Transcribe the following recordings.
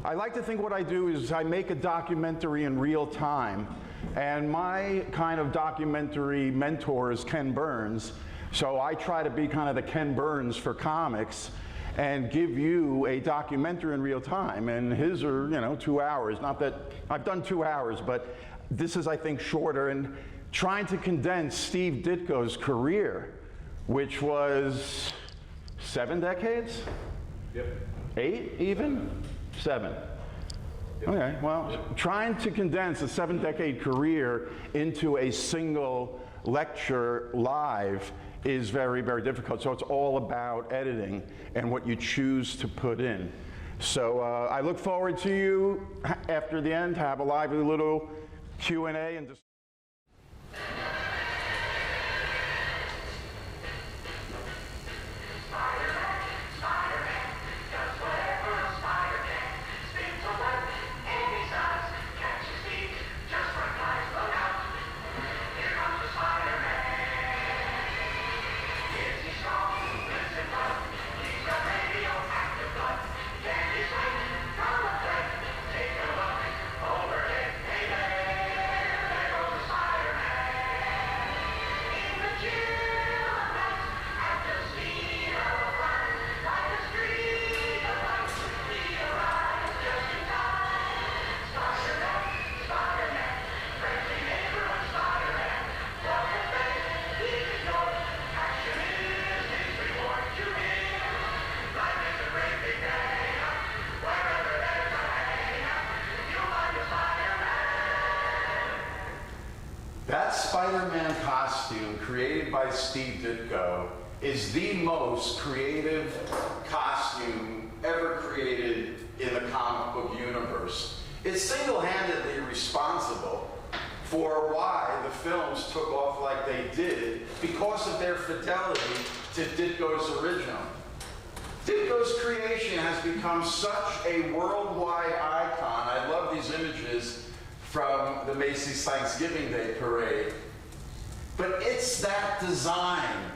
I like to think what I do is I make a documentary in real time, and my kind of documentary mentor is Ken Burns, so I try to be kind of the Ken Burns for comics and give you a documentary in real time, and his are, 2 hours. Not that I've done 2 hours, but this is, I think, shorter, and trying to condense Steve Ditko's career, which was 7 decades? Yep. 8 even? 7. Okay, well, trying to condense a 7-decade career into a single lecture live is very, very difficult. So it's all about editing and what you choose to put in. So I look forward to you after the end, have a lively little Q&A and just that Spider-Man costume created by Steve Ditko is the most creative costume ever created in the comic book universe. It's single-handedly responsible for why the films took off like they did because of their fidelity to Ditko's original. Ditko's creation has become such a worldwide icon. I love these images from the Macy's Thanksgiving Day Parade. But it's that design.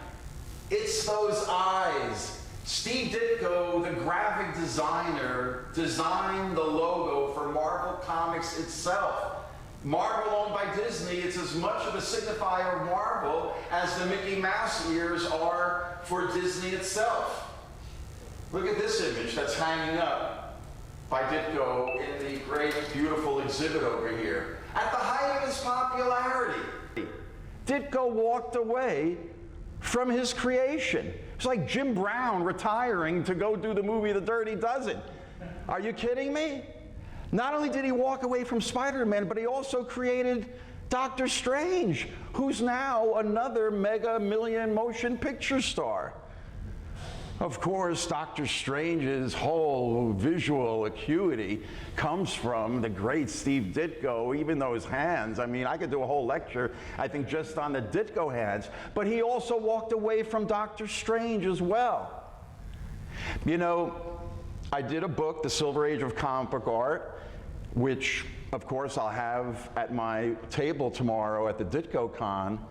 It's those eyes. Steve Ditko, the graphic designer, designed the logo for Marvel Comics itself. Marvel, owned by Disney, it's as much of a signifier of Marvel as the Mickey Mouse ears are for Disney itself. Look at this image that's hanging up by Ditko in the great, beautiful exhibit over here. At the height of his popularity, Ditko walked away from his creation. It's like Jim Brown retiring to go do the movie The Dirty Dozen. Are you kidding me? Not only did he walk away from Spider-Man, but he also created Doctor Strange, who's now another mega million motion picture star. Of course, Doctor Strange's whole visual acuity comes from the great Steve Ditko, even though his hands, I mean, I could do a whole lecture, I think, just on the Ditko hands, but he also walked away from Doctor Strange as well. You know, I did a book, The Silver Age of Comic Book Art, which, of course, I'll have at my table tomorrow at the Ditko Con.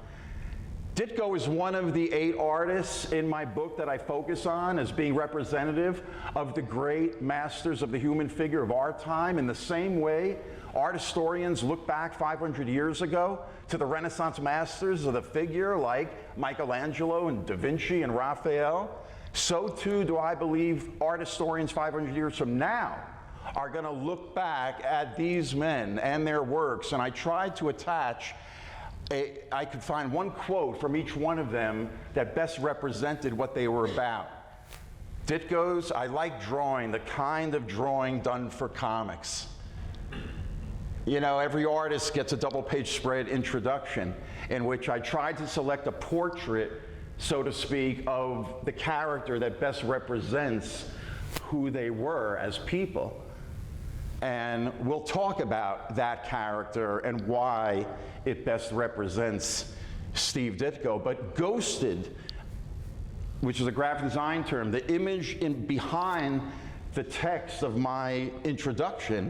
Ditko is one of the 8 artists in my book that I focus on as being representative of the great masters of the human figure of our time. In the same way, art historians look back 500 years ago to the Renaissance masters of the figure like Michelangelo and Da Vinci and Raphael. So too do I believe art historians 500 years from now are going to look back at these men and their works, and I tried to attach I could find one quote from each one of them that best represented what they were about. Ditko's, I like drawing, the kind of drawing done for comics. You know, every artist gets a double-page spread introduction in which I tried to select a portrait, so to speak, of the character that best represents who they were as people. And we'll talk about that character and why it best represents Steve Ditko. But ghosted, which is a graphic design term, the image behind the text of my introduction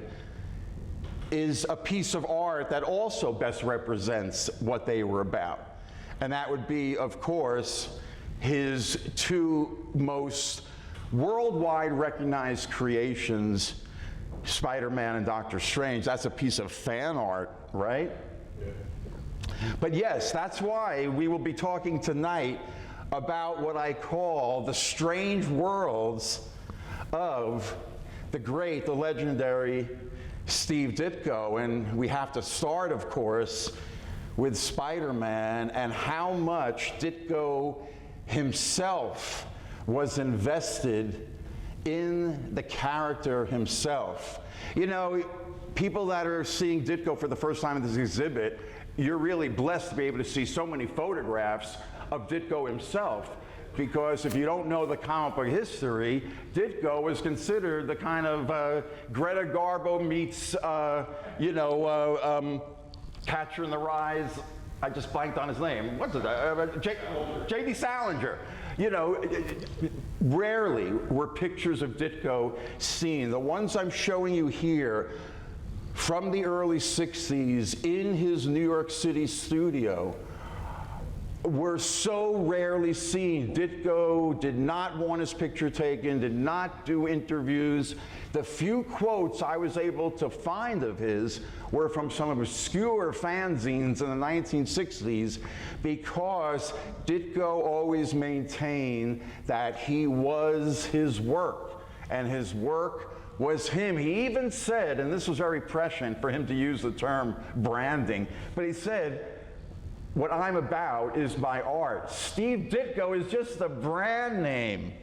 is a piece of art that also best represents what they were about. And that would be, of course, his 2 most worldwide recognized creations, Spider-Man and Doctor Strange. That's a piece of fan art, right? But yes, that's why we will be talking tonight about what I call the strange worlds of the great, the legendary Steve Ditko. And we have to start, of course, with Spider-Man and how much Ditko himself was invested in the character himself. You know, people that are seeing Ditko for the first time in this exhibit, you're really blessed to be able to see so many photographs of Ditko himself, because if you don't know the comic book history, Ditko was considered the kind of Greta Garbo meets, Catcher in the Rye. I just blanked on his name. What's it? J.D. Salinger. You know, rarely were pictures of Ditko seen. The ones I'm showing you here from the early 60s in his New York City studio were so rarely seen. Ditko did not want his picture taken, did not do interviews. The few quotes I was able to find of his were from some obscure fanzines in the 1960s, because Ditko always maintained that he was his work, and his work was him. He even said, and this was very prescient for him to use the term branding, but he said, "What I'm about is my art. Steve Ditko is just a brand name."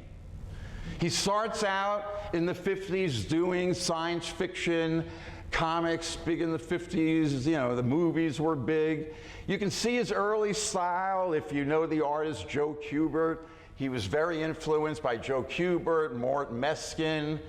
He starts out in the 50s doing science fiction, comics, big in the 50s, you know, the movies were big. You can see his early style if you know the artist Joe Kubert. He was very influenced by Joe Kubert, Mort Meskin.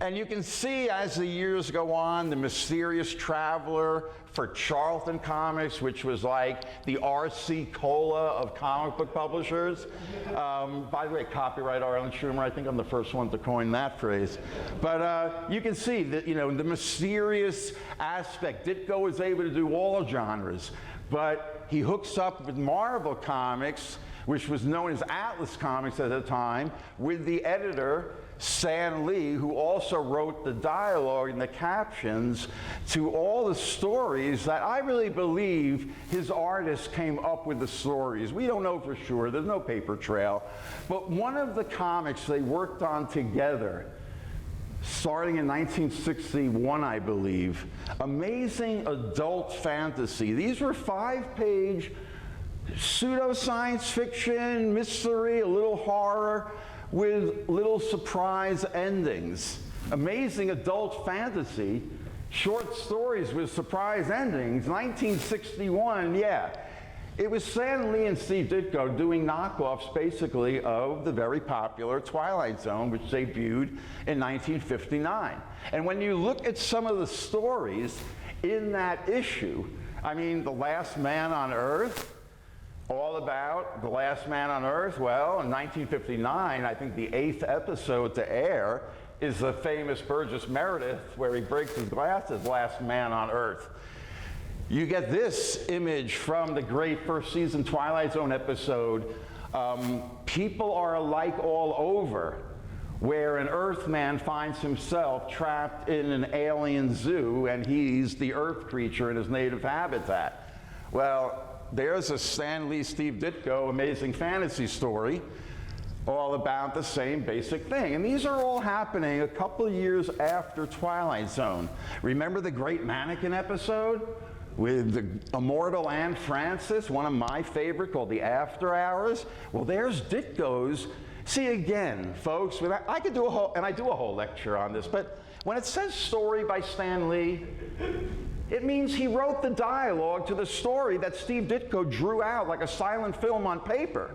And you can see as the years go on, the Mysterious Traveler for Charlton Comics, which was like the R.C. Cola of comic book publishers. By the way, copyright Arlen Schumer. I think I'm the first one to coin that phrase. But you can see that, you know, the mysterious aspect. Ditko was able to do all genres, but he hooks up with Marvel Comics, which was known as Atlas Comics at the time, with the editor Stan Lee, who also wrote the dialogue and the captions to all the stories that I really believe his artists came up with the stories. We don't know for sure, there's no paper trail. But one of the comics they worked on together, starting in 1961, I believe, amazing adult fantasy. These were 5-page pseudo-science fiction, mystery, a little horror, with little surprise endings. Amazing adult fantasy, short stories with surprise endings. 1961, yeah. It was Stan Lee and Steve Ditko doing knockoffs, basically, of the very popular Twilight Zone, which debuted in 1959. And when you look at some of the stories in that issue, I mean, The Last Man on Earth, all about The Last Man on Earth. Well, in 1959, I think the 8th episode to air is the famous Burgess Meredith, where he breaks his glasses, Last Man on Earth. You get this image from the great first season Twilight Zone episode, People Are Alike All Over, where an Earthman finds himself trapped in an alien zoo, and he's the Earth creature in his native habitat. Well, there's a Stan Lee, Steve Ditko amazing fantasy story all about the same basic thing. And these are all happening a couple of years after Twilight Zone. Remember the Great Mannequin episode with the immortal Anne Francis, one of my favorite, called The After Hours? Well, there's Ditko's. See, again, folks, I could do a whole, and I do a whole lecture on this, but when it says story by Stan Lee, it means he wrote the dialogue to the story that Steve Ditko drew out like a silent film on paper.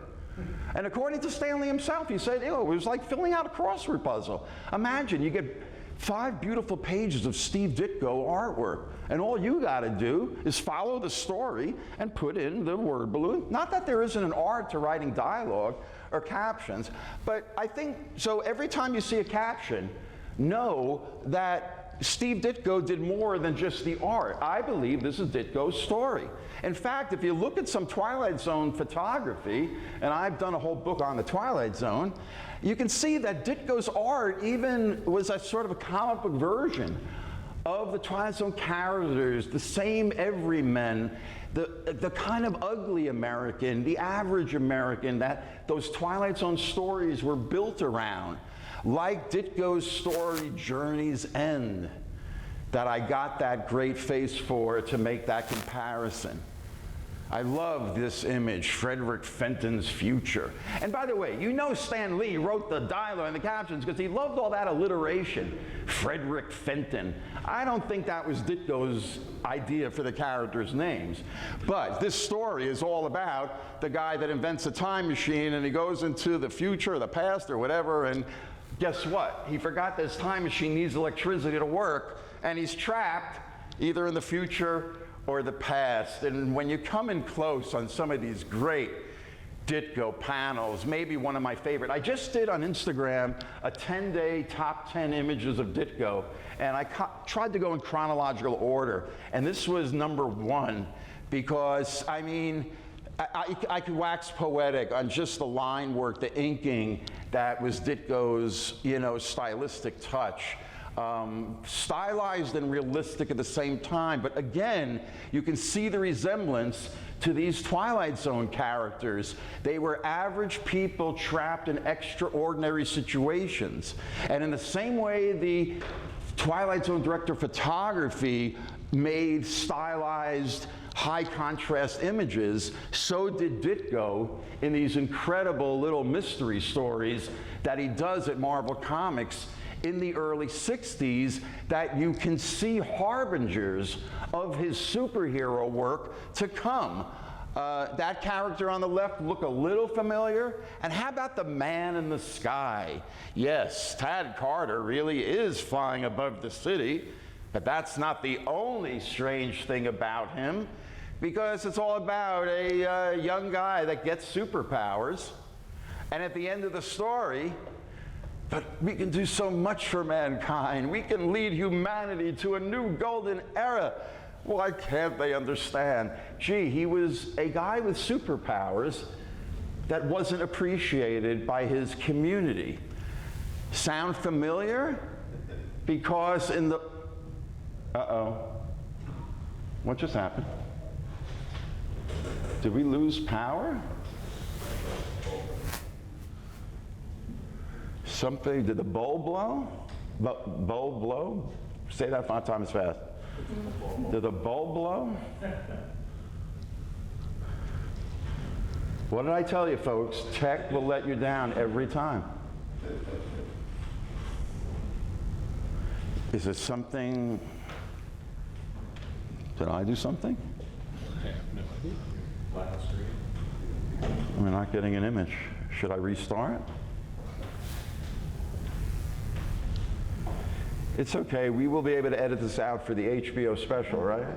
And according to Stan Lee himself, he said, ew, it was like filling out a crossword puzzle. Imagine, you get 5 beautiful pages of Steve Ditko artwork, and all you got to do is follow the story and put in the word balloon. Not that there isn't an art to writing dialogue or captions, but I think, so every time you see a caption, know that Steve Ditko did more than just the art. I believe this is Ditko's story. In fact, if you look at some Twilight Zone photography, and I've done a whole book on the Twilight Zone, you can see that Ditko's art even was a sort of a comic book version of the Twilight Zone characters, the same everymen, the kind of ugly American, the average American that those Twilight Zone stories were built around. Like Ditko's story, Journey's End, that I got that great face for to make that comparison. I love this image, Frederick Fenton's future. And by the way, you know Stan Lee wrote the dialogue and the captions because he loved all that alliteration. Frederick Fenton. I don't think that was Ditko's idea for the characters' names. But this story is all about the guy that invents a time machine and he goes into the future or the past or whatever, and guess what? He forgot that his time machine needs electricity to work, and he's trapped either in the future or the past. And when you come in close on some of these great Ditko panels, maybe one of my favorite. I just did on Instagram a 10-day top 10 images of Ditko, and I tried to go in chronological order, and this was number 1 because, I mean, I could wax poetic on just the line work, the inking that was Ditko's, you know, stylistic touch. Stylized and realistic at the same time, but again, you can see the resemblance to these Twilight Zone characters. They were average people trapped in extraordinary situations. And in the same way the Twilight Zone director of photography made stylized high contrast images, so did Ditko in these incredible little mystery stories that he does at Marvel Comics in the early 60s that you can see harbingers of his superhero work to come. That character on the left look a little familiar. And how about the man in the sky? Yes, Tad Carter really is flying above the city, but that's not the only strange thing about him, because it's all about a young guy that gets superpowers. And at the end of the story, but we can do so much for mankind. We can lead humanity to a new golden era. Why can't they understand? Gee, he was a guy with superpowers that wasn't appreciated by his community. Sound familiar? Because in the... Uh-oh. What just happened? Did we lose power? Something, did the bulb blow? Bulb blow? Say that 5 times fast. Did the bulb blow? What did I tell you, folks? Tech will let you down every time. Is it something? Did I do something? I have no idea. Last screen. We're not getting an image. Should I restart? It's okay, we will be able to edit this out for the HBO special, right?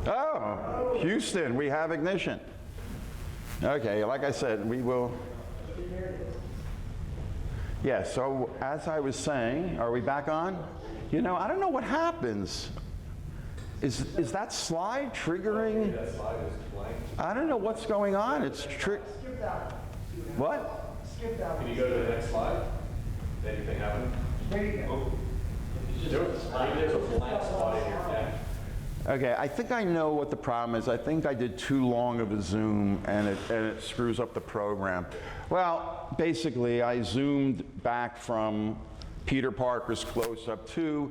Oh, Houston, we have ignition. Okay, like I said, we will. Yeah, so as I was saying, are we back on? You know, I don't know what happens. Is that slide triggering? That slide is blank. I don't know what's going on. It's Skip that. What? Skip that. Can you go to the next slide? Anything happen? There you go. There's a blank spot in your deck. Okay, I think I know what the problem is. I think I did too long of a zoom and it screws up the program. Well, basically I zoomed back from Peter Parker's close-up to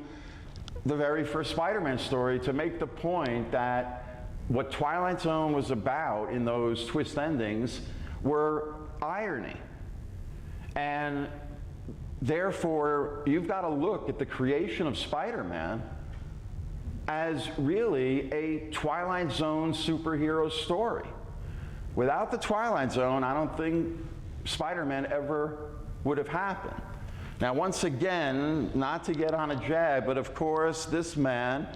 the very first Spider-Man story to make the point that what Twilight Zone was about in those twist endings were irony. And therefore, you've got to look at the creation of Spider-Man as really a Twilight Zone superhero story. Without the Twilight Zone, I don't think Spider-Man ever would have happened. Now, once again, not to get on a jab, but of course, this man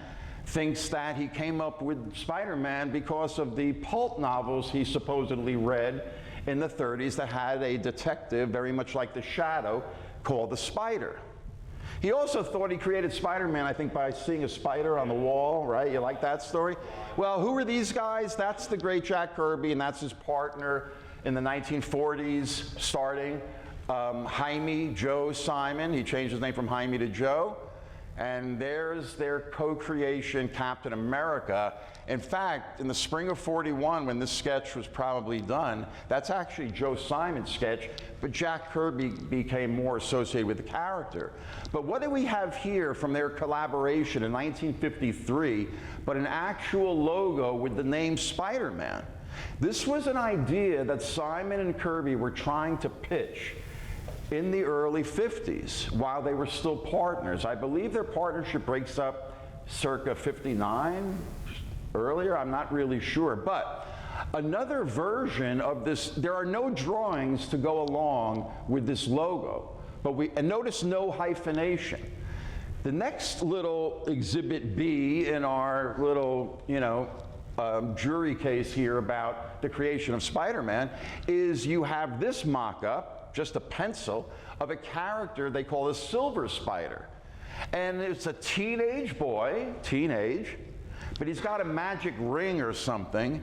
thinks that he came up with Spider-Man because of the pulp novels he supposedly read in the 30s that had a detective, very much like the Shadow, called the Spider. He also thought he created Spider-Man, I think, by seeing a spider on the wall, right? You like that story? Well, who are these guys? That's the great Jack Kirby, and that's his partner in the 1940s, starting. Jaime Joe Simon. He changed his name from Jaime to Joe. And there's their co-creation, Captain America. In fact, in the spring of '41, when this sketch was probably done, that's actually Joe Simon's sketch, but Jack Kirby became more associated with the character. But what do we have here from their collaboration in 1953, but an actual logo with the name Spider-Man? This was an idea that Simon and Kirby were trying to pitch in the early 50s while they were still partners. I believe their partnership breaks up circa 59, earlier, I'm not really sure. But another version of this, there are no drawings to go along with this logo, and notice no hyphenation. The next little exhibit B in our little, jury case here about the creation of Spider-Man is you have this mock-up, just a pencil, of a character they call the Silver Spider. And it's a teenage boy, but he's got a magic ring or something.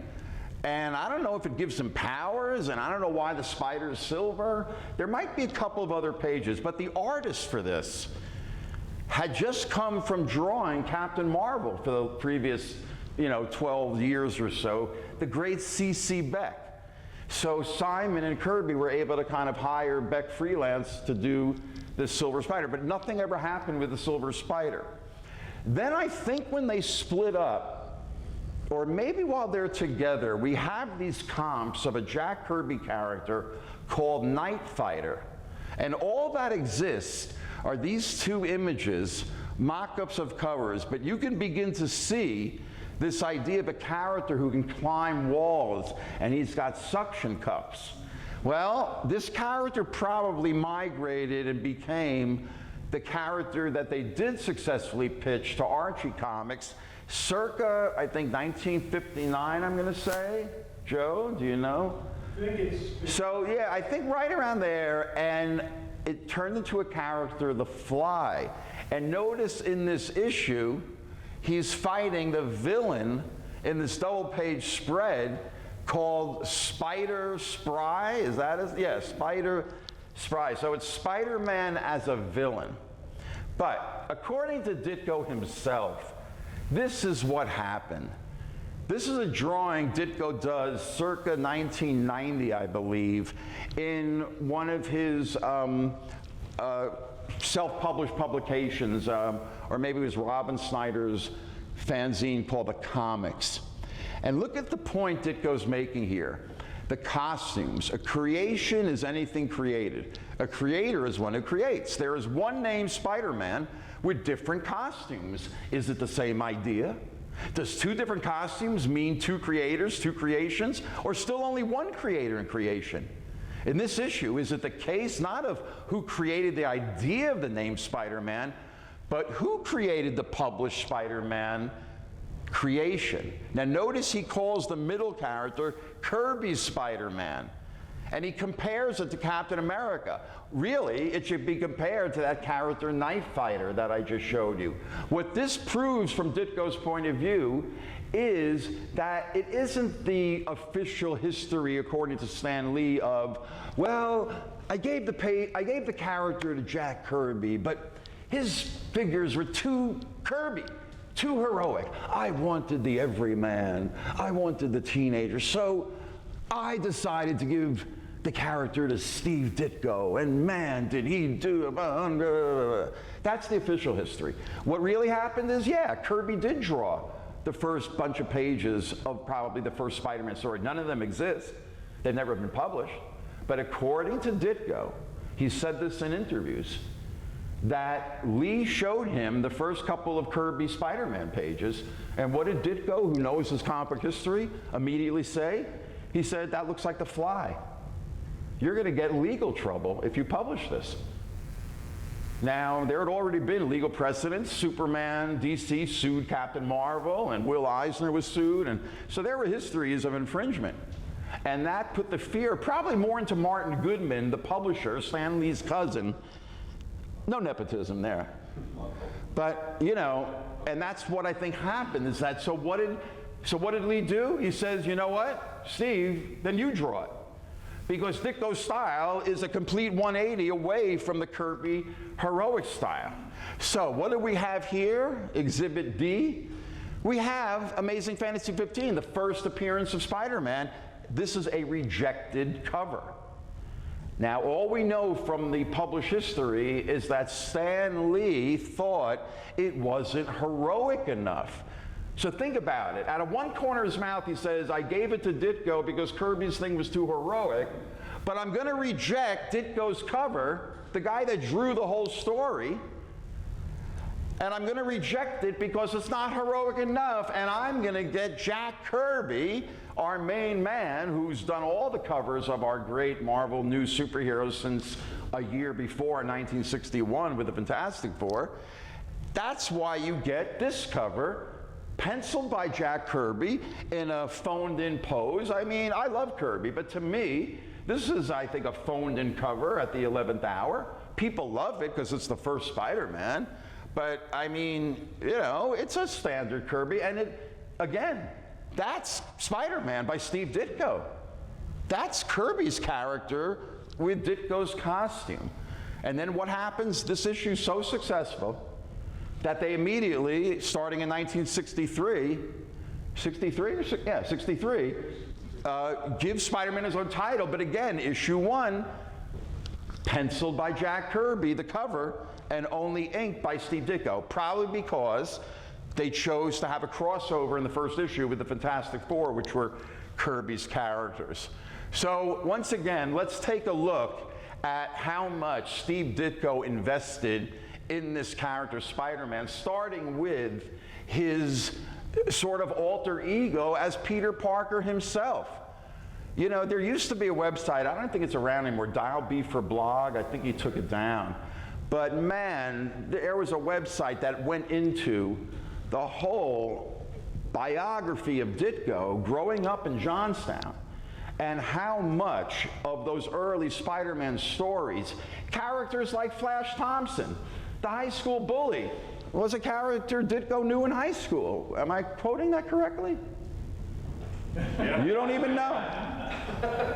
And I don't know if it gives him powers, and I don't know why the spider is silver. There might be a couple of other pages, but the artist for this had just come from drawing Captain Marvel for the previous, 12 years or so, the great C.C. Beck. So Simon and Kirby were able to kind of hire Beck freelance to do this Silver Spider, but nothing ever happened with the Silver Spider. Then I think when they split up, or maybe while they're together, we have these comps of a Jack Kirby character called Night Fighter. And all that exists are these two images, mock-ups of covers, but you can begin to see this idea of a character who can climb walls, and he's got suction cups. Well, this character probably migrated and became the character that they did successfully pitch to Archie Comics circa, I think, 1959, I'm going to say. Joe, do you know? I think it's So, yeah, I think right around there, and it turned into a character, the Fly. And notice in this issue, he's fighting the villain in this double-page spread called Spider Spry. Is that it? Yeah, Spider Spry. So it's Spider-Man as a villain. But according to Ditko himself, this is what happened. This is a drawing Ditko does circa 1990, I believe, in one of his self-published publications, or maybe it was Robin Snyder's fanzine called The Comics. And look at the point Ditko's making here. The costumes. A creation is anything created. A creator is one who creates. There is one named Spider-Man with different costumes. Is it the same idea? Does two different costumes mean two creators, two creations, or still only one creator and creation? In this issue, is it the case not of who created the idea of the name Spider-Man, but who created the published Spider-Man creation? Now notice he calls the middle character Kirby's Spider-Man, and he compares it to Captain America. Really, it should be compared to that character Night Fighter that I just showed you. What this proves from Ditko's point of view is that it isn't the official history, according to Stan Lee, of, well, I gave the character to Jack Kirby, but his figures were too Kirby, too heroic. I wanted the everyman. I wanted the teenager. So I decided to give the character to Steve Ditko, and man, did he do. That's the official history. What really happened is, yeah, Kirby did draw the first bunch of pages of probably the first Spider-Man story. None of them exist. They've never been published. But according to Ditko, he said this in interviews, that Lee showed him the first couple of Kirby Spider-Man pages, and what did Ditko, who knows his comic history, immediately say? He said, that looks like the Fly. You're going to get legal trouble if you publish this. Now, there had already been legal precedents. Superman, DC sued Captain Marvel, and Will Eisner was sued, and so there were histories of infringement. And that put the fear probably more into Martin Goodman, the publisher, Stan Lee's cousin. No nepotism there. But, you know, and that's what I think happened, is that, so what did Lee do? He says, you know what, Steve, then you draw it. Because Ditko's style is a complete 180 away from the Kirby heroic style. So what do we have here? Exhibit D. We have Amazing Fantasy 15, the first appearance of Spider-Man. This is a rejected cover. Now, all we know from the published history is that Stan Lee thought it wasn't heroic enough. So think about it. Out of one corner of his mouth, he says, I gave it to Ditko because Kirby's thing was too heroic, but I'm going to reject Ditko's cover, the guy that drew the whole story, and I'm going to reject it because it's not heroic enough, and I'm going to get Jack Kirby, our main man, who's done all the covers of our great Marvel new superheroes since a year before, 1961, with the Fantastic Four. That's why you get this cover, penciled by Jack Kirby in a phoned-in pose. I mean, I love Kirby, but to me, this is, I think, a phoned-in cover at the 11th hour. People love it because it's the first Spider-Man. But, I mean, you know, it's a standard Kirby. And it, again, that's Spider-Man by Steve Ditko. That's Kirby's character with Ditko's costume. And then what happens? This issue's so successful that they immediately, starting in 1963, 63, give Spider-Man his own title. But again, issue 1, penciled by Jack Kirby, the cover, and only inked by Steve Ditko, probably because they chose to have a crossover in the first issue with the Fantastic Four, which were Kirby's characters. So once again, let's take a look at how much Steve Ditko invested in this character, Spider-Man, starting with his sort of alter ego as Peter Parker himself. You know, there used to be a website, I don't think it's around anymore, Dial B for Blog, I think he took it down. But man, there was a website that went into the whole biography of Ditko growing up in Johnstown, and how much of those early Spider-Man stories, characters like Flash Thompson, the high school bully, was a character Ditko knew in high school. Am I quoting that correctly? Yeah. You don't even know?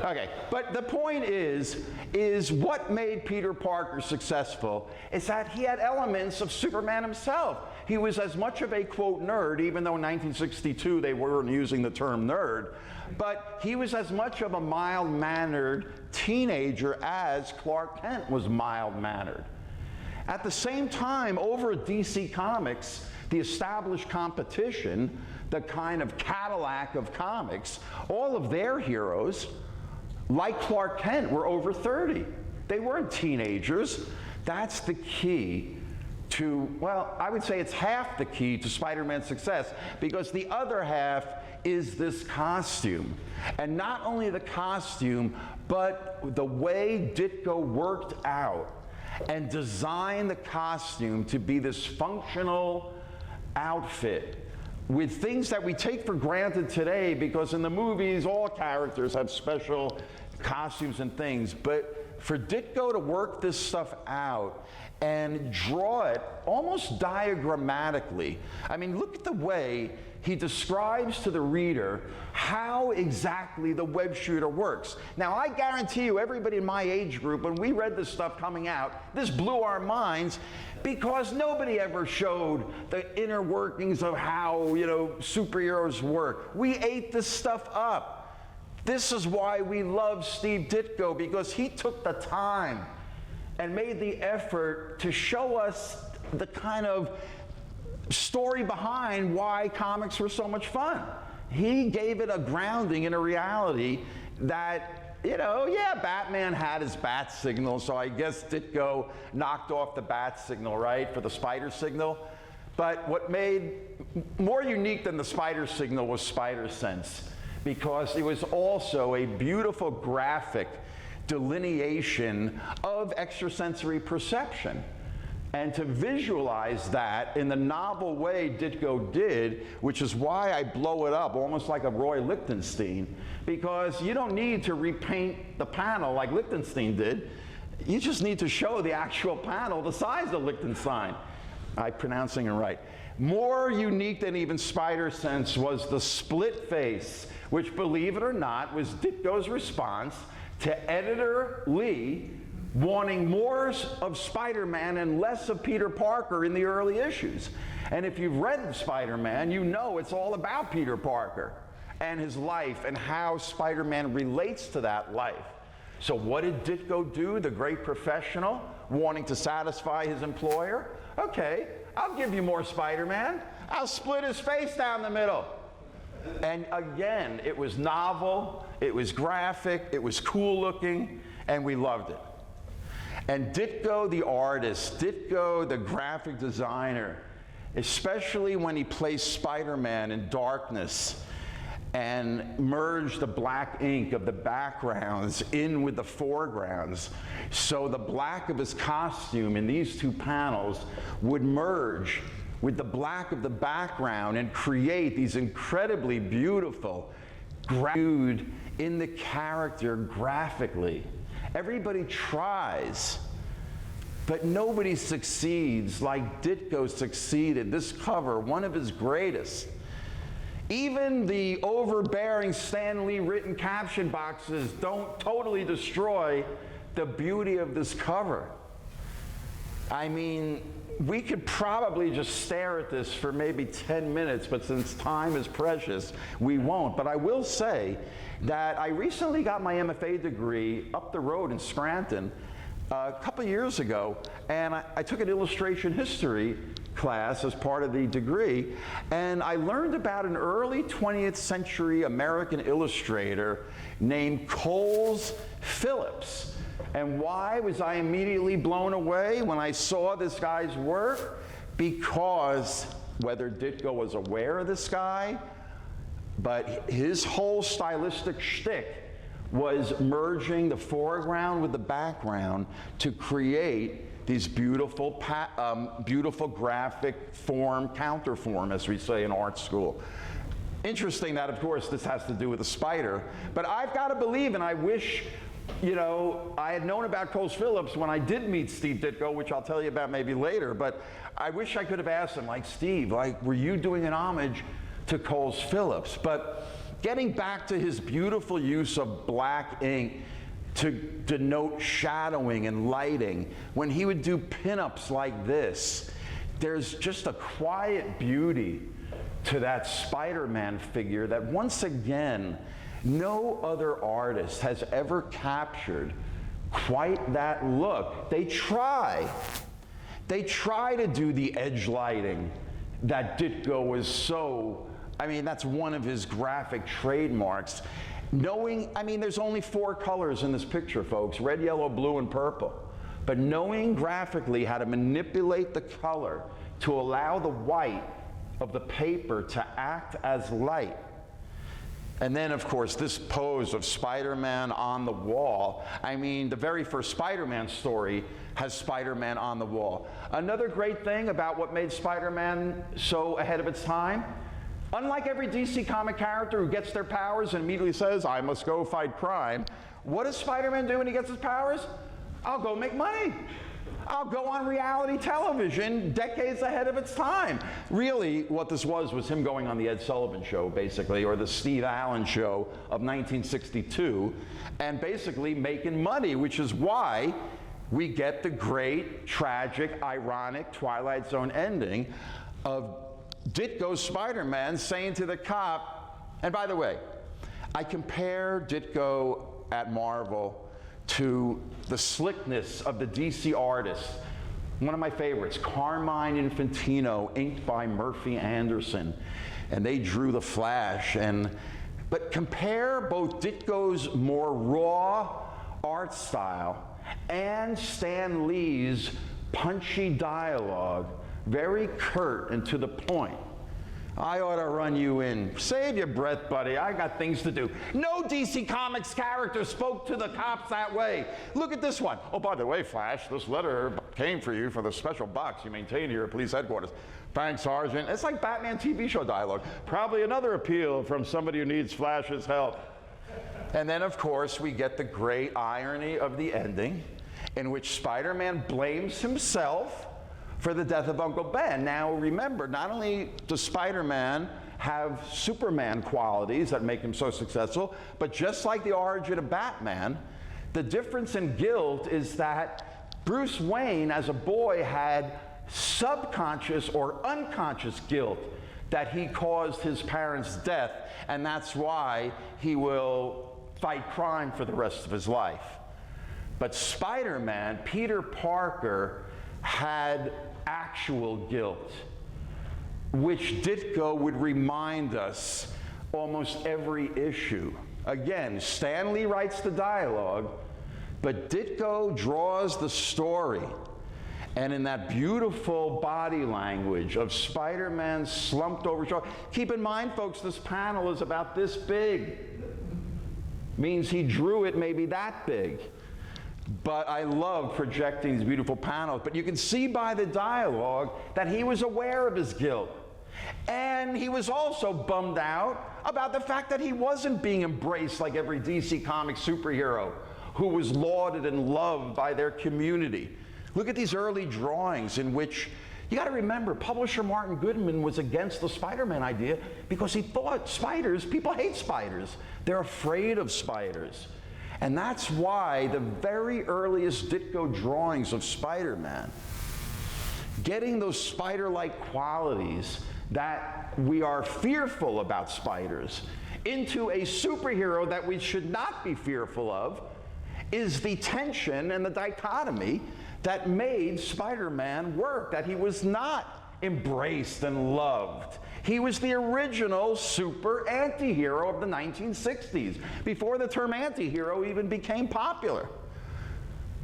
Okay, but the point is what made Peter Parker successful is that he had elements of Superman himself. He was as much of a, quote, nerd, even though in 1962 they weren't using the term nerd, but he was as much of a mild-mannered teenager as Clark Kent was mild-mannered. At the same time, over at DC Comics, the established competition, the kind of Cadillac of comics, all of their heroes, like Clark Kent, were over 30. They weren't teenagers. That's the key to, well, I would say it's half the key to Spider-Man's success, because the other half is this costume. And not only the costume, but the way Ditko worked out and designed the costume to be this functional outfit with things that we take for granted today, because in the movies all characters have special costumes and things, but for Ditko to work this stuff out and draw it almost diagrammatically. I mean, look at the way he describes to the reader how exactly the web shooter works. Now, I guarantee you, everybody in my age group, when we read this stuff coming out, this blew our minds, because nobody ever showed the inner workings of how, you know, superheroes work. We ate this stuff up. This is why we love Steve Ditko, because he took the time and made the effort to show us the kind of story behind why comics were so much fun. He gave it a grounding in a reality that, you know, yeah, Batman had his bat signal, so I guess Ditko knocked off the bat signal, right, for the spider signal. But what made more unique than the spider signal was Spider Sense, because it was also a beautiful graphic delineation of extrasensory perception. And to visualize that in the novel way Ditko did, which is why I blow it up almost like a Roy Lichtenstein, because you don't need to repaint the panel like Lichtenstein did. You just need to show the actual panel the size of Lichtenstein. I'm pronouncing it right. More unique than even Spider-Sense was the split face, which, believe it or not, was Ditko's response to editor Lee wanting more of Spider-Man and less of Peter Parker in the early issues. And if you've read Spider-Man, you know it's all about Peter Parker and his life and how Spider-Man relates to that life. So what did Ditko do, the great professional, wanting to satisfy his employer? Okay, I'll give you more Spider-Man. I'll split his face down the middle. And again, it was novel, it was graphic, it was cool looking, and we loved it. And Ditko the artist, Ditko the graphic designer, especially when he placed Spider-Man in darkness and merged the black ink of the backgrounds in with the foregrounds, so the black of his costume in these two panels would merge with the black of the background and create these incredibly beautiful gratitude in the character graphically. Everybody tries, but nobody succeeds like Ditko succeeded. This cover, one of his greatest. Even the overbearing Stan Lee written caption boxes don't totally destroy the beauty of this cover. I mean, we could probably just stare at this for maybe 10 minutes, but since time is precious, we won't. But I will say that I recently got my MFA degree up the road in Scranton a couple years ago, and I took an illustration history class as part of the degree, and I learned about an early 20th century American illustrator named Coles Phillips. And why was I immediately blown away when I saw this guy's work? Because whether Ditko was aware of this guy, but his whole stylistic shtick was merging the foreground with the background to create these beautiful, beautiful graphic form, counterform, as we say in art school. Interesting that, of course, this has to do with a spider, but I've got to believe, and I wish, you know, I had known about Coles Phillips when I did meet Steve Ditko, which I'll tell you about maybe later, but I wish I could have asked him, like, Steve, like, were you doing an homage to Coles Phillips? But getting back to his beautiful use of black ink to denote shadowing and lighting, when he would do pinups like this, there's just a quiet beauty to that Spider-Man figure that, once again, no other artist has ever captured quite that look. They try to do the edge lighting that Ditko was so, I mean, that's one of his graphic trademarks. Knowing, I mean, there's only 4 colors in this picture, folks, red, yellow, blue, and purple. But knowing graphically how to manipulate the color to allow the white of the paper to act as light. And then, of course, this pose of Spider-Man on the wall. I mean, the very first Spider-Man story has Spider-Man on the wall. Another great thing about what made Spider-Man so ahead of its time, unlike every DC comic character who gets their powers and immediately says, I must go fight crime, what does Spider-Man do when he gets his powers? I'll go make money. I'll go on reality television decades ahead of its time. Really, what this was him going on the Ed Sullivan Show, basically, or the Steve Allen Show of 1962, and basically making money, which is why we get the great, tragic, ironic Twilight Zone ending of Ditko's Spider-Man saying to the cop, and by the way, I compare Ditko at Marvel to the slickness of the DC artists. One of my favorites, Carmine Infantino, inked by Murphy Anderson, and they drew The Flash. But compare both Ditko's more raw art style and Stan Lee's punchy dialogue, very curt and to the point. I ought to run you in. Save your breath, buddy. I got things to do. No DC Comics character spoke to the cops that way. Look at this one. Oh, by the way, Flash, this letter came for you for the special box you maintain here at police headquarters. Thanks, Sergeant. It's like Batman TV show dialogue. Probably another appeal from somebody who needs Flash's help. And then, of course, we get the great irony of the ending, in which Spider-Man blames himself for the death of Uncle Ben. Now remember, not only does Spider-Man have Superman qualities that make him so successful, but just like the origin of Batman, the difference in guilt is that Bruce Wayne, as a boy, had subconscious or unconscious guilt that he caused his parents' death, and that's why he will fight crime for the rest of his life. But Spider-Man, Peter Parker, had actual guilt, which Ditko would remind us almost every issue. Again, Stan Lee writes the dialogue, but Ditko draws the story. And in that beautiful body language of Spider-Man slumped over shoulder. Keep in mind, folks, this panel is about this big. Means he drew it maybe that big. But I love projecting these beautiful panels. But you can see by the dialogue that he was aware of his guilt. And he was also bummed out about the fact that he wasn't being embraced like every DC Comics superhero who was lauded and loved by their community. Look at these early drawings in which, you got to remember, publisher Martin Goodman was against the Spider-Man idea because he thought spiders, people hate spiders. They're afraid of spiders. And that's why the very earliest Ditko drawings of Spider-Man, getting those spider-like qualities that we are fearful about spiders into a superhero that we should not be fearful of, is the tension and the dichotomy that made Spider-Man work, that he was not embraced and loved. He was the original super anti-hero of the 1960s, before the term anti-hero even became popular.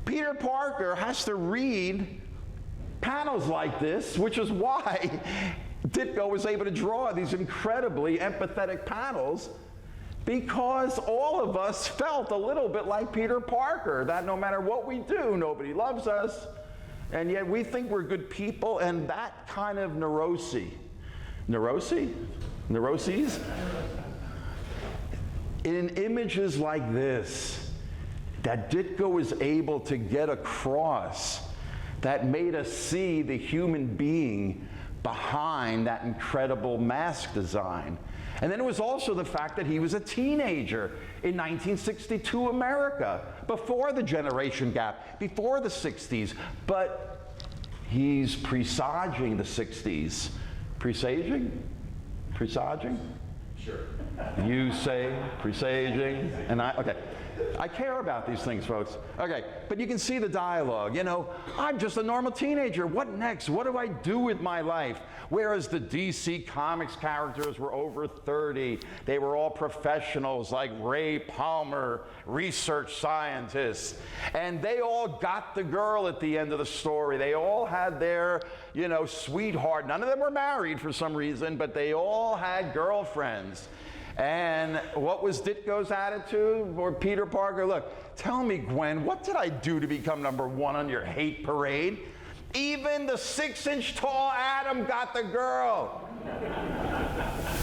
Peter Parker has to read panels like this, which is why Ditko was able to draw these incredibly empathetic panels, because all of us felt a little bit like Peter Parker, that no matter what we do, nobody loves us, and yet we think we're good people, and that kind of neuroses, in images like this, that Ditko was able to get across, that made us see the human being behind that incredible mask design. And then it was also the fact that he was a teenager in 1962 America, before the generation gap, before the 60s. But he's presaging the 60s. Presaging? Presaging? Sure. You say presaging, and okay. I care about these things, folks. Okay, but you can see the dialogue. You know, I'm just a normal teenager. What next? What do I do with my life? Whereas the DC Comics characters were over 30. They were all professionals like Ray Palmer, research scientists. And they all got the girl at the end of the story. They all had their, you know, sweetheart. None of them were married for some reason, but they all had girlfriends. And what was Ditko's attitude for Peter Parker? Look, tell me, Gwen, what did I do to become #1 on your hate parade? Even the 6-inch tall Adam got the girl.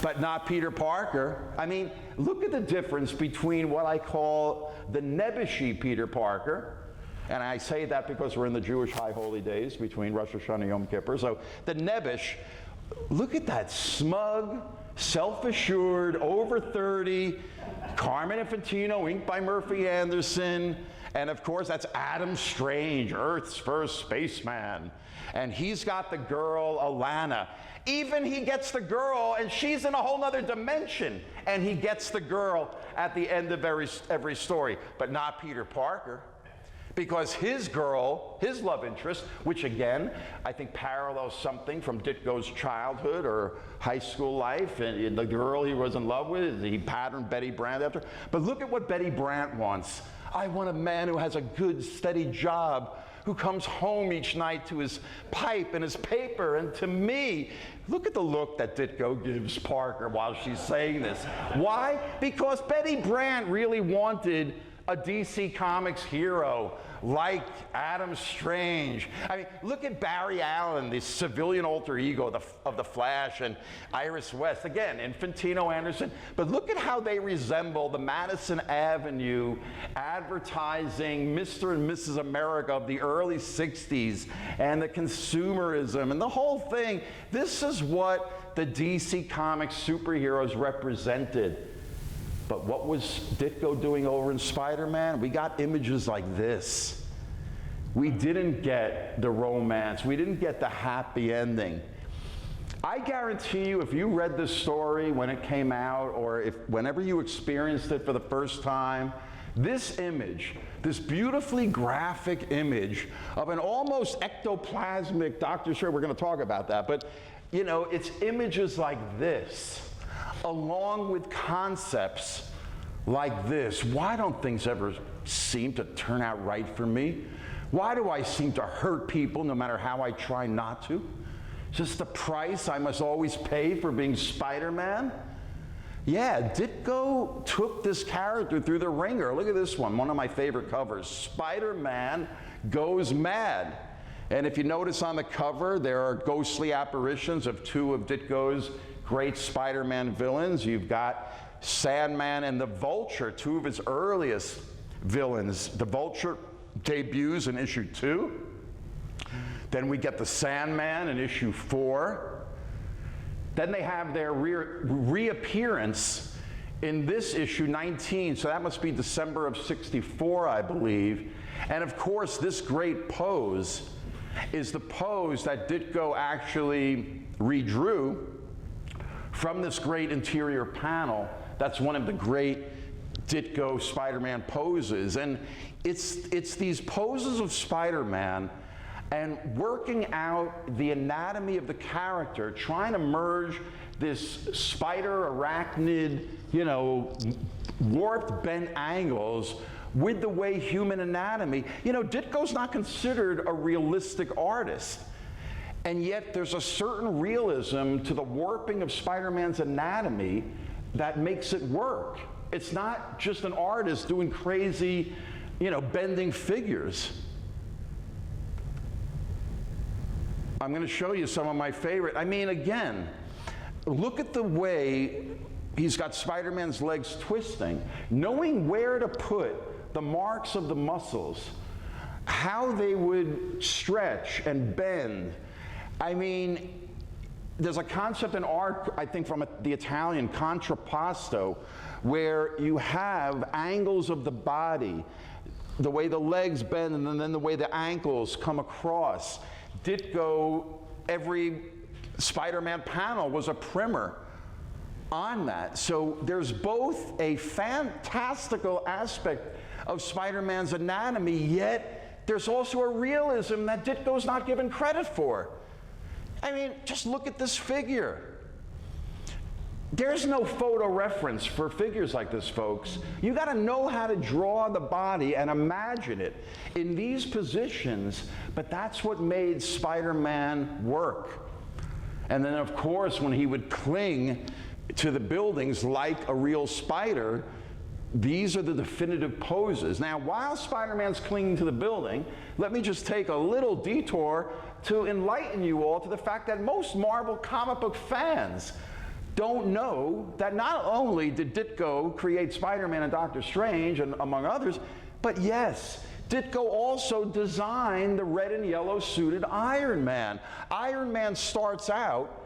But not Peter Parker. I mean, look at the difference between what I call the nebbishy Peter Parker, and I say that because we're in the Jewish High Holy Days between Rosh Hashanah and Yom Kippur. So the nebbish, look at that smug, self-assured, over 30, Carmen Infantino, inked by Murphy Anderson, and of course that's Adam Strange, Earth's first spaceman. And he's got the girl, Alana. Even he gets the girl, and she's in a whole other dimension, and he gets the girl at the end of every story, but not Peter Parker. Because his girl, his love interest, which again, I think parallels something from Ditko's childhood or high school life, and the girl he was in love with, he patterned Betty Brant after. But look at what Betty Brant wants. I want a man who has a good, steady job, who comes home each night to his pipe and his paper, and to me. Look at the look that Ditko gives Parker while she's saying this. Why? Because Betty Brant really wanted a DC Comics hero like Adam Strange. I mean, look at Barry Allen, the civilian alter ego of the Flash, and Iris West. Again, Infantino Anderson. But look at how they resemble the Madison Avenue advertising Mr. and Mrs. America of the early 60s, and the consumerism and the whole thing. This is what the DC Comics superheroes represented. But what was Ditko doing over in Spider-Man? We got images like this. We didn't get the romance. We didn't get the happy ending. I guarantee you, if you read this story when it came out, or whenever you experienced it for the first time, this image, this beautifully graphic image of an almost ectoplasmic Dr. Strange, we're going to talk about that, but you know, it's images like this, along with concepts like this. Why don't things ever seem to turn out right for me? Why do I seem to hurt people no matter how I try not to? Is this the price I must always pay for being Spider-Man? Yeah, Ditko took this character through the ringer. Look at this one of my favorite covers. Spider-Man Goes Mad. And if you notice on the cover, there are ghostly apparitions of two of Ditko's great Spider-Man villains. You've got Sandman and the Vulture, two of his earliest villains. The Vulture debuts in issue 2. Then we get the Sandman in issue 4. Then they have their reappearance in this issue 19, so that must be December of '64, I believe. And of course, this great pose is the pose that Ditko actually redrew from this great interior panel. That's one of the great Ditko Spider-Man poses. And it's these poses of Spider-Man and working out the anatomy of the character, trying to merge this spider arachnid, you know, warped bent angles with the way human anatomy. You know, Ditko's not considered a realistic artist. And yet there's a certain realism to the warping of Spider-Man's anatomy that makes it work. It's not just an artist doing crazy, you know, bending figures. I'm going to show you some of my favorite. I mean, again, look at the way he's got Spider-Man's legs twisting, knowing where to put the marks of the muscles, how they would stretch and bend. I mean, there's a concept in art, I think from the Italian contrapposto, where you have angles of the body, the way the legs bend and then the way the ankles come across. Ditko, every Spider-Man panel was a primer on that. So there's both a fantastical aspect of Spider-Man's anatomy, yet there's also a realism that Ditko's not given credit for. I mean, just look at this figure. There's no photo reference for figures like this, folks. You got to know how to draw the body and imagine it in these positions, but that's what made Spider-Man work. And then, of course, when he would cling to the buildings like a real spider, these are the definitive poses. Now, while Spider-Man's clinging to the building, let me just take a little detour to enlighten you all to the fact that most Marvel comic book fans don't know that not only did Ditko create Spider-Man and Doctor Strange, and among others, but yes, Ditko also designed the red and yellow suited Iron Man. Iron Man starts out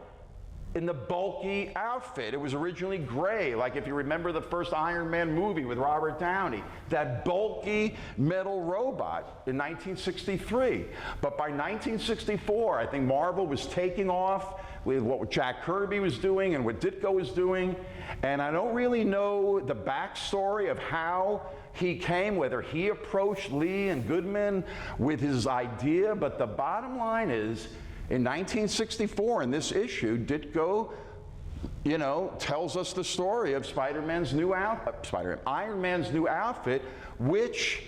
in the bulky outfit. It was originally gray, like if you remember the first Iron Man movie with Robert Downey, that bulky metal robot in 1963. But by 1964, I think Marvel was taking off with what Jack Kirby was doing and what Ditko was doing. And I don't really know the backstory of how he came, whether he approached Lee and Goodman with his idea, but the bottom line is, in 1964, in this issue, Ditko, you know, tells us the story of Spider-Man's new Iron Man's new outfit, which,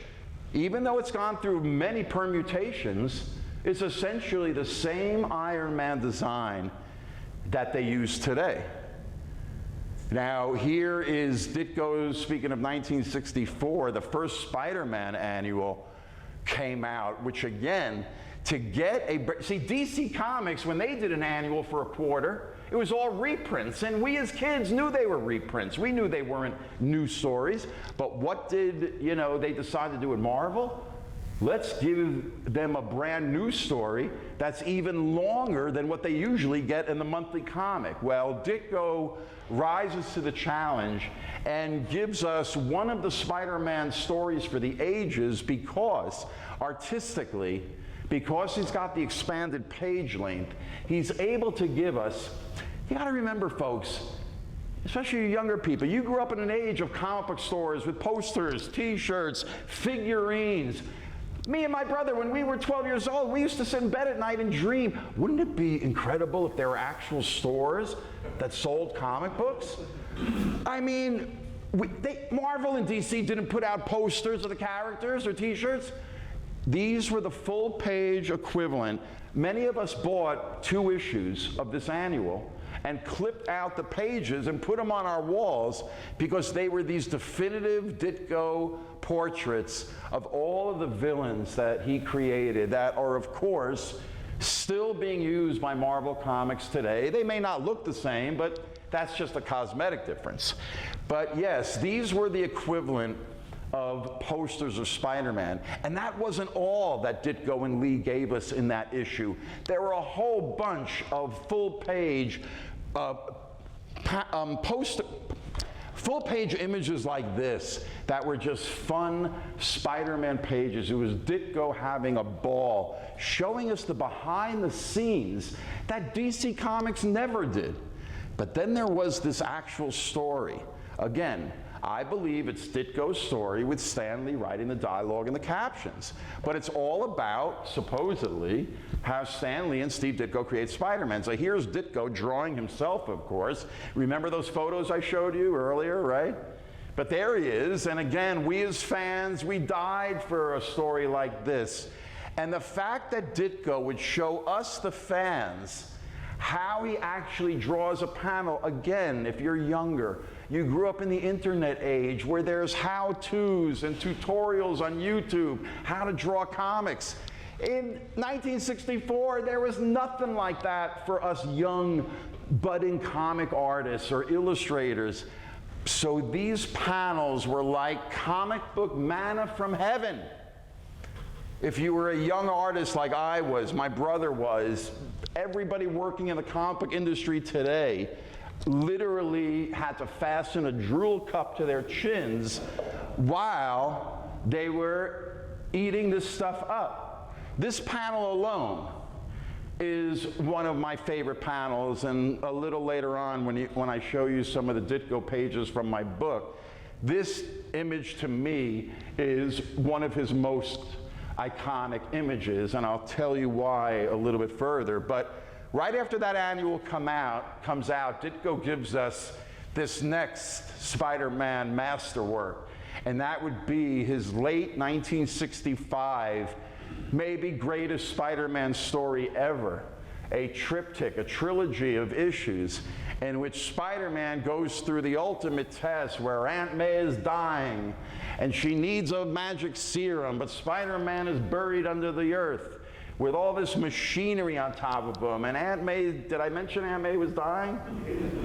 even though it's gone through many permutations, is essentially the same Iron Man design that they use today. Now, here is Ditko, speaking of 1964, the first Spider-Man annual came out, which again, to get see, DC Comics, when they did an annual for a quarter, it was all reprints, and we as kids knew they were reprints. We knew they weren't new stories, but what did, they decide to do at Marvel? Let's give them a brand new story that's even longer than what they usually get in the monthly comic. Well, Ditko rises to the challenge and gives us one of the Spider-Man stories for the ages because, artistically, because he's got the expanded page length, he's able to give us, you gotta remember, folks, especially you younger people, you grew up in an age of comic book stores with posters, t-shirts, figurines. Me and my brother, when we were 12 years old, we used to sit in bed at night and dream, wouldn't it be incredible if there were actual stores that sold comic books? I mean, Marvel and DC didn't put out posters of the characters or t-shirts. These were the full-page equivalent. Many of us bought 2 issues of this annual and clipped out the pages and put them on our walls because they were these definitive Ditko portraits of all of the villains that he created that are, of course, still being used by Marvel Comics today. They may not look the same, but that's just a cosmetic difference. But yes, these were the equivalent of posters of Spider-Man. And that wasn't all that Ditko and Lee gave us in that issue. There were a whole bunch of full-page full-page images like this that were just fun Spider-Man pages. It was Ditko having a ball, showing us the behind the scenes that DC Comics never did. But then there was this actual story. Again, I believe it's Ditko's story with Stan Lee writing the dialogue and the captions. But it's all about, supposedly, how Stan Lee and Steve Ditko create Spider-Man. So here's Ditko drawing himself, of course. Remember those photos I showed you earlier, right? But there he is, and again, we as fans, we died for a story like this. And the fact that Ditko would show us, the fans, how he actually draws a panel, again, if you're younger, you grew up in the internet age where there's how-tos and tutorials on YouTube, how to draw comics. In 1964, there was nothing like that for us young, budding comic artists or illustrators. So these panels were like comic book manna from heaven. If you were a young artist like I was, my brother was, everybody working in the comic book industry today literally had to fasten a drool cup to their chins while they were eating this stuff up. This panel alone is one of my favorite panels, and a little later on when I show you some of the Ditko pages from my book, this image to me is one of his most iconic images, and I'll tell you why a little bit further. But right after that annual comes out, Ditko gives us this next Spider-Man masterwork, and that would be his late 1965, maybe greatest Spider-Man story ever, a triptych, a trilogy of issues in which Spider-Man goes through the ultimate test where Aunt May is dying and she needs a magic serum, but Spider-Man is buried under the earth with all this machinery on top of him. And Aunt May, did I mention Aunt May was dying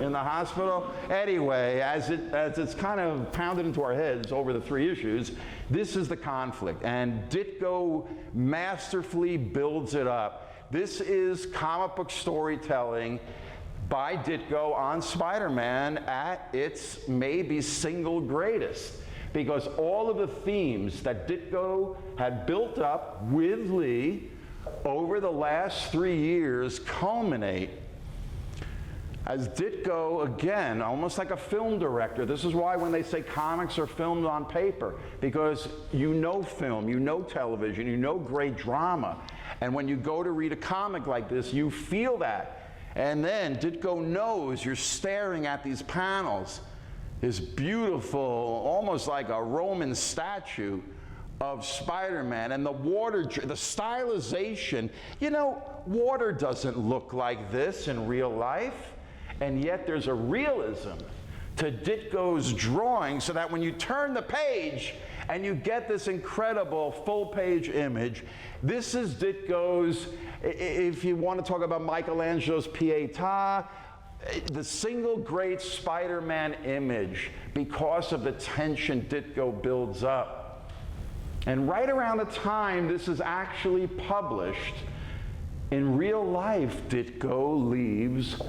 in the hospital? Anyway, as it's kind of pounded into our heads over the 3 issues, this is the conflict. And Ditko masterfully builds it up. This is comic book storytelling by Ditko on Spider-Man at its maybe single greatest. Because all of the themes that Ditko had built up with Lee over the last 3 years culminate as Ditko, again, almost like a film director. This is why when they say comics are filmed on paper, because you know film, you know television, you know great drama. And when you go to read a comic like this, you feel that. And then Ditko knows you're staring at these panels, this beautiful, almost like a Roman statue of Spider-Man, and the stylization. You know, water doesn't look like this in real life, and yet there's a realism to Ditko's drawing, so that when you turn the page and you get this incredible full-page image, this is Ditko's, if you want to talk about Michelangelo's Pietà, the single great Spider-Man image because of the tension Ditko builds up. And right around the time this is actually published, in real life, Ditko leaves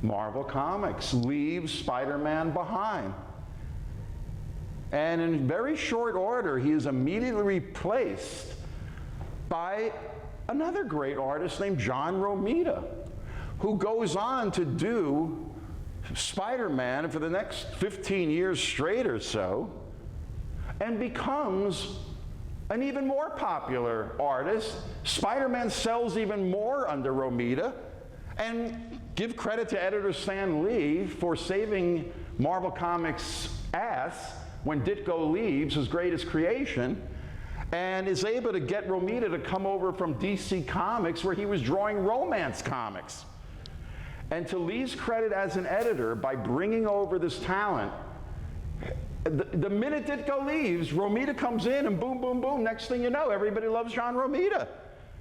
Marvel Comics, leaves Spider-Man behind. And in very short order, he is immediately replaced by another great artist named John Romita, who goes on to do Spider-Man for the next 15 years straight or so, and becomes an even more popular artist. Spider-Man sells even more under Romita, and give credit to editor Stan Lee for saving Marvel Comics' ass when Ditko leaves, his greatest creation, and is able to get Romita to come over from DC Comics, where he was drawing romance comics. And to Lee's credit as an editor, by bringing over this talent, the minute Ditko leaves, Romita comes in, and boom, boom, boom, next thing you know, everybody loves John Romita.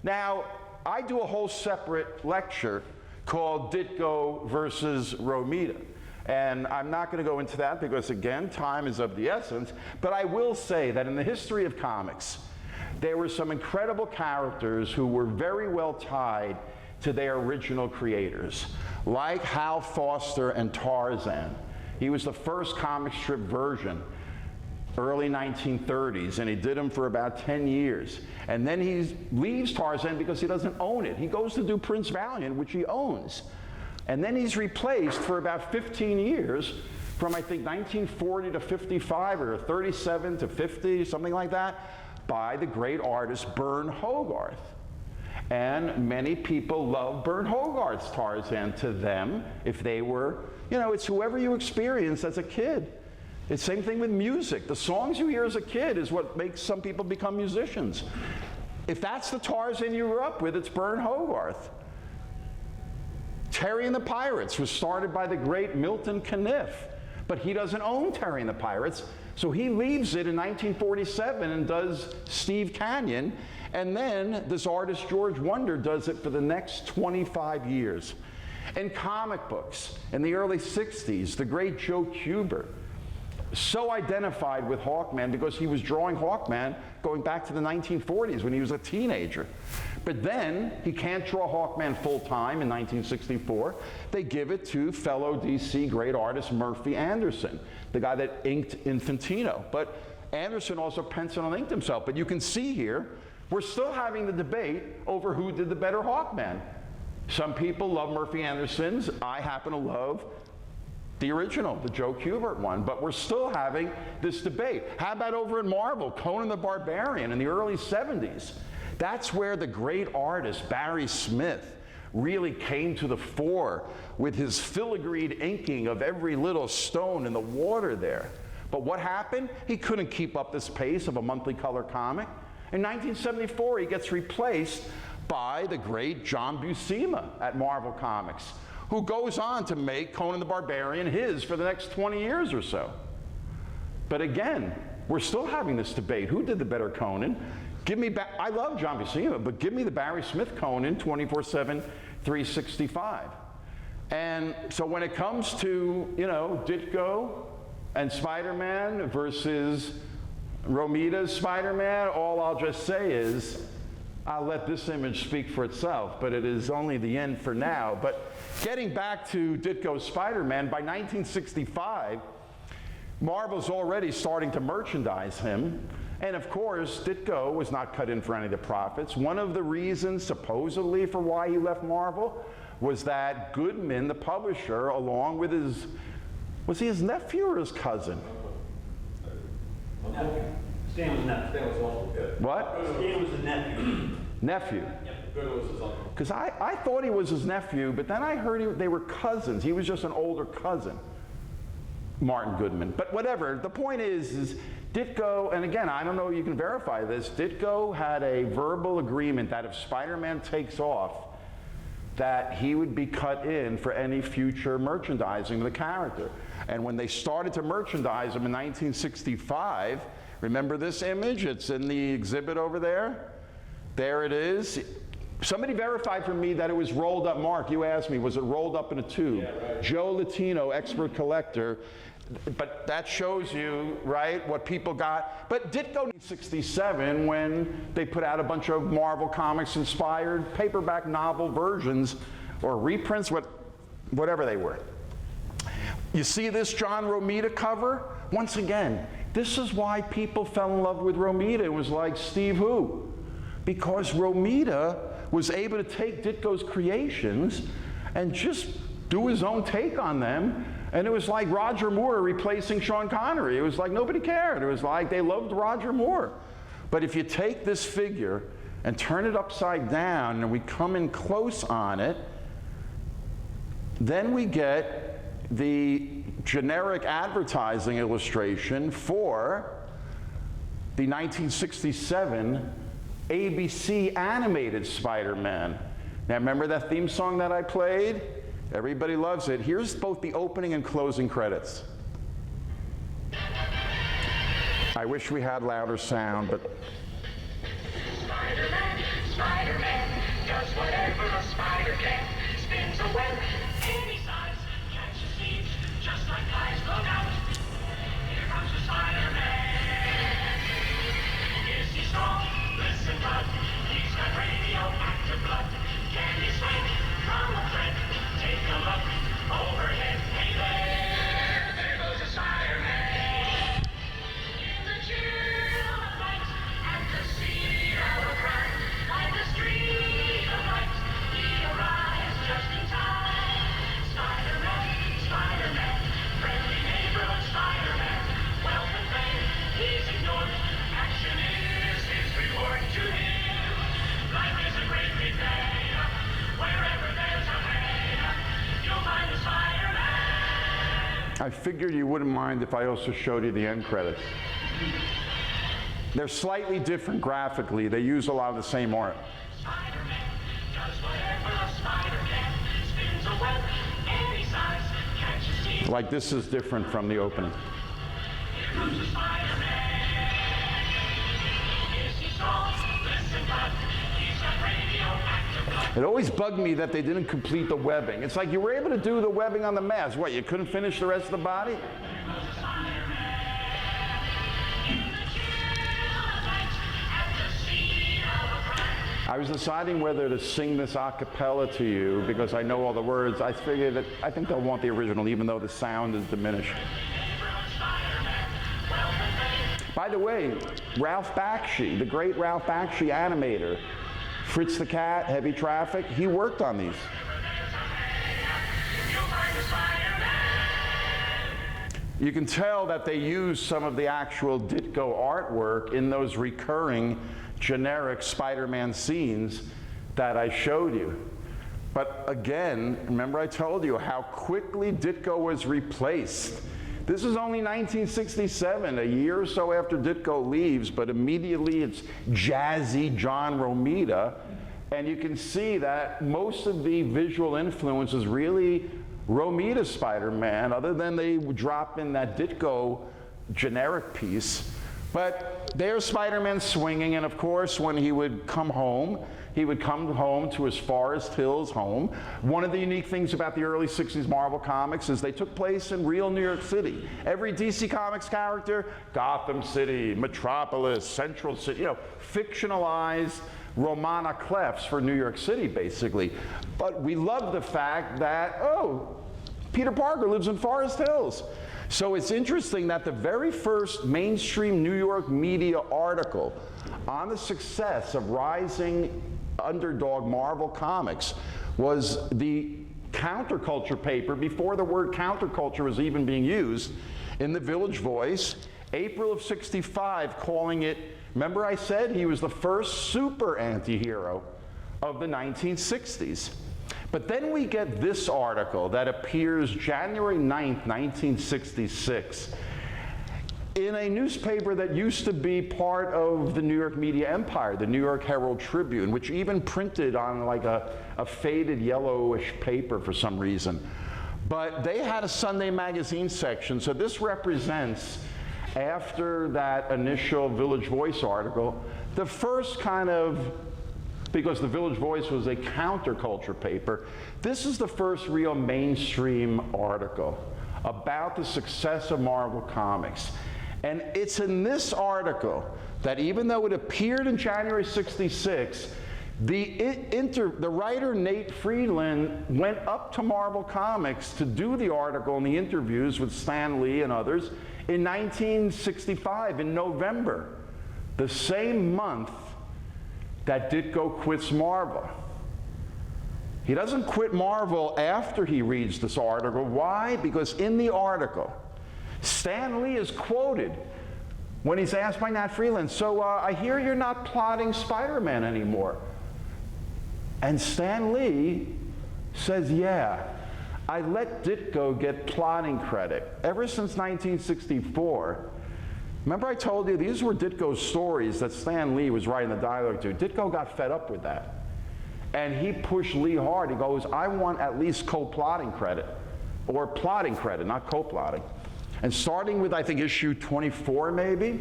Now, I do a whole separate lecture called Ditko versus Romita. And I'm not going to go into that because, again, time is of the essence. But I will say that in the history of comics, there were some incredible characters who were very well tied to their original creators, like Hal Foster and Tarzan. He was the first comic strip version, early 1930s, and he did them for about 10 years. And then he leaves Tarzan because he doesn't own it. He goes to do Prince Valiant, which he owns. And then he's replaced for about 15 years, from I think 1940 to 55 or 37 to 50, something like that, by the great artist Bern Hogarth. And many people love Bern Hogarth's Tarzan. To them, if they were, you know, it's whoever you experienced as a kid. It's the same thing with music. The songs you hear as a kid is what makes some people become musicians. If that's the Tarzan you grew up with, it's Bern Hogarth. Terry and the Pirates was started by the great Milton Caniff, but he doesn't own Terry and the Pirates, so he leaves it in 1947 and does Steve Canyon, and then this artist George Wonder does it for the next 25 years. In comic books, in the early 60s, the great Joe Kubert, so identified with Hawkman because he was drawing Hawkman going back to the 1940s when he was a teenager. But then he can't draw Hawkman full-time in 1964. They give it to fellow DC great artist Murphy Anderson, the guy that inked Infantino. But Anderson also penciled and inked himself. But you can see here, we're still having the debate over who did the better Hawkman. Some people love Murphy Anderson's. I happen to love the original, the Joe Kubert one, but we're still having this debate. How about over in Marvel, Conan the Barbarian in the early 70s? That's where the great artist Barry Smith really came to the fore with his filigreed inking of every little stone in the water there. But what happened? He couldn't keep up this pace of a monthly color comic. In 1974, he gets replaced by the great John Buscema at Marvel Comics, who goes on to make Conan the Barbarian his for the next 20 years or so. But again, we're still having this debate. Who did the better Conan? Give me back, I love John Buscema, but give me the Barry Smith Conan 24/7, 365. And so when it comes to, you know, Ditko and Spider-Man versus Romita's Spider-Man, all I'll just say is, I'll let this image speak for itself, but it is only the end for now. But getting back to Ditko's Spider-Man, by 1965, Marvel's already starting to merchandise him. And of course, Ditko was not cut in for any of the profits. One of the reasons, supposedly, for why he left Marvel was that Goodman, the publisher, along with his, was he his nephew or his cousin? Nephew. Stan was nephew. Stan was also good. What? Stan was the nephew. Nephew. Yep. Good was his uncle. Because I thought he was his nephew, but then I heard they were cousins. He was just an older cousin, Martin Goodman. But whatever, the point is Ditko, and again, I don't know if you can verify this, Ditko had a verbal agreement that if Spider-Man takes off, that he would be cut in for any future merchandising of the character. And when they started to merchandise him in 1965, remember this image? It's in the exhibit over there. There it is. Somebody verified for me that it was rolled up. Mark, you asked me, was it rolled up in a tube? Yeah, right. Joe Latino, expert collector. But that shows you, right, what people got. But Ditko in 67, when they put out a bunch of Marvel Comics inspired paperback novel versions or reprints, whatever they were. You see this John Romita cover? Once again, this is why people fell in love with Romita. It was like Steve Who. Because Romita was able to take Ditko's creations and just do his own take on them. And it was like Roger Moore replacing Sean Connery. It was like nobody cared. It was like they loved Roger Moore. But if you take this figure and turn it upside down and we come in close on it, then we get the generic advertising illustration for the 1967 ABC animated Spider-Man. Now remember that theme song that I played? Everybody loves it. Here's both the opening and closing credits. I wish we had louder sound, but... Spider-Man, Spider-Man, does whatever a spider can. Spins a web any size, catches thieves just like guys. Look out! Here comes the Spider-Man. Is he strong? Listen, bud. He's got radioactive blood. Can he swing from a thread? Take a look overhead. Hey there goes the Spider-Man. In the chill of night, at the scene of a crime, like a streak of light, he arrives just in time. Spider-Man, Spider-Man, friendly neighborhood Spider-Man, wealth and fame, he's ignored. Action is his reward to him. Life is a great big day. Wherever there's a way, you'll find the Spider-Man. I figured you wouldn't mind if I also showed you the end credits. They're slightly different graphically. They use a lot of the same art. Spider-Man does whatever a spider can. Spins a web any size, catches thieves. Like this is different from the opening. Here comes the Spider-Man. Is he strong? Listen, bud. He's got radioactive blood. It always bugged me that they didn't complete the webbing. It's like you were able to do the webbing on the mask. What, you couldn't finish the rest of the body? In the chill of night, at the scene of a crime. I was deciding whether to sing this a cappella to you because I know all the words. I figured that I think they'll want the original even though the sound is diminished. By the way, Ralph Bakshi, the great Ralph Bakshi animator, Fritz the Cat, Heavy Traffic, he worked on these. You can tell that they used some of the actual Ditko artwork in those recurring generic Spider-Man scenes that I showed you. But again, remember I told you how quickly Ditko was replaced. This is only 1967, a year or so after Ditko leaves, but immediately it's jazzy John Romita. And you can see that most of the visual influence is really Romita Spider-Man, other than they drop in that Ditko generic piece. But there's Spider-Man swinging, and of course, when he would come home to his Forest Hills home. One of the unique things about the early 60s Marvel Comics is they took place in real New York City. Every DC Comics character, Gotham City, Metropolis, Central City, you know, fictionalized Romana clefs for New York City, basically. But we love the fact that, oh, Peter Parker lives in Forest Hills. So it's interesting that the very first mainstream New York media article on the success of rising underdog Marvel Comics was the counterculture paper, before the word counterculture was even being used, in the Village Voice, April of '65, calling it, remember I said he was the first super anti-hero of the 1960s. But then we get this article that appears January 9th, 1966. in a newspaper that used to be part of the New York media empire, the New York Herald Tribune, which even printed on like a faded yellowish paper for some reason. But they had a Sunday magazine section, so this represents, after that initial Village Voice article, the first kind of, because the Village Voice was a counterculture paper, this is the first real mainstream article about the success of Marvel Comics. And it's in this article that, even though it appeared in January '66, the writer Nate Friedland went up to Marvel Comics to do the article and the interviews with Stan Lee and others in 1965, in November, the same month that Ditko quits Marvel. He doesn't quit Marvel after he reads this article. Why? Because in the article, Stan Lee is quoted when he's asked by Nat Friedland, so I hear you're not plotting Spider-Man anymore. And Stan Lee says, yeah, I let Ditko get plotting credit ever since 1964. Remember I told you these were Ditko's stories that Stan Lee was writing the dialogue to. Ditko got fed up with that. And he pushed Lee hard. He goes, I want at least co-plotting credit, or plotting credit, not co-plotting. And starting with, I think, issue 24 maybe,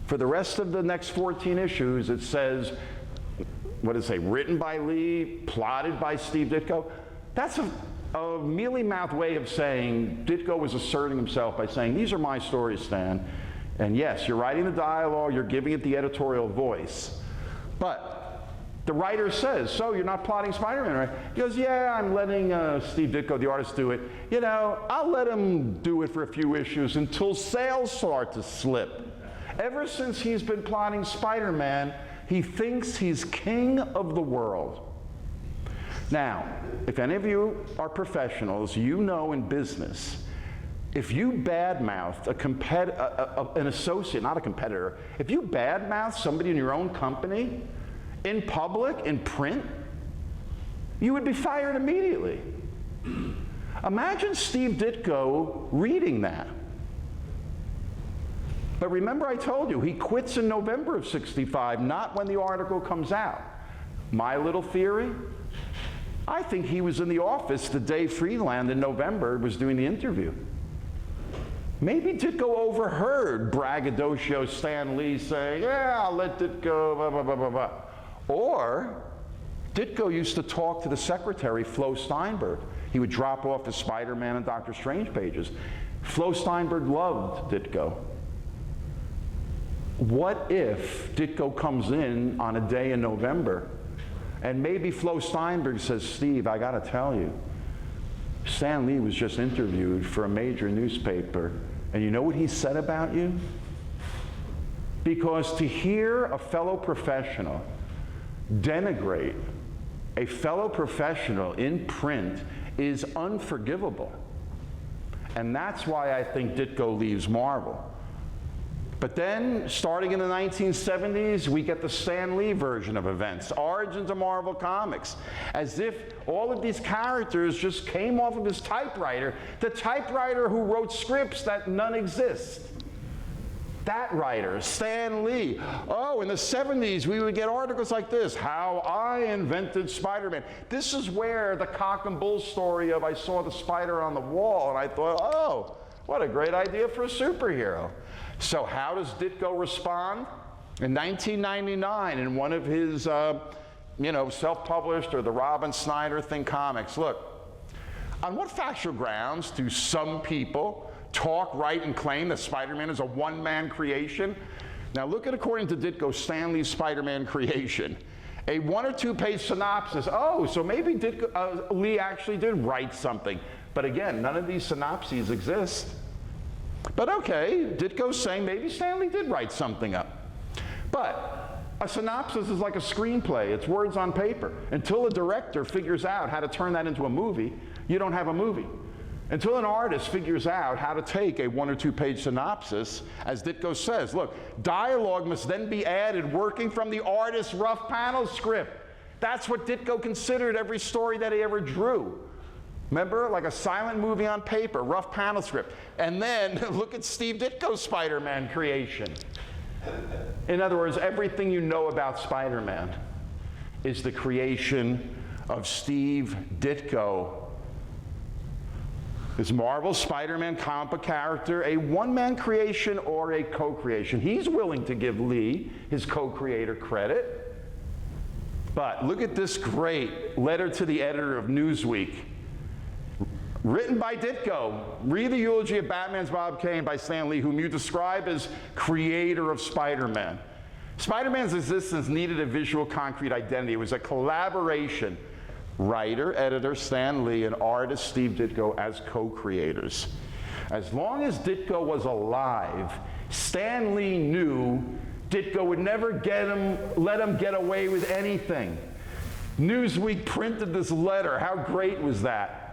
for the rest of the next 14 issues, it says, what does it say, written by Lee, plotted by Steve Ditko. That's a mealy-mouthed way of saying Ditko was asserting himself by saying, these are my stories, Stan. And yes, you're writing the dialogue, you're giving it the editorial voice. But the writer says, so you're not plotting Spider-Man, right? He goes, yeah, I'm letting Steve Ditko, the artist, do it. You know, I'll let him do it for a few issues until sales start to slip. Ever since he's been plotting Spider-Man, he thinks he's king of the world. Now, if any of you are professionals, you know in business, if you badmouth an associate, not a competitor, if you badmouth somebody in your own company, in public, in print, you would be fired immediately. Imagine Steve Ditko reading that. But remember I told you, he quits in November of '65, not when the article comes out. My little theory? I think he was in the office the day Friedland in November was doing the interview. Maybe Ditko overheard braggadocio Stan Lee saying, yeah, I'll let Ditko, blah, blah, blah, blah, blah. Or Ditko used to talk to the secretary, Flo Steinberg. He would drop off his Spider-Man and Doctor Strange pages. Flo Steinberg loved Ditko. What if Ditko comes in on a day in November and maybe Flo Steinberg says, Steve, I got to tell you, Stan Lee was just interviewed for a major newspaper, and you know what he said about you? Because to hear a fellow professional denigrate a fellow professional in print is unforgivable. And that's why I think Ditko leaves Marvel. But then, starting in the 1970s, we get the Stan Lee version of events, origins of Marvel Comics, as if all of these characters just came off of his typewriter, the typewriter who wrote scripts that none exist. That writer, Stan Lee. Oh, in the 70s, we would get articles like this, How I Invented Spider-Man. This is where the cock and bull story of I saw the spider on the wall, and I thought, oh, what a great idea for a superhero. So how does Ditko respond? In 1999, in one of his, self-published or the Robin Snyder Thing comics, look, on what factual grounds do some people talk, write, and claim that Spider-Man is a one-man creation? Now look at, according to Ditko, Stan Lee's Spider-Man creation. A 1 or 2 page synopsis. Oh, so maybe Ditko, Lee actually did write something. But again, none of these synopses exist. But okay, Ditko's saying maybe Stan Lee did write something up. But a synopsis is like a screenplay. It's words on paper. Until a director figures out how to turn that into a movie, you don't have a movie. Until an artist figures out how to take a 1 or 2 page synopsis, as Ditko says, look, dialogue must then be added working from the artist's rough panel script. That's what Ditko considered every story that he ever drew. Remember, like a silent movie on paper, rough panel script. And then look at Steve Ditko's Spider-Man creation. In other words, everything you know about Spider-Man is the creation of Steve Ditko. Is Marvel's Spider-Man comic book character a one-man creation or a co-creation? He's willing to give Lee his co-creator credit. But look at this great letter to the editor of Newsweek. Written by Ditko. Read the eulogy of Batman's Bob Kane by Stan Lee, whom you describe as creator of Spider-Man. Spider-Man's existence needed a visual, concrete identity. It was a collaboration. Writer, editor Stan Lee, and artist Steve Ditko as co-creators. As long as Ditko was alive, Stan Lee knew Ditko would never let him get away with anything. Newsweek printed this letter. How great was that?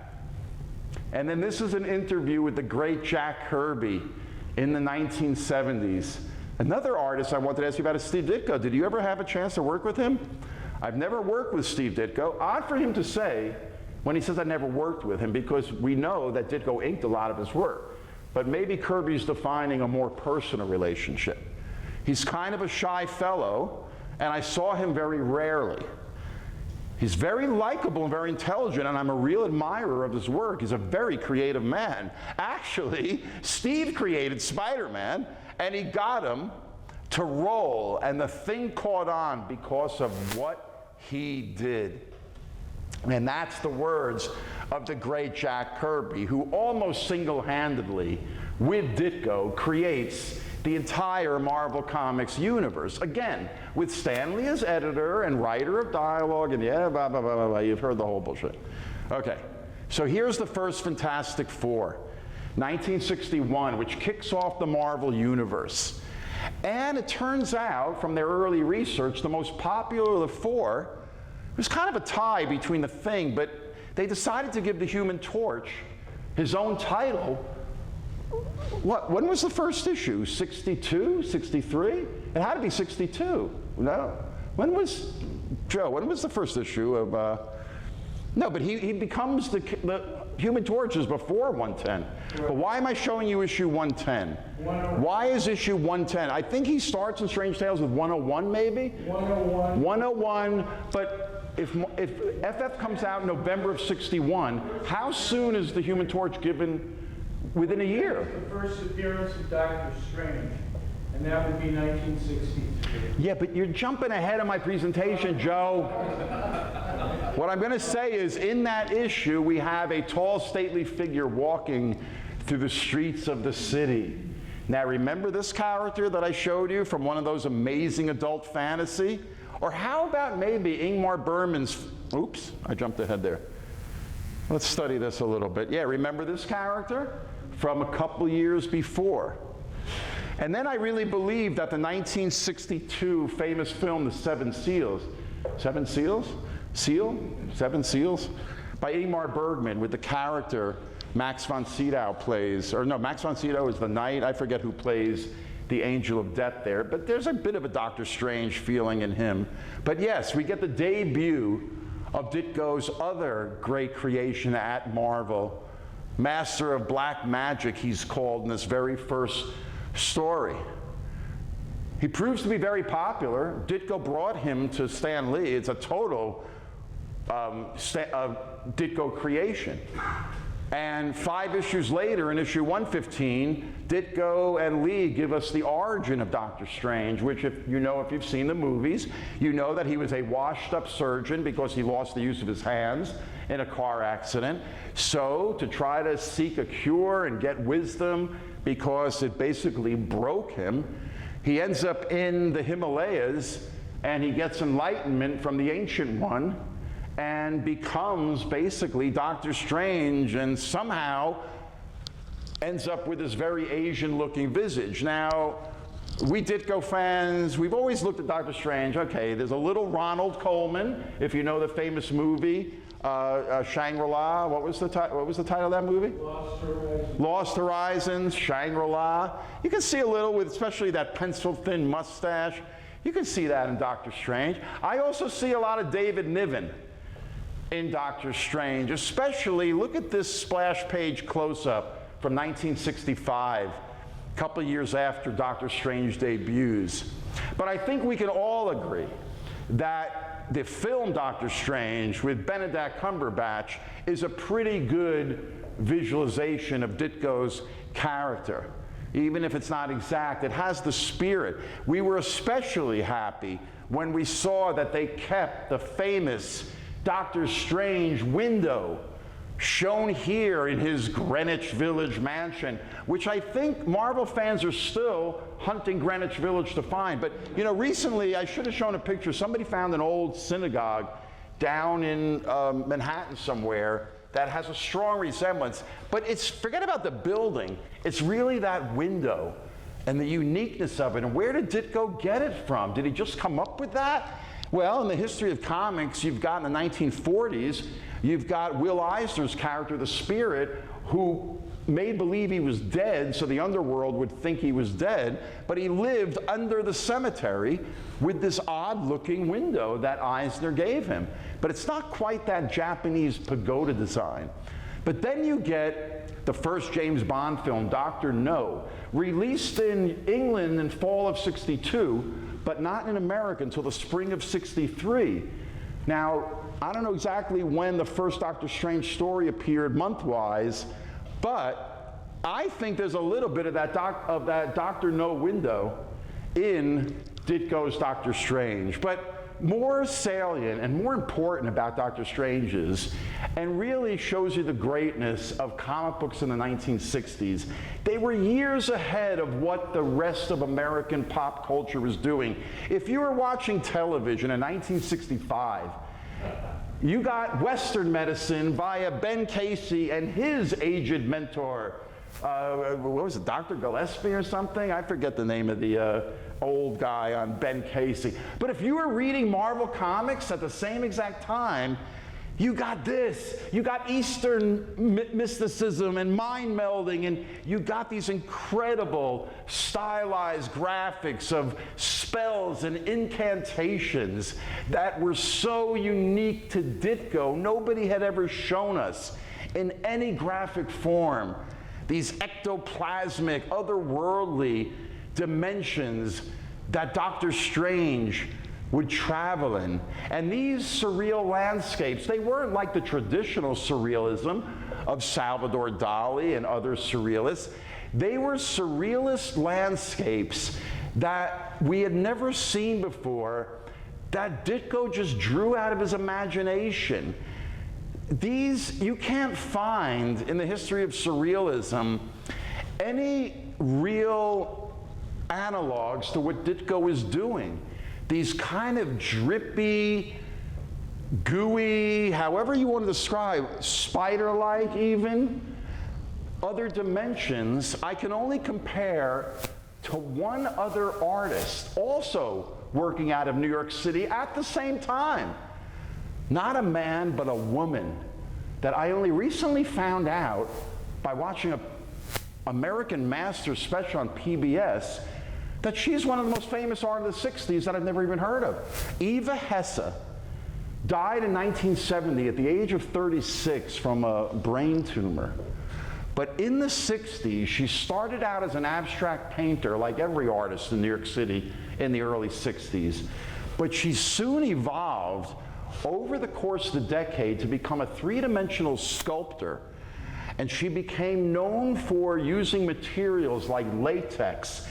And then this is an interview with the great Jack Kirby in the 1970s. Another artist I wanted to ask you about is Steve Ditko. Did you ever have a chance to work with him? I've never worked with Steve Ditko. Odd for him to say when he says I never worked with him, because we know that Ditko inked a lot of his work. But maybe Kirby's defining a more personal relationship. He's kind of a shy fellow, and I saw him very rarely. He's very likable and very intelligent, and I'm a real admirer of his work. He's a very creative man. Actually, Steve created Spider-Man, and he got him to roll, and the thing caught on because of what he did. And that's the words of the great Jack Kirby, who almost single-handedly, with Ditko, creates the entire Marvel Comics universe. Again, with Stan Lee as editor and writer of dialogue, and yeah, blah, blah, blah, blah, blah. You've heard the whole bullshit. Okay, so here's the first Fantastic Four, 1961, which kicks off the Marvel universe. And it turns out, from their early research, the most popular of the four was kind of a tie between the Thing, but they decided to give the Human Torch his own title. When was the first issue? 62? 63? It had to be 62. No. When was the first issue of... No, but he becomes the Human Torch is before 110. Right. But why am I showing you issue 110? 101. Why is issue 110? I think he starts in Strange Tales with 101, maybe? 101. 101, but if FF comes out in November of 61, how soon is the Human Torch given? Within a year. The first appearance of Doctor Strange, and that would be 1963. Yeah, but you're jumping ahead of my presentation, Joe. What I'm going to say is, in that issue, we have a tall, stately figure walking through the streets of the city. Now, remember this character that I showed you from one of those amazing adult fantasy? Or how about maybe Ingmar Bergman's, oops, I jumped ahead there. Let's study this a little bit. Yeah, remember this character from a couple years before? And then I really believe that the 1962 famous film, The Seven Seals, Seven Seals? Seven Seals? By Ingmar Bergman, with the character Max von Sydow plays, or no, Max von Sydow is the knight. I forget who plays the Angel of Death there, but there's a bit of a Doctor Strange feeling in him. But yes, we get the debut of Ditko's other great creation at Marvel, Master of Black Magic, he's called in this very first story. He proves to be very popular. Ditko brought him to Stan Lee. It's a total Ditko creation. And 5 issues later, in issue 115, Ditko and Lee give us the origin of Doctor Strange, which, if you've seen the movies, you know that he was a washed-up surgeon because he lost the use of his hands in a car accident. So, to try to seek a cure and get wisdom, because it basically broke him, he ends up in the Himalayas, and he gets enlightenment from the Ancient One, and becomes basically Doctor Strange, and somehow ends up with this very Asian-looking visage. Now, we Ditko fans, we've always looked at Doctor Strange. Okay, there's a little Ronald Coleman, if you know the famous movie, Shangri-La. What was the title of that movie? Lost Horizons. Lost Horizons, Shangri-La. You can see a little with especially that pencil-thin mustache. You can see that in Doctor Strange. I also see a lot of David Niven. in Doctor Strange. Especially, look at this splash page close-up from 1965, a couple of years after Doctor Strange debuts. But I think we can all agree that the film Doctor Strange with Benedict Cumberbatch is a pretty good visualization of Ditko's character. Even if it's not exact, it has the spirit. We were especially happy when we saw that they kept the famous Doctor Strange window shown here in his Greenwich Village mansion, which I think Marvel fans are still hunting Greenwich Village to find. But, you know, recently, I should have shown a picture. Somebody found an old synagogue down in Manhattan somewhere that has a strong resemblance. But it's, forget about the building, it's really that window and the uniqueness of it. And where did Ditko get it from? Did he just come up with that? Well, in the history of comics, you've got in the 1940s, you've got Will Eisner's character, the Spirit, who made believe he was dead so the underworld would think he was dead, but he lived under the cemetery with this odd-looking window that Eisner gave him. But it's not quite that Japanese pagoda design. But then you get the first James Bond film, Dr. No, released in England in fall of '62, but not in America until the spring of '63. Now, I don't know exactly when the first Doctor Strange story appeared month-wise, but I think there's a little bit of that Dr. No window in Ditko's Doctor Strange. But more salient and more important about Doctor Strange is, and really shows you the greatness of comic books in the 1960s, they were years ahead of what the rest of American pop culture was doing. If you were watching television in 1965, you got Western medicine via Ben Casey and his aged mentor, what was it, Dr. Gillespie or something? I forget the name of the old guy on Ben Casey. But if you were reading Marvel Comics at the same exact time, you got this. You got Eastern mysticism and mind melding, and you got these incredible stylized graphics of spells and incantations that were so unique to Ditko. Nobody had ever shown us in any graphic form these ectoplasmic, otherworldly dimensions that Doctor Strange would travel in. And these surreal landscapes, they weren't like the traditional surrealism of Salvador Dali and other surrealists. They were surrealist landscapes that we had never seen before, that Ditko just drew out of his imagination. These, you can't find in the history of surrealism any real analogs to what Ditko is doing. These kind of drippy, gooey, however you want to describe, spider-like even, other dimensions, I can only compare to one other artist also working out of New York City at the same time. Not a man, but a woman that I only recently found out by watching an American Masters special on PBS, that she's one of the most famous artists of the 60s that I've never even heard of. Eva Hesse died in 1970 at the age of 36 from a brain tumor. But in the 60s, she started out as an abstract painter, like every artist in New York City in the early 60s. But she soon evolved over the course of the decade to become a three-dimensional sculptor. And she became known for using materials like latex,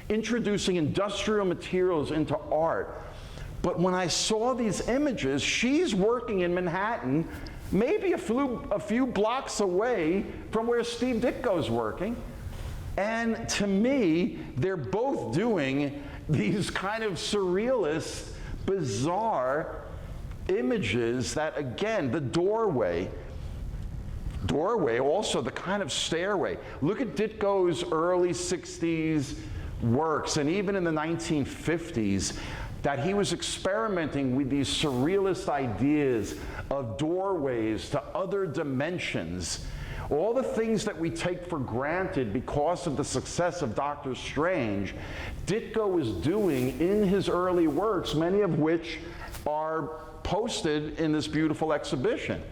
introducing industrial materials into art. But when I saw these images, she's working in Manhattan, maybe a few blocks away from where Steve Ditko's working. And to me, they're both doing these kind of surrealist, bizarre images that, again, the doorway, also the kind of stairway. Look at Ditko's early 60s works, and even in the 1950s, that he was experimenting with these surrealist ideas of doorways to other dimensions. All the things that we take for granted because of the success of Doctor Strange, Ditko was doing in his early works, many of which are posted in this beautiful exhibition.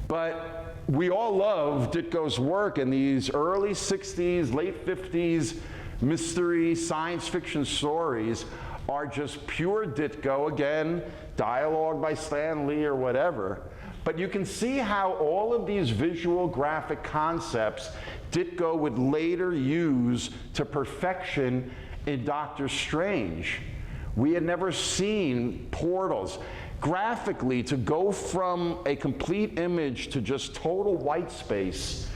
But we all love Ditko's work, and these early 60s, late 50s mystery science fiction stories are just pure Ditko. Again, dialogue by Stan Lee or whatever. But you can see how all of these visual graphic concepts Ditko would later use to perfection in Doctor Strange. We had never seen portals. Graphically, to go from a complete image to just total white space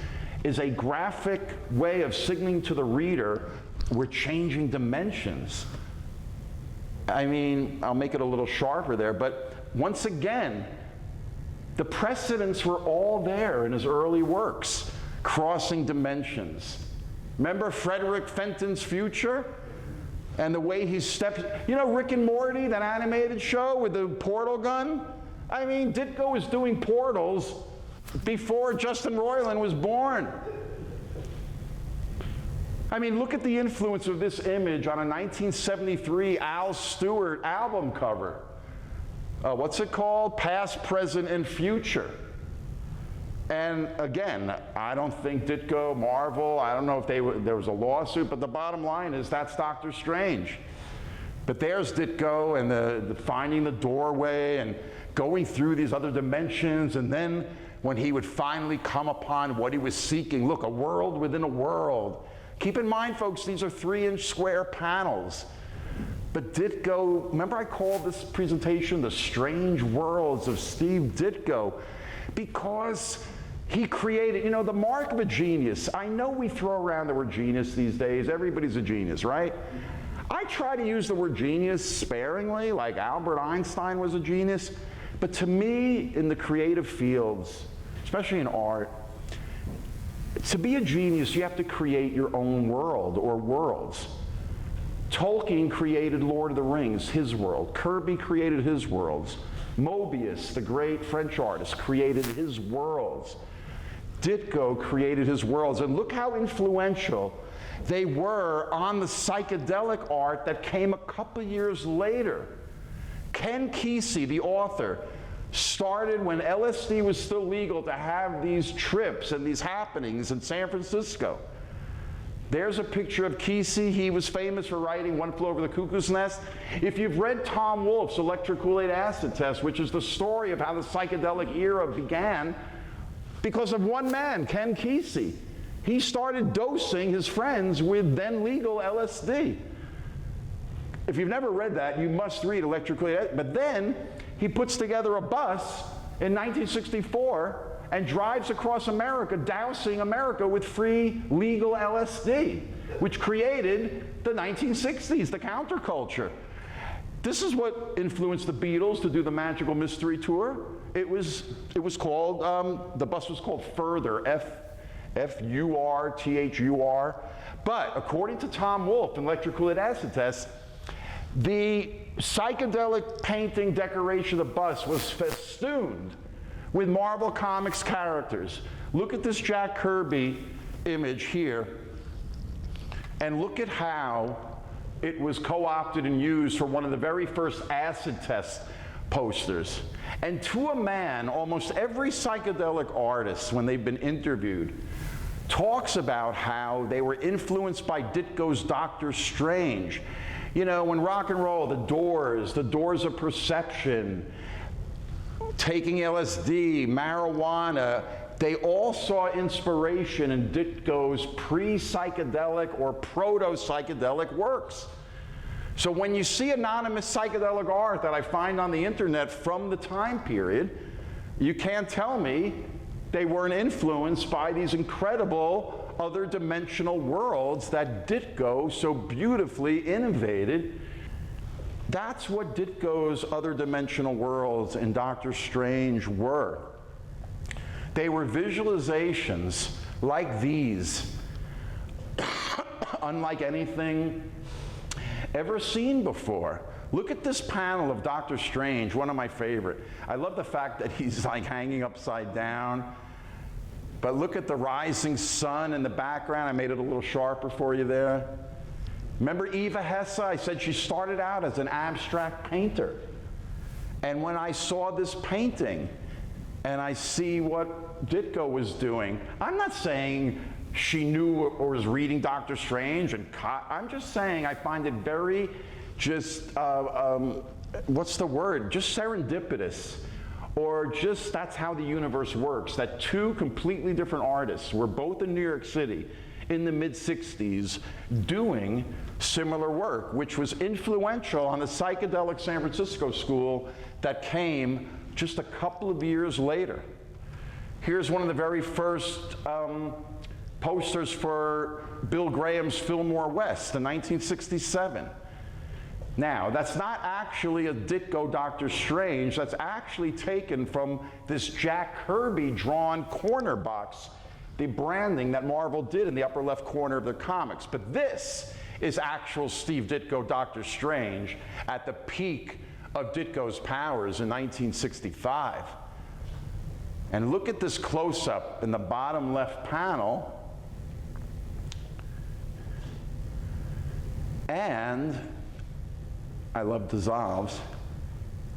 is a graphic way of signaling to the reader we're changing dimensions. I mean, I'll make it a little sharper there, but once again, the precedents were all there in his early works, crossing dimensions. Remember Frederick Fenton's Future? And the way he steps, you know Rick and Morty, that animated show with the portal gun? I mean, Ditko was doing portals before Justin Roiland was born. I mean, look at the influence of this image on a 1973 Al Stewart album cover. What's it called? Past, Present, and Future. And again, I don't think Ditko, Marvel, I don't know if there was a lawsuit, but the bottom line is that's Doctor Strange. But there's Ditko and the finding the doorway and going through these other dimensions, and then when he would finally come upon what he was seeking, look, a world within a world. Keep in mind, folks, these are 3-inch square panels. But Ditko, remember I called this presentation The Strange Worlds of Steve Ditko, because he created, you know, the mark of a genius. I know we throw around the word genius these days. Everybody's a genius, right? I try to use the word genius sparingly, like Albert Einstein was a genius. But to me, in the creative fields, especially in art, to be a genius, you have to create your own world or worlds. Tolkien created Lord of the Rings, his world. Kirby created his worlds. Mobius, the great French artist, created his worlds. Ditko created his worlds. And look how influential they were on the psychedelic art that came a couple years later. Ken Kesey, the author, started when LSD was still legal to have these trips and these happenings in San Francisco. There's a picture of Kesey. He was famous for writing One Flew Over the Cuckoo's Nest. If you've read Tom Wolfe's Electric Kool-Aid Acid Test, which is the story of how the psychedelic era began because of one man, Ken Kesey. He started dosing his friends with then legal LSD. If you've never read that, you must read Electric Kool-Aid Acid. But then he puts together a bus in 1964 and drives across America, dousing America with free, legal LSD, which created the 1960s, the counterculture. This is what influenced the Beatles to do the Magical Mystery Tour. It was called, the bus was called Further, F-U-R-T-H-U-R. But according to Tom Wolfe in Electric Kool-Aid Acid Test, the psychedelic painting decoration of the bus was festooned with Marvel Comics characters. Look at this Jack Kirby image here, and look at how it was co-opted and used for one of the very first acid test posters. And to a man, almost every psychedelic artist, when they've been interviewed, talks about how they were influenced by Ditko's Doctor Strange. You know, when rock and roll, the Doors of Perception, taking LSD, marijuana, they all saw inspiration in Ditko's pre-psychedelic or proto-psychedelic works. So when you see anonymous psychedelic art that I find on the internet from the time period, you can't tell me they weren't influenced by these incredible other dimensional worlds that Ditko so beautifully innovated. That's what Ditko's other dimensional worlds in Doctor Strange were. They were visualizations like these, unlike anything ever seen before. Look at this panel of Doctor Strange, one of my favorite. I love the fact that he's like hanging upside down. But look at the rising sun in the background. I made it a little sharper for you there. Remember Eva Hesse? I said she started out as an abstract painter. And when I saw this painting and I see what Ditko was doing, I'm not saying she knew or was reading Dr. Strange, I'm just saying I find it very just, what's the word? Just serendipitous. Or just that's how the universe works, that two completely different artists were both in New York City in the mid-60s doing similar work, which was influential on the psychedelic San Francisco school that came just a couple of years later. Here's one of the very first posters for Bill Graham's Fillmore West in 1967. Now, that's not actually a Ditko Dr. Strange, that's actually taken from this Jack Kirby drawn corner box, the branding that Marvel did in the upper left corner of their comics. But this is actual Steve Ditko Dr. Strange at the peak of Ditko's powers in 1965. And look at this close-up in the bottom left panel. And I love dissolves.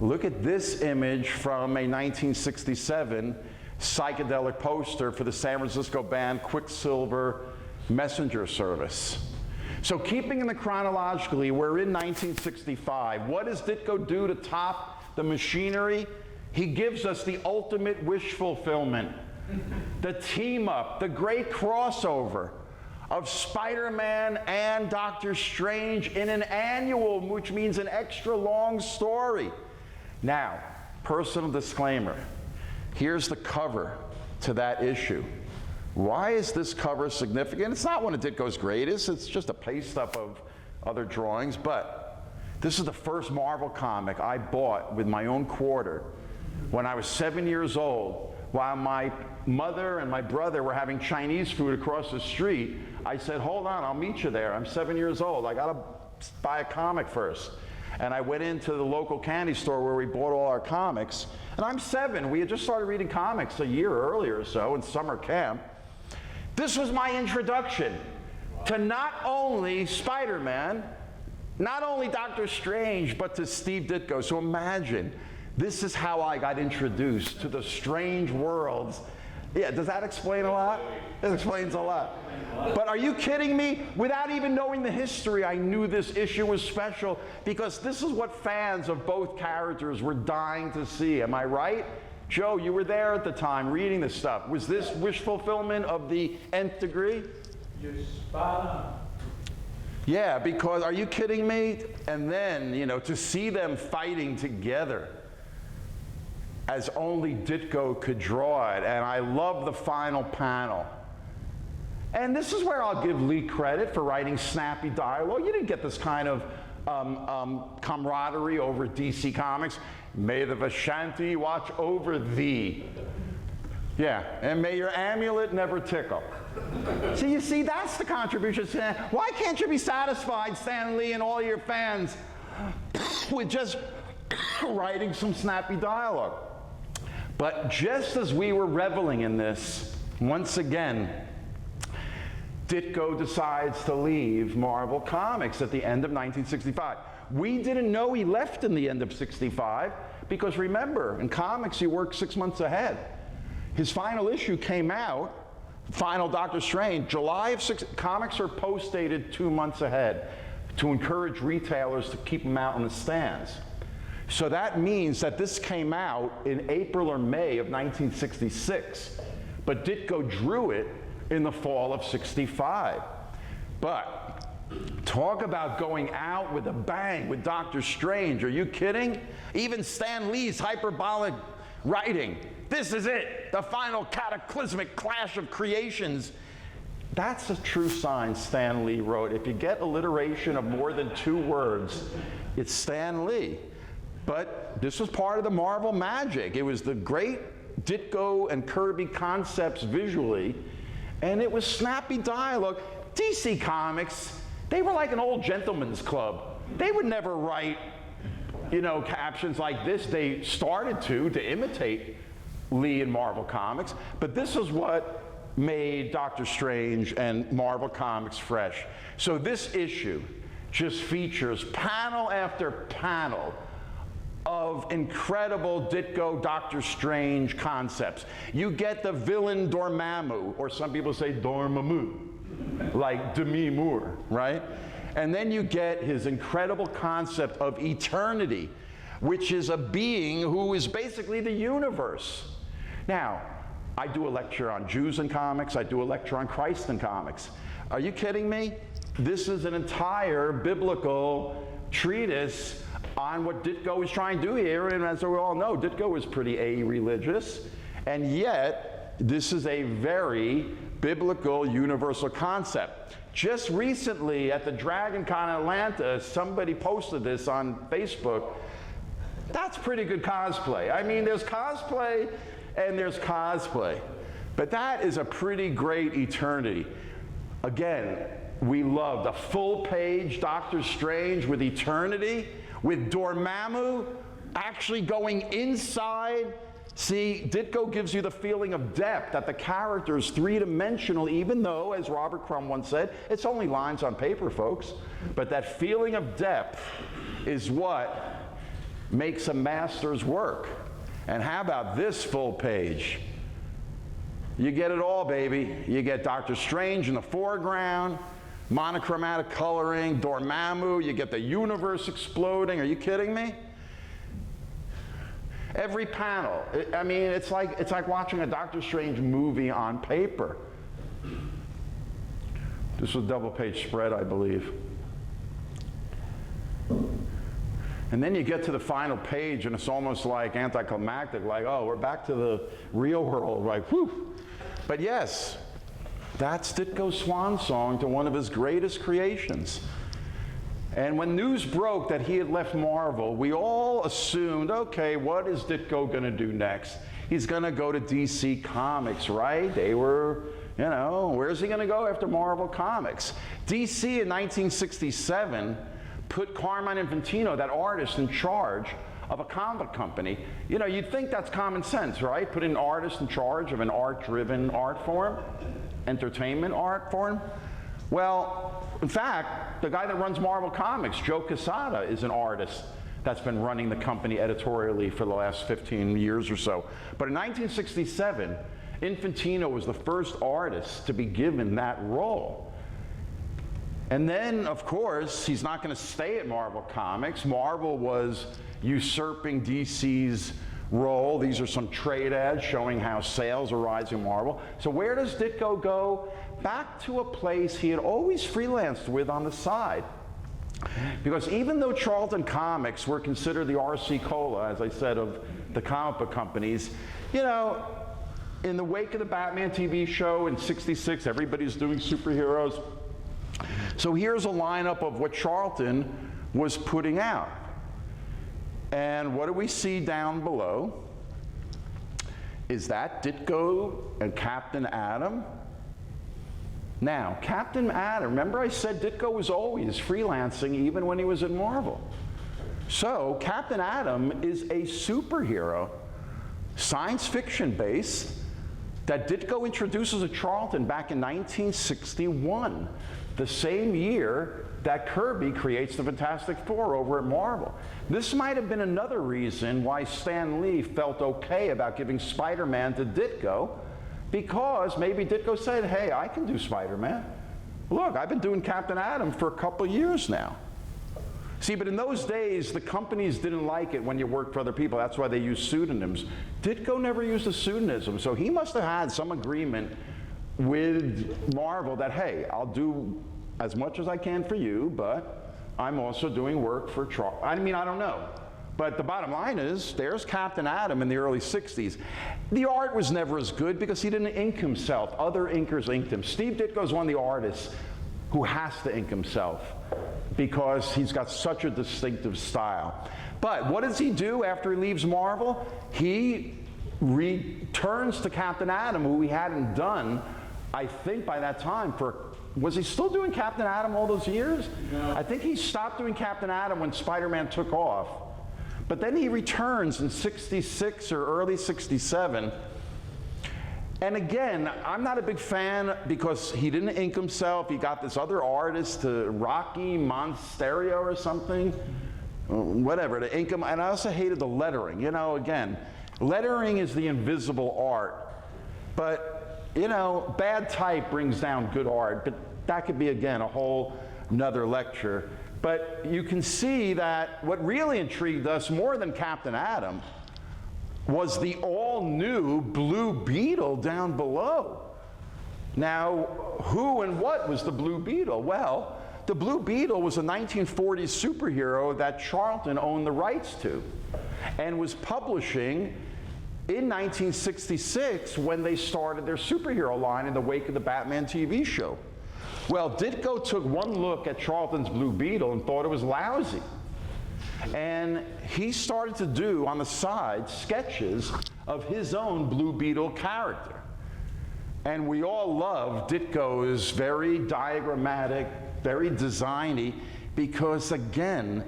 Look at this image from a 1967 psychedelic poster for the San Francisco band Quicksilver Messenger Service. So keeping in the chronologically, we're in 1965. What does Ditko do to top the machinery? He gives us the ultimate wish fulfillment, the team up, the great crossover of Spider-Man and Doctor Strange in an annual, which means an extra long story. Now, personal disclaimer. Here's the cover to that issue. Why is this cover significant? It's not one of Ditko's greatest. It's just a paste-up of other drawings, but this is the first Marvel comic I bought with my own quarter when I was 7 years old. While my mother and my brother were having Chinese food across the street, I said, hold on, I'll meet you there. I'm 7 years old. I gotta buy a comic first. And I went into the local candy store where we bought all our comics. And I'm 7. We had just started reading comics a year earlier or so in summer camp. This was my introduction to not only Spider-Man, not only Doctor Strange, but to Steve Ditko. So imagine, this is how I got introduced to the strange worlds. Yeah, does that explain a lot? It explains a lot. But are you kidding me? Without even knowing the history, I knew this issue was special because this is what fans of both characters were dying to see. Am I right? Joe, you were there at the time reading this stuff. Was this wish fulfillment of the nth degree? You're spot on. Yeah, because are you kidding me? And then, you know, to see them fighting together as only Ditko could draw it. And I love the final panel. And this is where I'll give Lee credit for writing snappy dialogue. You didn't get this kind of camaraderie over DC Comics. May the Vishanti watch over thee. Yeah, and may your amulet never tickle. So you see, that's the contribution. Why can't you be satisfied, Stan Lee and all your fans, with just writing some snappy dialogue? But just as we were reveling in this, once again, Ditko decides to leave Marvel Comics at the end of 1965. We didn't know he left in the end of 65 because remember, in comics you work 6 months ahead. His final issue came out, final Doctor Strange, July of 6. Comics are post-dated 2 months ahead to encourage retailers to keep them out on the stands. So that means that this came out in April or May of 1966, but Ditko drew it in the fall of 65. But talk about going out with a bang with Doctor Strange. Are you kidding? Even Stan Lee's hyperbolic writing. This is it, the final cataclysmic clash of creations. That's a true sign Stan Lee wrote. If you get alliteration of more than 2 words, it's Stan Lee. But this was part of the Marvel magic. It was the great Ditko and Kirby concepts visually, and it was snappy dialogue. DC Comics, they were like an old gentleman's club. They would never write, you know, captions like this. They started to imitate Lee and Marvel Comics, but this is what made Doctor Strange and Marvel Comics fresh. So this issue just features panel after panel of incredible Ditko, Doctor Strange concepts. You get the villain Dormammu, or some people say Dormammu, like Demi Moore, right? And then you get his incredible concept of eternity, which is a being who is basically the universe. Now, I do a lecture on Jews in comics, I do a lecture on Christ in comics. Are you kidding me? This is an entire biblical treatise on what Ditko is trying to do here, and as we all know, Ditko is pretty a-religious, and yet this is a very biblical, universal concept. Just recently at the Dragon Con Atlanta, somebody posted this on Facebook. That's pretty good cosplay. I mean, there's cosplay and there's cosplay, but that is a pretty great eternity. Again, we loved a full-page Doctor Strange with eternity, with Dormammu actually going inside. See, Ditko gives you the feeling of depth, that the character is three-dimensional, even though, as Robert Crumb once said, it's only lines on paper, folks. But that feeling of depth is what makes a master's work. And how about this full page? You get it all, baby. You get Doctor Strange in the foreground, monochromatic coloring, Dormammu, you get the universe exploding. Are you kidding me? Every panel. I mean, it's like watching a Doctor Strange movie on paper. This was a double-page spread, I believe. And then you get to the final page, and it's almost like anticlimactic, like, oh, we're back to the real world, like, whew. But yes, that's Ditko's swan song to one of his greatest creations. And when news broke that he had left Marvel, we all assumed, okay, what is Ditko going to do next? He's going to go to DC Comics, right? They were, you know, where's he going to go after Marvel Comics? DC in 1967 put Carmine Infantino, that artist, in charge of a comic company. You know, you'd think that's common sense, right? Put an artist in charge of an art-driven art form, entertainment art form. Well, in fact, the guy that runs Marvel Comics, Joe Quesada, is an artist that's been running the company editorially for the last 15 years or so. But in 1967, Infantino was the first artist to be given that role. And then, of course, he's not going to stay at Marvel Comics. Marvel was usurping DC's role. These are some trade ads showing how sales are rising in Marvel. So where does Ditko go? Back to a place he had always freelanced with on the side. Because even though Charlton Comics were considered the RC Cola, as I said, of the comic book companies, you know, in the wake of the Batman TV show in '66, everybody's doing superheroes. So here's a lineup of what Charlton was putting out. And what do we see down below? Is that Ditko and Captain Atom? Now, Captain Atom, remember I said Ditko was always freelancing even when he was at Marvel. So Captain Atom is a superhero, science fiction base, that Ditko introduces at Charlton back in 1961, the same year that Kirby creates the Fantastic Four over at Marvel. This might have been another reason why Stan Lee felt okay about giving Spider-Man to Ditko, because maybe Ditko said, hey, I can do Spider-Man. Look, I've been doing Captain Atom for a couple years now. See, but in those days, the companies didn't like it when you worked for other people. That's why they used pseudonyms. Ditko never used a pseudonym, so he must have had some agreement with Marvel that, hey, I'll do as much as I can for you, but I'm also doing work for Charles. I mean, I don't know. But the bottom line is, there's Captain Atom in the early 60s. The art was never as good because he didn't ink himself. Other inkers inked him. Steve Ditko is one of the artists who has to ink himself because he's got such a distinctive style. But what does he do after he leaves Marvel? He returns to Captain Atom, who he hadn't done, I think by that time, was he still doing Captain Atom all those years? No. I think he stopped doing Captain Atom when Spider-Man took off. But then he returns in '66 or early '67. And again, I'm not a big fan because he didn't ink himself. He got this other artist, Rocky Monsterio or something. whatever, the income, and I also hated the lettering. You know, again, lettering is the invisible art, but, you know, bad type brings down good art, but that could be, again, a whole another lecture. But you can see that what really intrigued us more than Captain Atom was the all-new Blue Beetle down below. Now, who and what was the Blue Beetle? Well, the Blue Beetle was a 1940s superhero that Charlton owned the rights to and was publishing in 1966 when they started their superhero line in the wake of the Batman TV show. Well, Ditko took one look at Charlton's Blue Beetle and thought it was lousy. And he started to do, on the side, sketches of his own Blue Beetle character. And we all love Ditko's very diagrammatic, very designy, because again,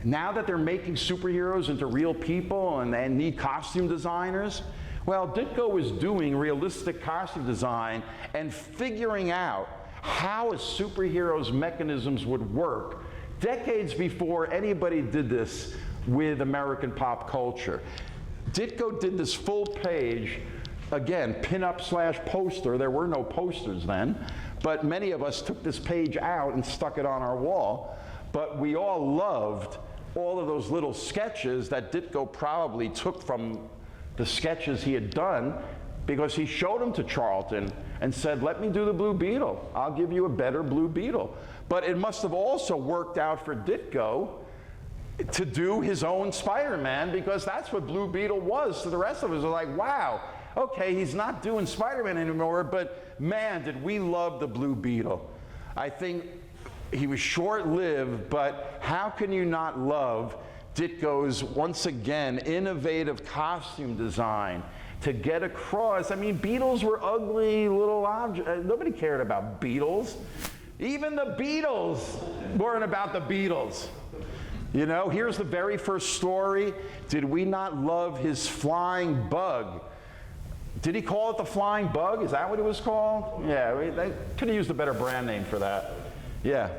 now that they're making superheroes into real people and they need costume designers, well, Ditko was doing realistic costume design and figuring out how a superhero's mechanisms would work decades before anybody did this with American pop culture. Ditko did this full page, again, pinup / poster. There were no posters then, but many of us took this page out and stuck it on our wall. But we all loved all of those little sketches that Ditko probably took from the sketches he had done, because he showed them to Charlton and said, let me do the Blue Beetle. I'll give you a better Blue Beetle. But it must have also worked out for Ditko to do his own Spider-Man, because that's what Blue Beetle was. So the rest of us are like, wow, okay, he's not doing Spider-Man anymore, but man, did we love the Blue Beetle. I think he was short-lived, but how can you not love Ditko's, once again, innovative costume design to get across? I mean, beetles were ugly little objects. Nobody cared about beetles. Even the Beatles weren't about the Beatles. You know, here's the very first story. Did we not love his flying bug? Did he call it the flying bug? Is that what it was called? Yeah, they could have used a better brand name for that. Yeah.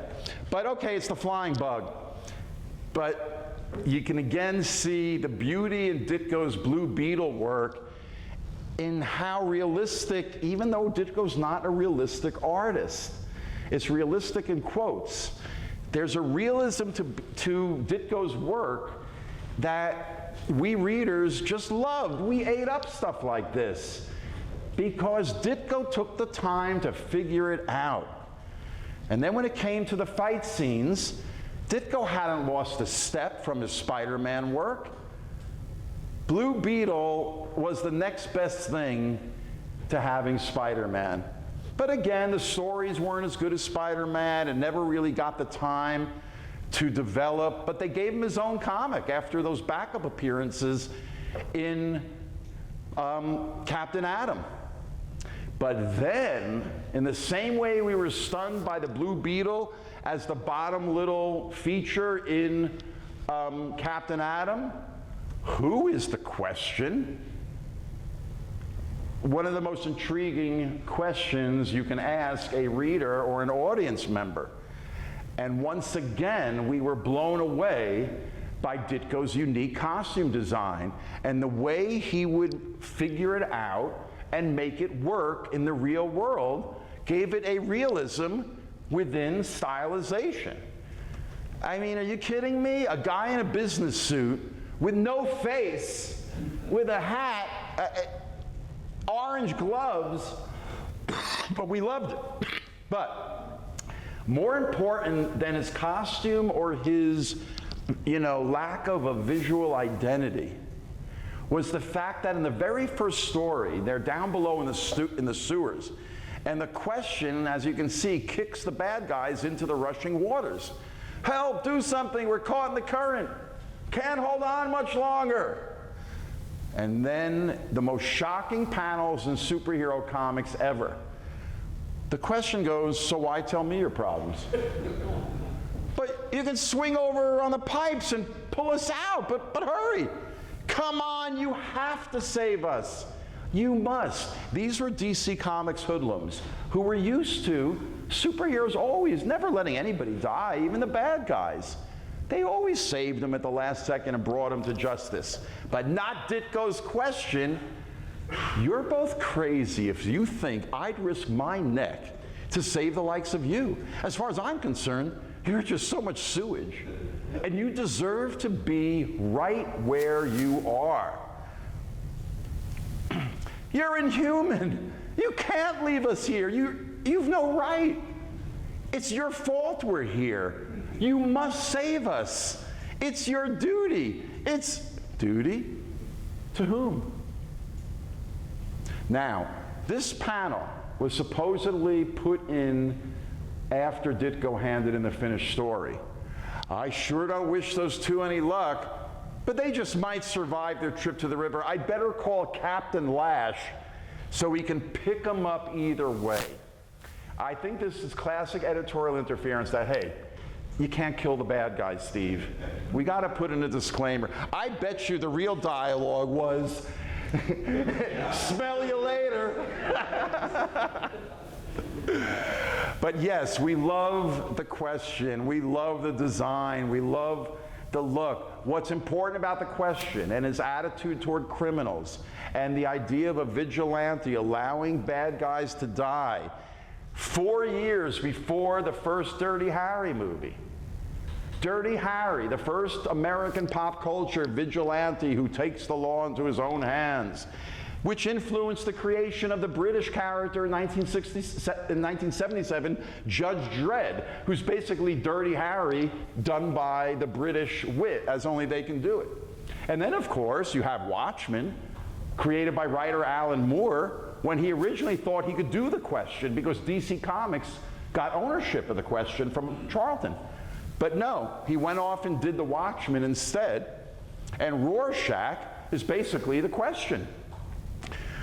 But okay, it's the flying bug. But you can again see the beauty in Ditko's Blue Beetle work in how realistic, even though Ditko's not a realistic artist, it's realistic in quotes. There's a realism to Ditko's work that we readers just loved. We ate up stuff like this because Ditko took the time to figure it out. And then when it came to the fight scenes, Ditko hadn't lost a step from his Spider-Man work. Blue Beetle was the next best thing to having Spider-Man. But again, the stories weren't as good as Spider-Man and never really got the time to develop, but they gave him his own comic after those backup appearances in Captain Atom. But then, in the same way we were stunned by the Blue Beetle as the bottom little feature in Captain Atom, who is the question? One of the most intriguing questions you can ask a reader or an audience member. And once again, we were blown away by Ditko's unique costume design and the way he would figure it out and make it work in the real world, gave it a realism within stylization. I mean, are you kidding me? A guy in a business suit with no face, with a hat, orange gloves, but we loved it. But more important than his costume or his, lack of a visual identity was the fact that in the very first story, they're down below in the sewers, and the question, as you can see, kicks the bad guys into the rushing waters. Help, do something, we're caught in the current. Can't hold on much longer. And then the most shocking panels in superhero comics ever. The question goes, so why tell me your problems? But you can swing over on the pipes and pull us out, but hurry. Come on, you have to save us. You must. These were DC Comics hoodlums who were used to superheroes always never letting anybody die, even the bad guys. They always saved him at the last second and brought him to justice. But not Ditko's question. You're both crazy if you think I'd risk my neck to save the likes of you. As far as I'm concerned, you're just so much sewage. And you deserve to be right where you are. You're inhuman. You can't leave us here. You've no right. It's your fault we're here. You must save us. It's your duty. It's duty to whom? Now, this panel was supposedly put in after Ditko handed in the finished story. I sure don't wish those two any luck, but they just might survive their trip to the river. I'd better call Captain Lash so we can pick them up either way. I think this is classic editorial interference that, hey, you can't kill the bad guy, Steve. We got to put in a disclaimer. I bet you the real dialogue was, smell you later. But yes, we love the question, we love the design, we love the look. What's important about the question and his attitude toward criminals and the idea of a vigilante allowing bad guys to die 4 years before the first Dirty Harry movie. Dirty Harry, the first American pop culture vigilante who takes the law into his own hands, which influenced the creation of the British character in 1977, Judge Dredd, who's basically Dirty Harry done by the British wit, as only they can do it. And then, of course, you have Watchmen, created by writer Alan Moore, when he originally thought he could do the question because DC Comics got ownership of the question from Charlton. But no, he went off and did the Watchmen instead, and Rorschach is basically the question.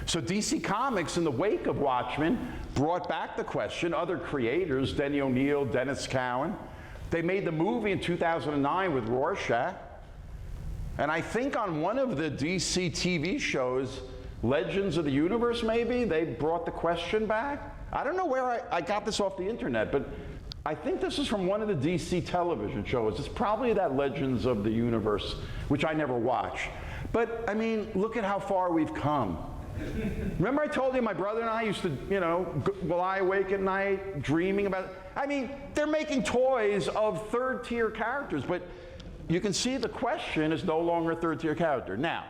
So DC Comics, in the wake of Watchmen, brought back the question. Other creators, Denny O'Neil, Dennis Cowan, they made the movie in 2009 with Rorschach. And I think on one of the DC TV shows, Legends of the Universe maybe, they brought the question back. I don't know where I got this off the internet, but I think this is from one of the DC television shows. It's probably that Legends of the Universe, which I never watched. But, I mean, look at how far we've come. Remember I told you my brother and I used to, lie awake at night dreaming about it? I mean, they're making toys of third-tier characters, but you can see the question is no longer a third-tier character. Now,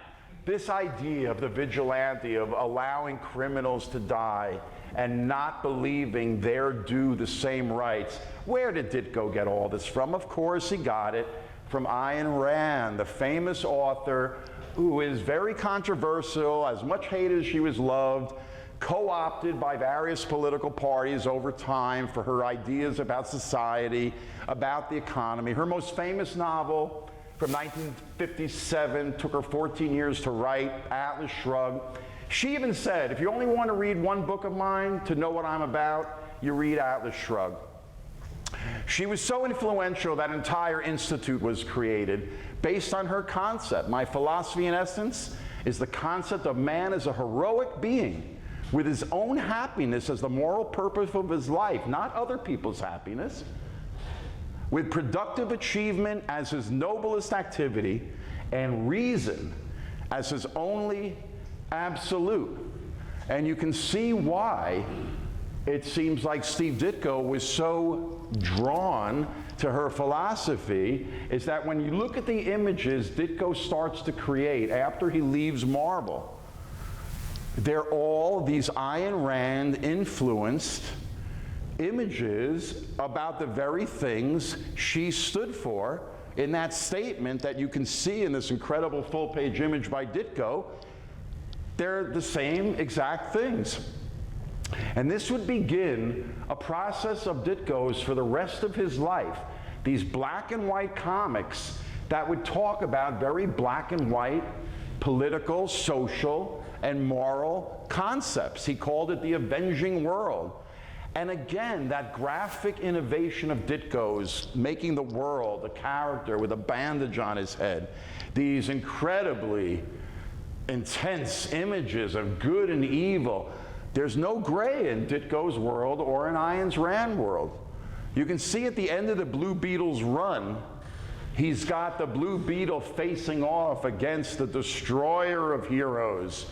this idea of the vigilante, of allowing criminals to die and not believing they're due the same rights, where did Ditko get all this from? Of course he got it from Ayn Rand, the famous author who is very controversial, as much hated as she was loved, co-opted by various political parties over time for her ideas about society, about the economy. Her most famous novel from 1957 took her 14 years to write, Atlas Shrugged. She even said, if you only want to read one book of mine to know what I'm about, you read Atlas Shrugged. She was so influential that an entire institute was created based on her concept. My philosophy, in essence, is the concept of man as a heroic being with his own happiness as the moral purpose of his life, not other people's happiness, with productive achievement as his noblest activity, and reason as his only absolute. And you can see why it seems like Steve Ditko was so drawn to her philosophy, is that when you look at the images Ditko starts to create after he leaves Marvel, they're all these Ayn Rand influenced images about the very things she stood for in that statement that you can see in this incredible full-page image by Ditko. They're the same exact things. And this would begin a process of Ditko's for the rest of his life. These black and white comics that would talk about very black and white political, social, and moral concepts. He called it the avenging world. And again, that graphic innovation of Ditko's, making the world a character with a bandage on his head, these incredibly intense images of good and evil. There's no gray in Ditko's world or in Ayn Rand's world. You can see at the end of the Blue Beetle's run, He's got the Blue Beetle facing off against the destroyer of heroes,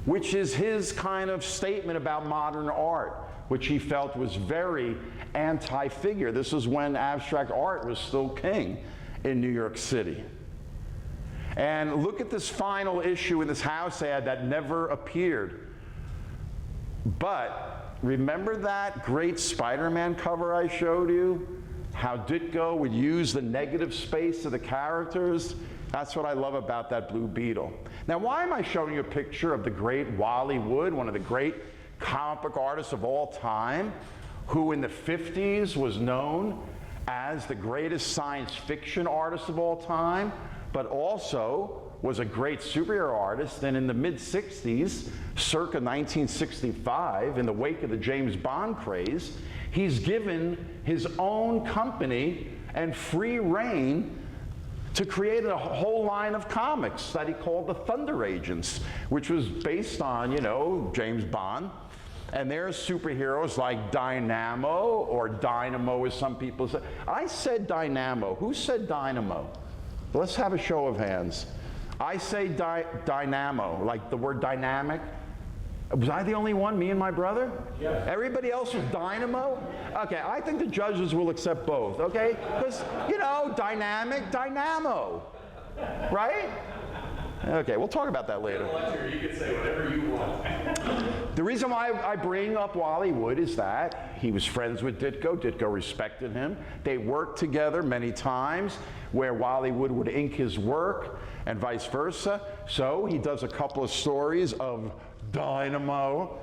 which is his kind of statement about modern art, which he felt was very anti-figure. This is when abstract art was still king in New York City. And look at this final issue in this house ad that never appeared. But remember that great Spider-Man cover I showed you? How Ditko would use the negative space of the characters? That's what I love about that Blue Beetle. Now, why am I showing you a picture of the great Wally Wood, one of the great comic book artists of all time, who in the 50s was known as the greatest science fiction artist of all time, but also was a great superhero artist, and in the mid-60s, circa 1965, in the wake of the James Bond craze, he's given his own company and free reign to create a whole line of comics that he called the Thunder Agents, which was based on, you know, James Bond. And there's superheroes like Dynamo, or Dynamo as some people say. I said Dynamo. Who said Dynamo? Let's have a show of hands. I say Dynamo, like the word dynamic. Was I the only one, me and my brother? Yes. Everybody else was Dynamo? Okay, I think the judges will accept both, okay? Because, you know, dynamic, Dynamo, right? Okay, we'll talk about that later. You can say whatever you want. The reason why I bring up Wally Wood is that he was friends with Ditko. Ditko respected him. They worked together many times where Wally Wood would ink his work and vice versa. So he does a couple of stories of Dynamo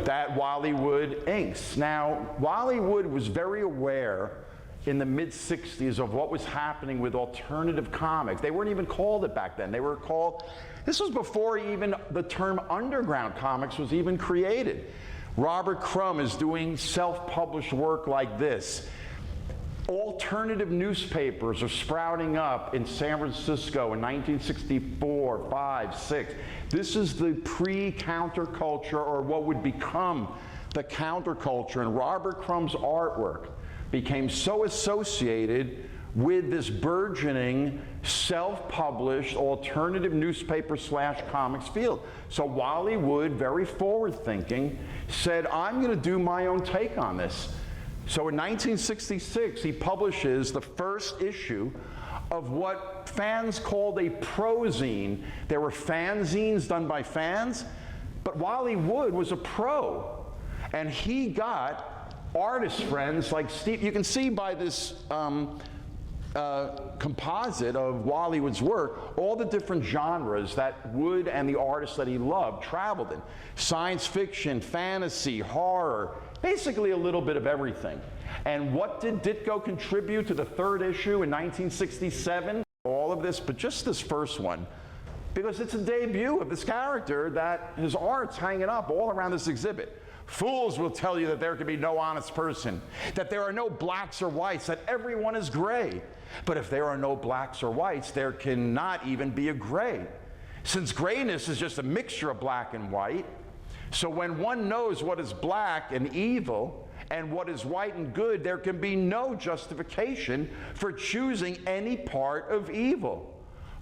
that Wally Wood inks. Now, Wally Wood was very aware in the mid-60s of what was happening with alternative comics. They weren't even called it back then. They were called, this was before even the term underground comics was even created. Robert Crumb is doing self-published work like this. Alternative newspapers are sprouting up in San Francisco in 1964, 5, 6. This is the pre-counterculture, or what would become the counterculture, and Robert Crumb's artwork became so associated with this burgeoning self-published alternative newspaper / comics field. So Wally Wood, very forward-thinking, said, I'm going to do my own take on this. So in 1966, he publishes the first issue of what fans called a prozine. There were fanzines done by fans, but Wally Wood was a pro. And he got artist friends like Steve. You can see by this composite of Wally Wood's work, all the different genres that Wood and the artists that he loved traveled in. Science fiction, fantasy, horror, basically a little bit of everything. And what did Ditko contribute to the third issue in 1967? All of this, but just this first one, because it's a debut of this character that his art's hanging up all around this exhibit. Fools will tell you that there can be no honest person, that there are no blacks or whites, that everyone is gray. But if there are no blacks or whites, there cannot even be a gray, since grayness is just a mixture of black and white. So when one knows what is black and evil and what is white and good, there can be no justification for choosing any part of evil.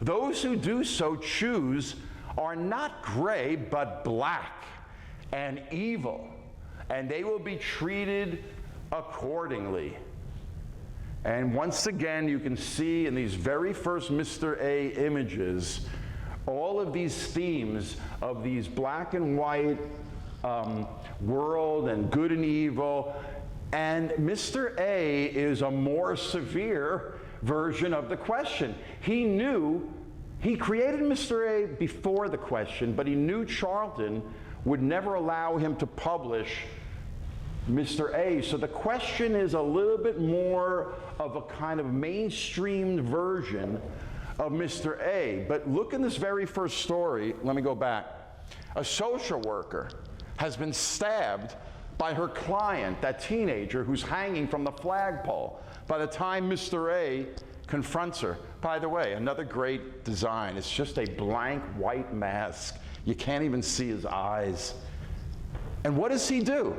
Those who do so choose are not gray, but black and evil, and they will be treated accordingly. And once again, you can see in these very first Mr. A images all of these themes of these black and white world and good and evil. And Mr. A is a more severe version of the question. He knew, he created Mr. A before the question, but he knew Charlton would never allow him to publish Mr. A. So the question is a little bit more of a kind of mainstreamed version of Mr. A. But look in this very first story. Let me go back. A social worker has been stabbed by her client, that teenager who's hanging from the flagpole. By the time Mr. A confronts her, by the way, another great design. It's just a blank white mask. You can't even see his eyes. And what does he do?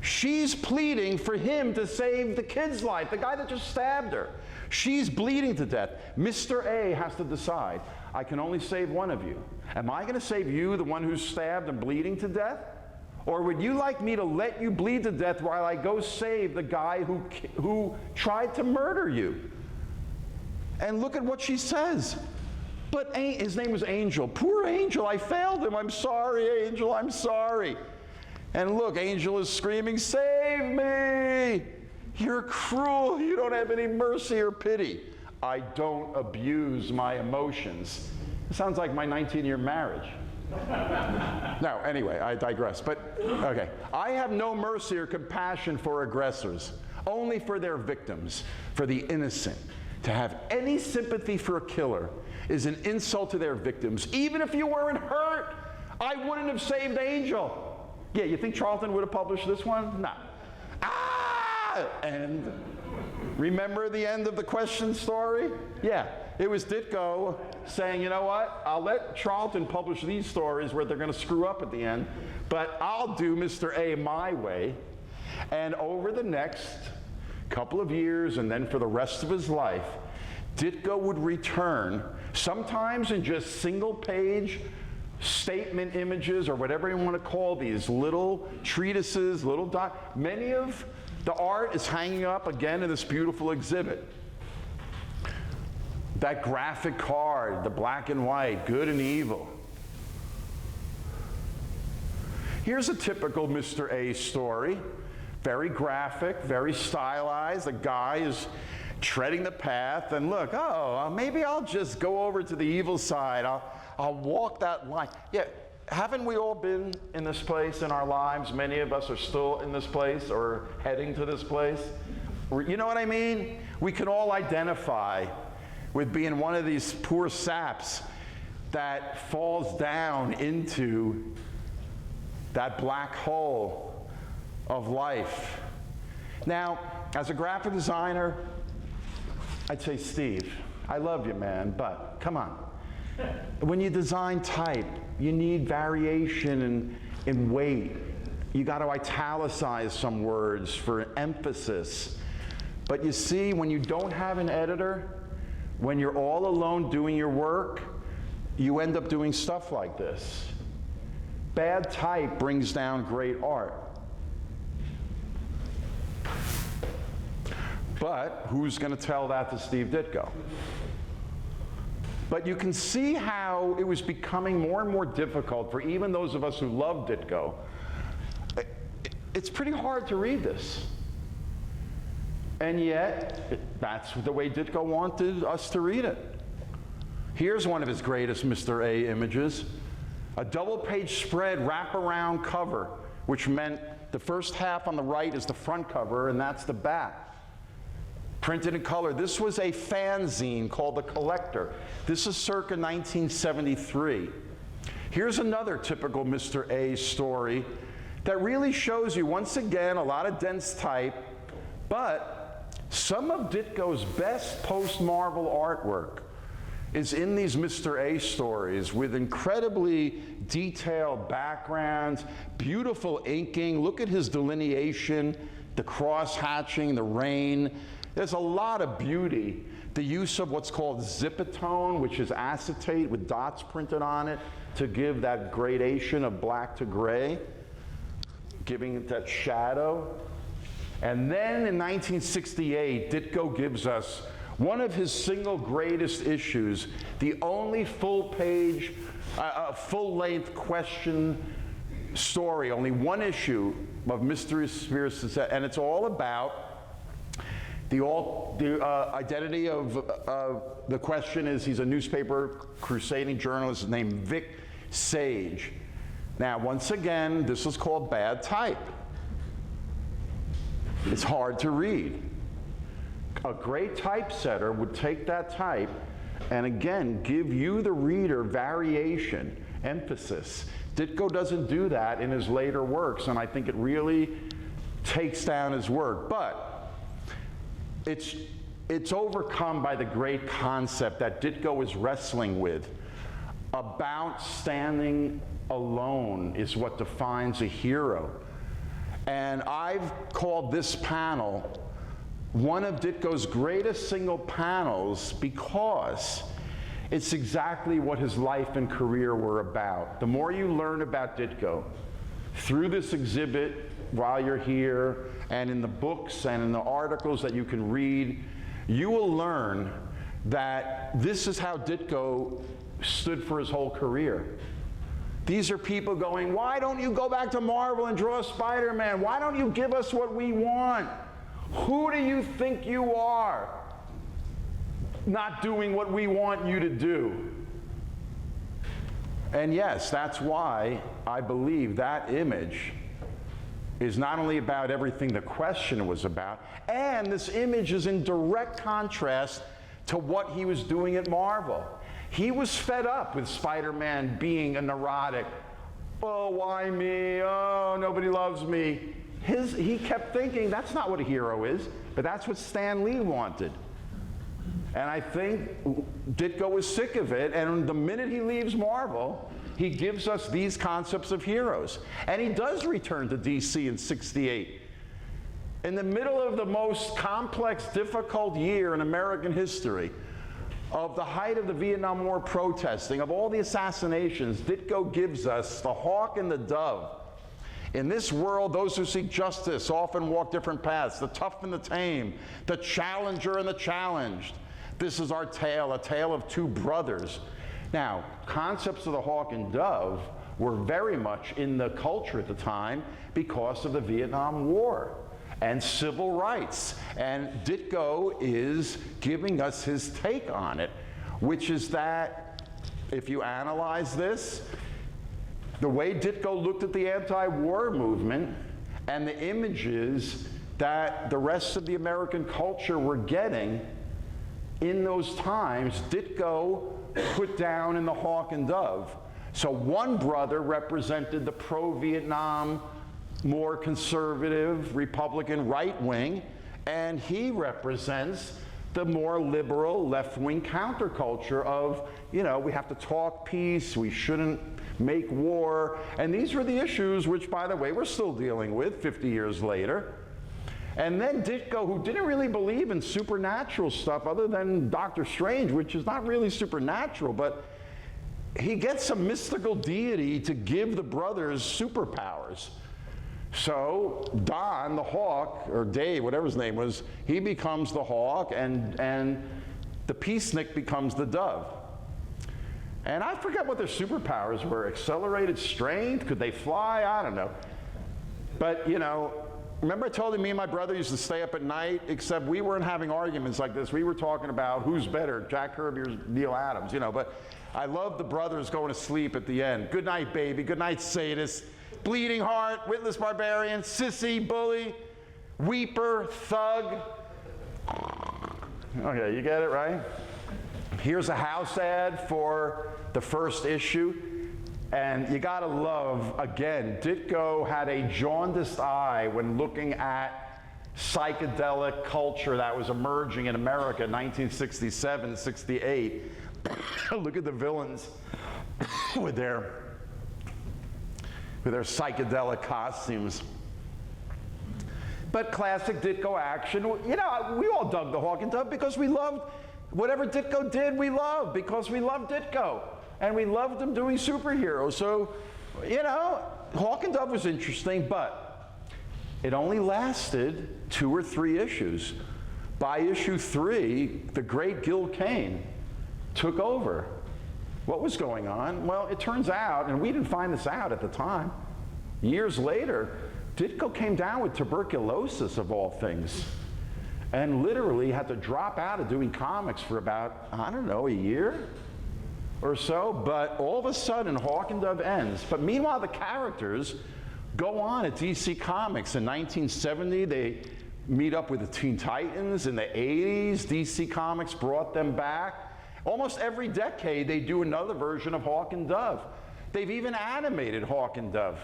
She's pleading for him to save the kid's life, the guy that just stabbed her. She's bleeding to death. Mr. A has to decide, I can only save one of you. Am I going to save you, the one who's stabbed and bleeding to death? Or would you like me to let you bleed to death while I go save the guy who tried to murder you? And look at what she says. But his name was Angel. Poor Angel, I failed him. I'm sorry, Angel, I'm sorry. And look, Angel is screaming, save me! You're cruel. You don't have any mercy or pity. I don't abuse my emotions. It sounds like my 19-year marriage. No, anyway, I digress. But, okay. I have no mercy or compassion for aggressors, only for their victims, for the innocent. To have any sympathy for a killer is an insult to their victims. Even if you weren't hurt, I wouldn't have saved Angel. Yeah, you think Charlton would have published this one? No. Ah! And remember the end of the question story? Yeah, it was Ditko saying, you know what, I'll let Charlton publish these stories where they're going to screw up at the end, but I'll do Mr. A my way. And over the next couple of years, and then for the rest of his life, Ditko would return, sometimes in just single-page statement images, or whatever you want to call these, little treatises, many of the art is hanging up again in this beautiful exhibit. That graphic card, the black and white, good and evil. Here's a typical Mr. A story. Very graphic, very stylized. The guy is treading the path, and look, maybe I'll just go over to the evil side. I'll walk that line. Yeah, haven't we all been in this place in our lives? Many of us are still in this place or heading to this place. You know what I mean? We can all identify with being one of these poor saps that falls down into that black hole of life. Now, as a graphic designer, I'd say, Steve, I love you, man, but come on. When you design type, you need variation in weight. You got to italicize some words for emphasis. But you see, when you don't have an editor, when you're all alone doing your work, you end up doing stuff like this. Bad type brings down great art. But who's going to tell that to Steve Ditko? But you can see how it was becoming more and more difficult for even those of us who love Ditko. It's pretty hard to read this. And yet, that's the way Ditko wanted us to read it. Here's one of his greatest Mr. A images. A double-page spread wraparound cover, which meant the first half on the right is the front cover, and that's the back. Printed in color. This was a fanzine called The Collector. This is circa 1973. Here's another typical Mr. A story that really shows you, once again, a lot of dense type, but some of Ditko's best post-Marvel artwork is in these Mr. A stories with incredibly detailed backgrounds, beautiful inking. Look at his delineation, the cross-hatching, the rain. There's a lot of beauty. The use of what's called zipatone, which is acetate with dots printed on it to give that gradation of black to gray, giving it that shadow. And then in 1968, Ditko gives us one of his single greatest issues, the only full-page, full-length question story, only one issue of Mystery Spheres, and it's all about the identity of the question is he's a newspaper crusading journalist named Vic Sage. Now, once again, this is called bad type. It's hard to read. A great typesetter would take that type and again give you, the reader, variation, emphasis. Ditko doesn't do that in his later works, and I think it really takes down his work. But it's overcome by the great concept that Ditko is wrestling with about standing alone is what defines a hero. And I've called this panel one of Ditko's greatest single panels because it's exactly what his life and career were about. The more you learn about Ditko through this exhibit while you're here, and in the books and in the articles that you can read, you will learn that this is how Ditko stood for his whole career. These are people going, why don't you go back to Marvel and draw Spider-Man? Why don't you give us what we want? Who do you think you are, not doing what we want you to do? And yes, that's why I believe that image is not only about everything the question was about, and this image is in direct contrast to what he was doing at Marvel. He was fed up with Spider-Man being a neurotic. Oh, why me? Oh, nobody loves me. He kept thinking that's not what a hero is, but that's what Stan Lee wanted. And I think Ditko was sick of it, and the minute he leaves Marvel, he gives us these concepts of heroes. And he does return to DC in '68. In the middle of the most complex, difficult year in American history, of the height of the Vietnam War protesting, of all the assassinations, Ditko gives us the hawk and the dove. In this world, those who seek justice often walk different paths, the tough and the tame, the challenger and the challenged. This is our tale, a tale of two brothers. Now, concepts of the hawk and dove were very much in the culture at the time because of the Vietnam War and civil rights. And Ditko is giving us his take on it, which is that if you analyze this, the way Ditko looked at the anti-war movement and the images that the rest of the American culture were getting in those times, Ditko put down in the hawk and dove. So one brother represented the pro-Vietnam, more conservative, Republican right wing, and he represents the more liberal left-wing counterculture of, you know, we have to talk peace, we shouldn't make war, and these were the issues which, by the way, we're still dealing with 50 years later. And then Ditko, who didn't really believe in supernatural stuff other than Dr. Strange, which is not really supernatural, but he gets some mystical deity to give the brothers superpowers. So Don, the hawk, or Dave, whatever his name was, he becomes the hawk, and the peacenik becomes the dove. And I forget what their superpowers were. Accelerated strength? Could they fly? I don't know. But, you know, remember I told you me and my brother used to stay up at night, except we weren't having arguments like this. We were talking about who's better, Jack Kirby or Neil Adams, you know. But I love the brothers going to sleep at the end. Good night, baby. Good night, sadist. Bleeding heart, witless barbarian, sissy, bully, weeper, thug. Okay, you get it, right? Here's a house ad for the first issue. And you gotta love, again, Ditko had a jaundiced eye when looking at psychedelic culture that was emerging in America in 1967, 68. Look at the villains with their psychedelic costumes. But classic Ditko action, you know, we all dug the Hawk and Dove because we loved whatever Ditko did, we loved because we loved Ditko. And we loved him doing superheroes. So, you know, Hawk and Dove was interesting, but it only lasted 2 or 3 issues. By issue 3, the great Gil Kane took over. What was going on? Well, it turns out, and we didn't find this out at the time, years later, Ditko came down with tuberculosis, of all things, and literally had to drop out of doing comics for about, I don't know, a year or so. But all of a sudden, Hawk and Dove ends. But meanwhile, the characters go on at DC Comics. In 1970, they meet up with the Teen Titans. In the 80s, DC Comics brought them back. Almost every decade, they do another version of Hawk and Dove. They've even animated Hawk and Dove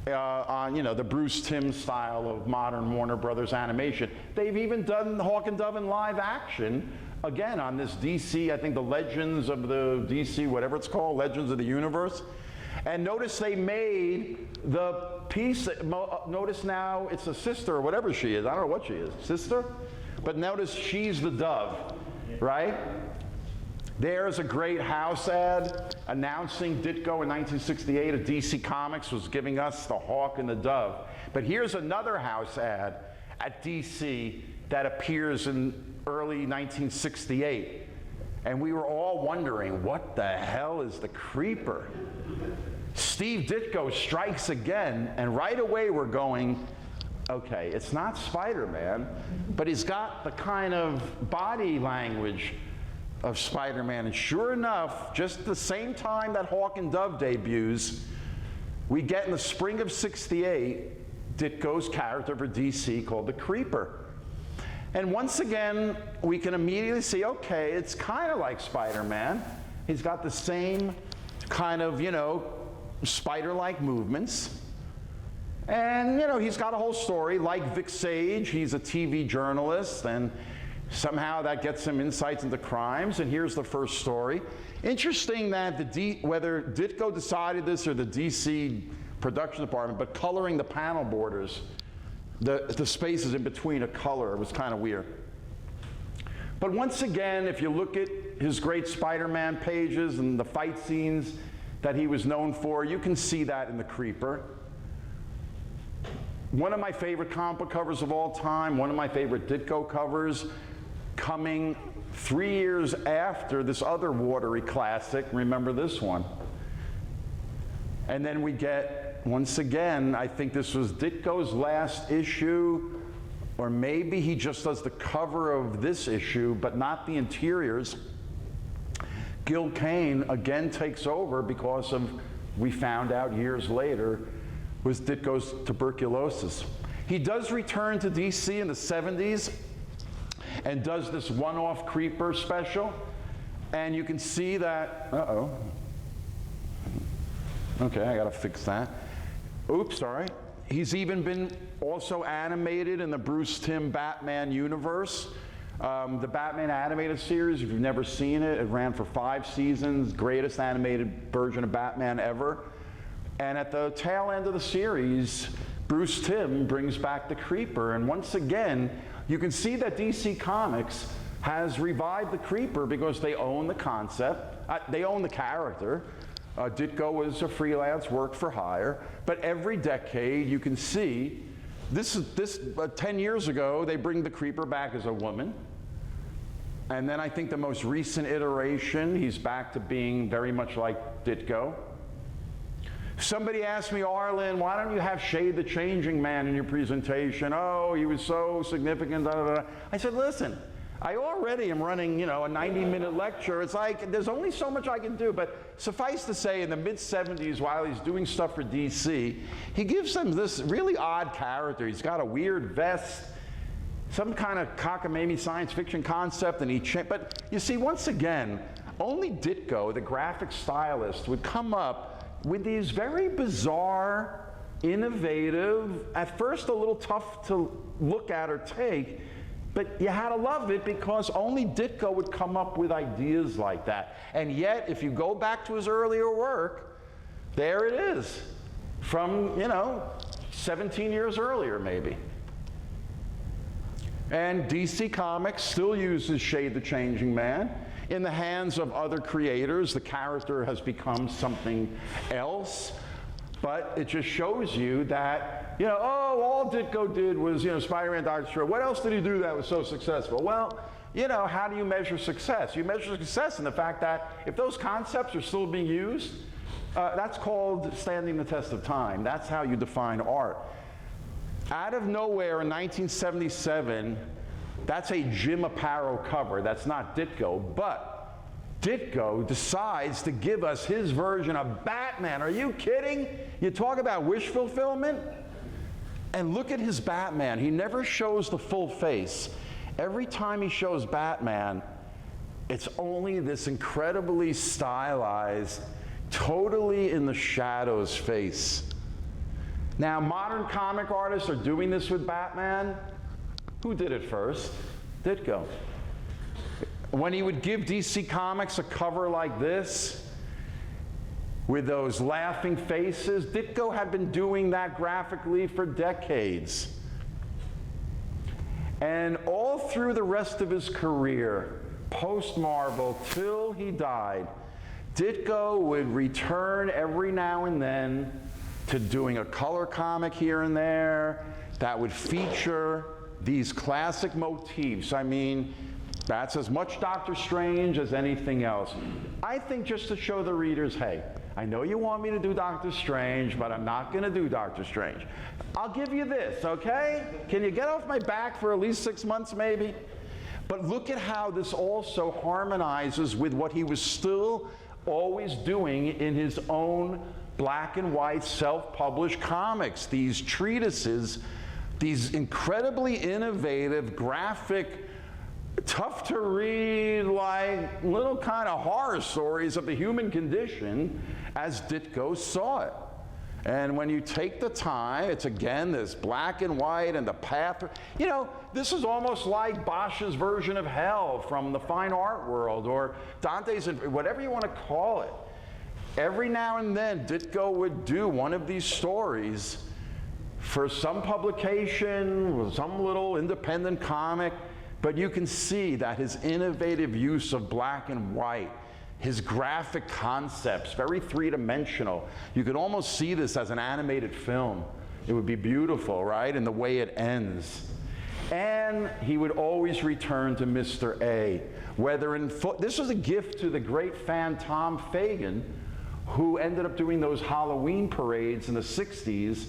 on, you know, the Bruce Timm style of modern Warner Brothers animation. They've even done Hawk and Dove in live action, again, on this DC, I think the Legends of the DC, whatever it's called, Legends of the Universe. And notice they made the piece, notice now it's a sister or whatever she is. I don't know what she is, sister? But notice she's the dove, right? There's a great house ad announcing Ditko in 1968 at DC Comics was giving us the hawk and the dove. But here's another house ad at DC that appears in early 1968. And we were all wondering, what the hell is the creeper? Steve Ditko strikes again, and right away we're going, okay, it's not Spider-Man, but he's got the kind of body language of Spider-Man. And sure enough, just the same time that Hawk and Dove debuts, we get in the spring of '68, Ditko's character for DC called the Creeper. And once again, we can immediately see, okay, it's kind of like Spider-Man. He's got the same kind of, spider-like movements. And, he's got a whole story. Like Vic Sage, he's a TV journalist, and somehow that gets him insights into crimes. And here's the first story. Interesting that whether Ditko decided this or the DC production department, but coloring the panel borders, the spaces in between a color was kind of weird. But once again, if you look at his great Spider-Man pages and the fight scenes that he was known for, you can see that in the Creeper. One of my favorite comic book covers of all time, one of my favorite Ditko covers, coming 3 years after this other watery classic. Remember this one? And then we get, once again, I think this was Ditko's last issue, or maybe he just does the cover of this issue, but not the interiors. Gil Kane again takes over because of, we found out years later, was Ditko's tuberculosis. He does return to DC in the 70s and does this one-off Creeper special, and you can see that, okay, I gotta fix that. Oops, sorry. He's even been also animated in the Bruce Timm Batman universe. The Batman animated series, if you've never seen it, it ran for 5 seasons, greatest animated version of Batman ever. And at the tail end of the series, Bruce Timm brings back the Creeper. And once again, you can see that DC Comics has revived the Creeper because they own the concept, they own the character. Ditko was a freelance, worked for hire, but every decade you can see, 10 years ago, they bring the Creeper back as a woman. And then I think the most recent iteration, he's back to being very much like Ditko. Somebody asked me, Arlen, why don't you have Shade the Changing Man in your presentation? Oh, he was so significant, da, da, da. I said, listen, I already am running, a 90-minute lecture. It's like, there's only so much I can do. But suffice to say, in the mid-'70s, while he's doing stuff for DC, he gives them this really odd character. He's got a weird vest, some kind of cockamamie science fiction concept, and but you see, once again, only Ditko, the graphic stylist, would come up with these very bizarre, innovative, at first a little tough to look at or take, but you had to love it because only Ditko would come up with ideas like that. And yet, if you go back to his earlier work, there it is, from, 17 years earlier, maybe. And DC Comics still uses Shade the Changing Man. In the hands of other creators, the character has become something else. But it just shows you that, all Ditko did was, Spider-Man, Dr. Strange. What else did he do that was so successful? Well, how do you measure success? You measure success in the fact that if those concepts are still being used, that's called standing the test of time. That's how you define art. Out of nowhere in 1977, that's a Jim Aparo cover. That's not Ditko, but Ditko decides to give us his version of Batman. Are you kidding? You talk about wish fulfillment? And look at his Batman. He never shows the full face. Every time he shows Batman, it's only this incredibly stylized, totally in the shadows face. Now, modern comic artists are doing this with Batman. Who did it first? Ditko. When he would give DC Comics a cover like this, with those laughing faces. Ditko had been doing that graphically for decades. And all through the rest of his career, post-Marvel, till he died, Ditko would return every now and then to doing a color comic here and there that would feature these classic motifs. I mean, that's as much Doctor Strange as anything else. I think just to show the readers, hey, I know you want me to do Doctor Strange, but I'm not going to do Doctor Strange. I'll give you this, okay? Can you get off my back for at least 6 months, maybe? But look at how this also harmonizes with what he was still always doing in his own black and white self-published comics, these treatises, these incredibly innovative, graphic, tough to read, like little kind of horror stories of the human condition as Ditko saw it. And when you take the time, it's again this black and white and the path. You know, this is almost like Bosch's version of hell from the fine art world, or Dante's, whatever you want to call it. Every now and then, Ditko would do one of these stories for some publication, some little independent comic, but you can see that his innovative use of black and white, his graphic concepts, very three-dimensional. You could almost see this as an animated film. It would be beautiful, right? And the way it ends. And he would always return to Mr. A. Whether in this was a gift to the great fan Tom Fagan, who ended up doing those Halloween parades in the 60s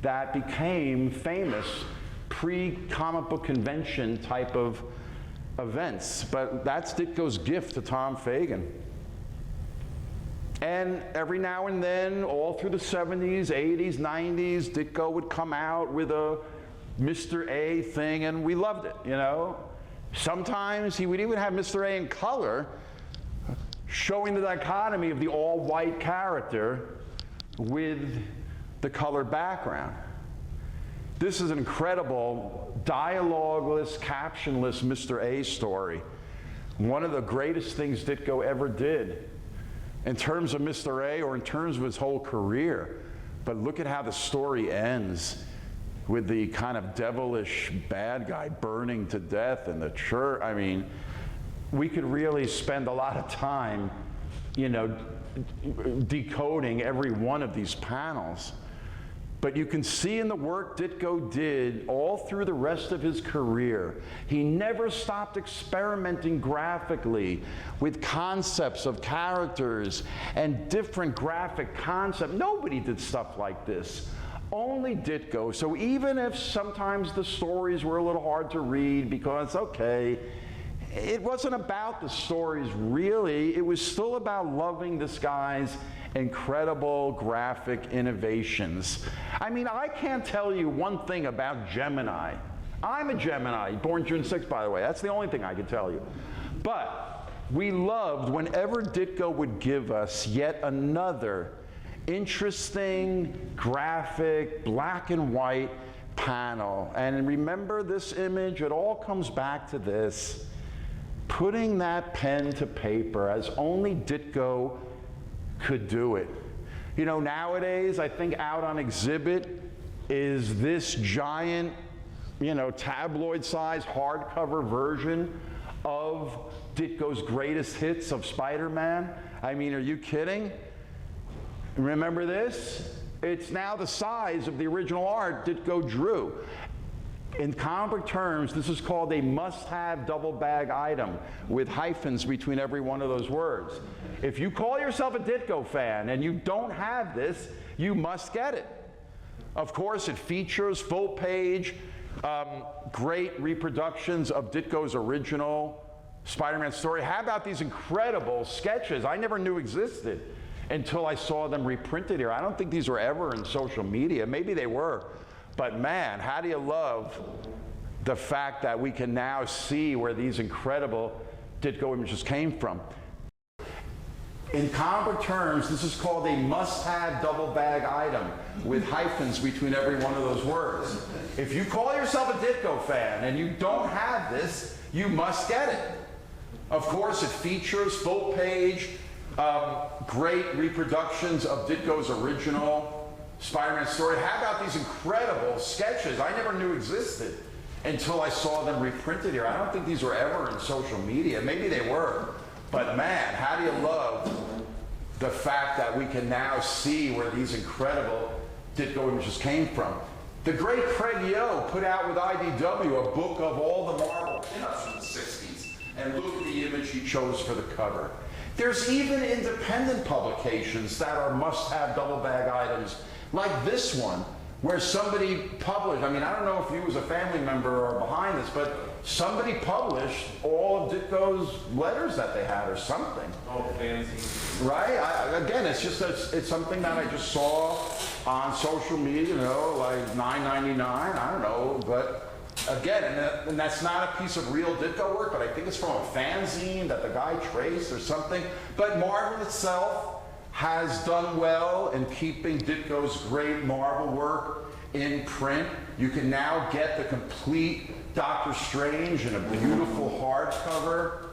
that became famous pre-comic book convention type of events. But that's Ditko's gift to Tom Fagan. And every now and then, all through the 70s, 80s, 90s, Ditko would come out with a Mr. A thing, and we loved it, you know. Sometimes he would even have Mr. A in color, showing the dichotomy of the all-white character with the colored background. This is an incredible dialogueless, captionless Mr. A story. One of the greatest things Ditko ever did in terms of Mr. A or in terms of his whole career. But look at how the story ends with the kind of devilish bad guy burning to death in the church. I mean, we could really spend a lot of time, you know, decoding every one of these panels. But you can see in the work Ditko did all through the rest of his career, he never stopped experimenting graphically with concepts of characters and different graphic concepts. Nobody did stuff like this. Only Ditko. So even if sometimes the stories were a little hard to read because, okay, it wasn't about the stories really, it was still about loving this guy's incredible graphic innovations. I mean, I can't tell you one thing about Gemini. I'm a Gemini, born June 6th, by the way. That's the only thing I can tell you. But we loved whenever Ditko would give us yet another interesting, graphic, black and white panel. And remember this image, it all comes back to this. Putting that pen to paper as only Ditko could do it. You know, nowadays, I think out on exhibit is this giant, you know, tabloid-size hardcover version of Ditko's greatest hits of Spider-Man. I mean, are you kidding? Remember this? It's now the size of the original art Ditko drew. In comic book terms, this is called a must-have double bag item with hyphens between every one of those words. If you call yourself a Ditko fan and you don't have this, you must get it. Of course, it features full-page, great reproductions of Ditko's original Spider-Man story. How about these incredible sketches I never knew existed until I saw them reprinted here? I don't think these were ever in social media. Maybe they were. But man, how do you love the fact that we can now see where these incredible Ditko images came from. In comic terms, this is called a must-have double bag item with hyphens between every one of those words. If you call yourself a Ditko fan and you don't have this, you must get it. Of course, it features full-page Great reproductions of Ditko's original Spider-Man story. How about these incredible sketches I never knew existed until I saw them reprinted here? I don't think these were ever in social media. Maybe they were. But man, how do you love the fact that we can now see where these incredible Ditko images came from. The great Craig Yo put out with IDW a book of all the Marvel pinups from the 60s. And look at the image he chose for the cover. There's even independent publications that are must-have double bag items, like this one, where somebody published, I mean, I don't know if you as a family member are behind this, but somebody published all of Ditko's letters that they had or something. Oh, fancy. Right? Again, it's just, it's something that I just saw on social media, you know, like $9.99, I don't know, but again, and that's not a piece of real Ditko work, but I think it's from a fanzine that the guy traced or something. But Marvel itself has done well in keeping Ditko's great Marvel work in print. You can now get the complete Doctor Strange in a beautiful hardcover.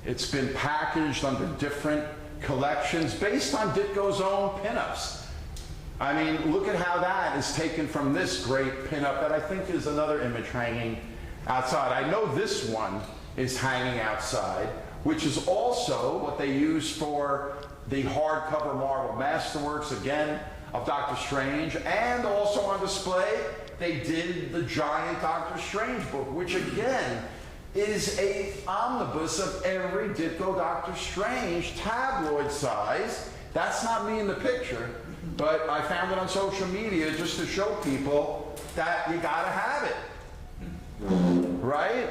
It's been packaged under different collections based on Ditko's own pinups. I mean, look at how that is taken from this great pinup that I think is another image hanging outside. I know this one is hanging outside, which is also what they use for the hardcover Marvel Masterworks, again, of Doctor Strange, and also on display, they did the giant Doctor Strange book, which again is an omnibus of every Ditko Doctor Strange, tabloid size. That's not me in the picture, but I found it on social media just to show people that you gotta have it, right?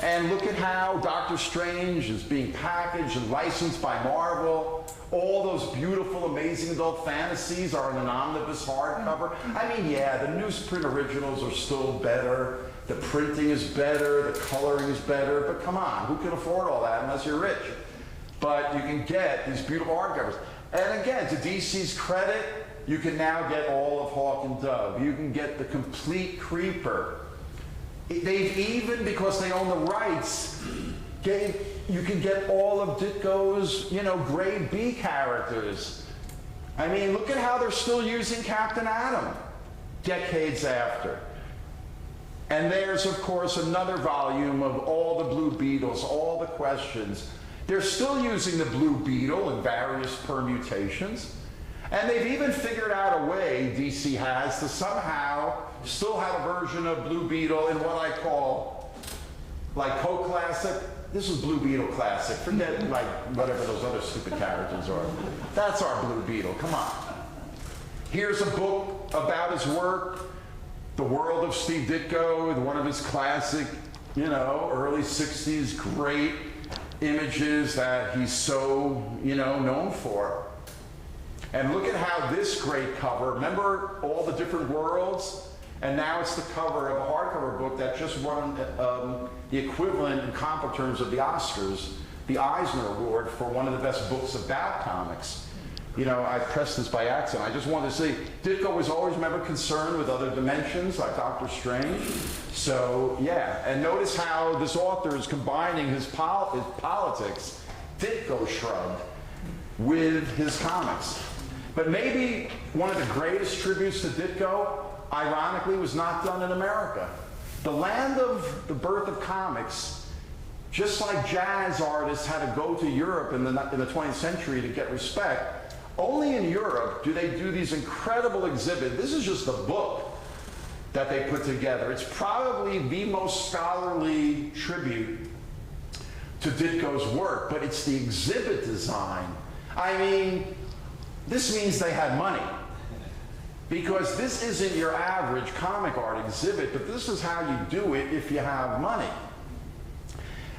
And look at how Doctor Strange is being packaged and licensed by Marvel. All those beautiful, amazing adult fantasies are in an omnibus hardcover. I mean, yeah, the newsprint originals are still better. The printing is better. The coloring is better. But come on, who can afford all that unless you're rich? But you can get these beautiful hardcovers. And again, to DC's credit, you can now get all of Hawk and Dove. You can get the complete Creeper. They've even, because they own the rights, you can get all of Ditko's, you know, grade B characters. I mean, look at how they're still using Captain Atom decades after. And there's, of course, another volume of all the Blue Beetles, all the questions. They're still using the Blue Beetle in various permutations. And they've even figured out a way, DC has, to somehow still have a version of Blue Beetle in what I call, like, Co-Classic. This is Blue Beetle Classic. Forget, like, whatever those other stupid characters are. That's our Blue Beetle. Come on. Here's a book about his work, The World of Steve Ditko, one of his classic, you know, early 60s great images that he's so, you know, known for. And look at how this great cover, remember all the different worlds? And now it's the cover of a hardcover book that just won the equivalent in comp terms of the Oscars, the Eisner Award for one of the best books about comics. You know, I pressed this by accident. I just wanted to say, Ditko was always, remember, concerned with other dimensions like Doctor Strange. So, yeah, and notice how this author is combining his politics, Ditko shrugged, with his comics. But maybe one of the greatest tributes to Ditko, ironically, was not done in America. The land of the birth of comics, just like jazz artists had to go to Europe in the 20th century to get respect, only in Europe do they do these incredible exhibits. This is just a book that they put together. It's probably the most scholarly tribute to Ditko's work, but it's the exhibit design. I mean, this means they had money. Because this isn't your average comic art exhibit, but this is how you do it if you have money.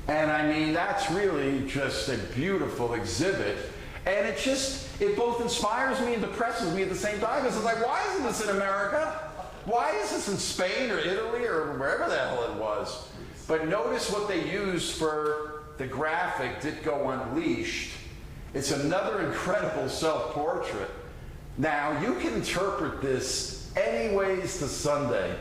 And I mean, that's really just a beautiful exhibit. And it both inspires me and depresses me at the same time. Because it's like, why isn't this in America? Why is this in Spain or Italy or wherever the hell it was? But notice what they used for the graphic Ditko Unleashed. It's another incredible self-portrait. Now, you can interpret this any ways to Sunday.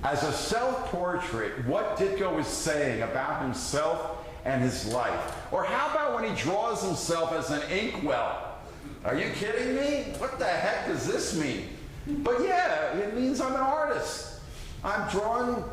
As a self-portrait, what Ditko is saying about himself and his life? Or how about when he draws himself as an inkwell? Are you kidding me? What the heck does this mean? But yeah, it means I'm an artist. I'm drawing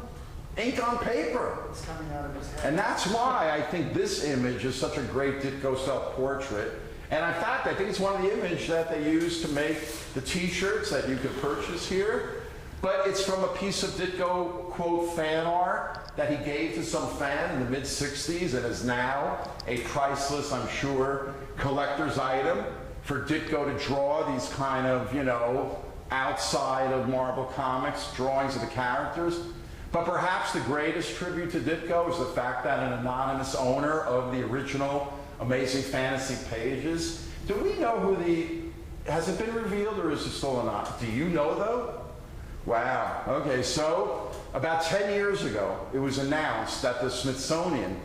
ink on paper. It's coming out of his head. And that's why I think this image is such a great Ditko self-portrait. And in fact, I think it's one of the images that they use to make the t-shirts that you could purchase here. But it's from a piece of Ditko, quote, fan art that he gave to some fan in the mid-60s and is now a priceless, I'm sure, collector's item for Ditko to draw these kind of, you know, outside of Marvel Comics drawings of the characters. But perhaps the greatest tribute to Ditko is the fact that an anonymous owner of the original Amazing Fantasy pages, do we know who has it been revealed or is it still anonymous? Do you know though? Wow, okay, so about 10 years ago, it was announced that the Smithsonian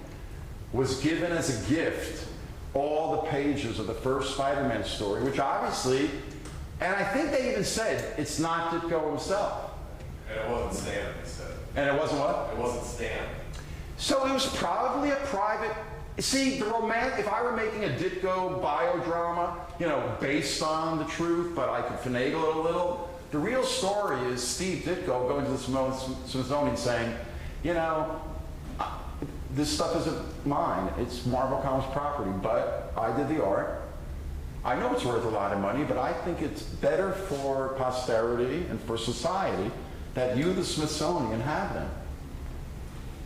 was given as a gift all the pages of the first Spider-Man story, which obviously, and I think they even said it's not Ditko himself. And it wasn't Stan, he said. And it wasn't what? It wasn't Stan. So it was probably a private, see, if I were making a Ditko biodrama, you know, based on the truth, but I could finagle it a little, the real story is Steve Ditko going to the Smithsonian saying, you know, this stuff isn't mine, it's Marvel Comics property, but I did the art. I know it's worth a lot of money, but I think it's better for posterity and for society that you, the Smithsonian, have them.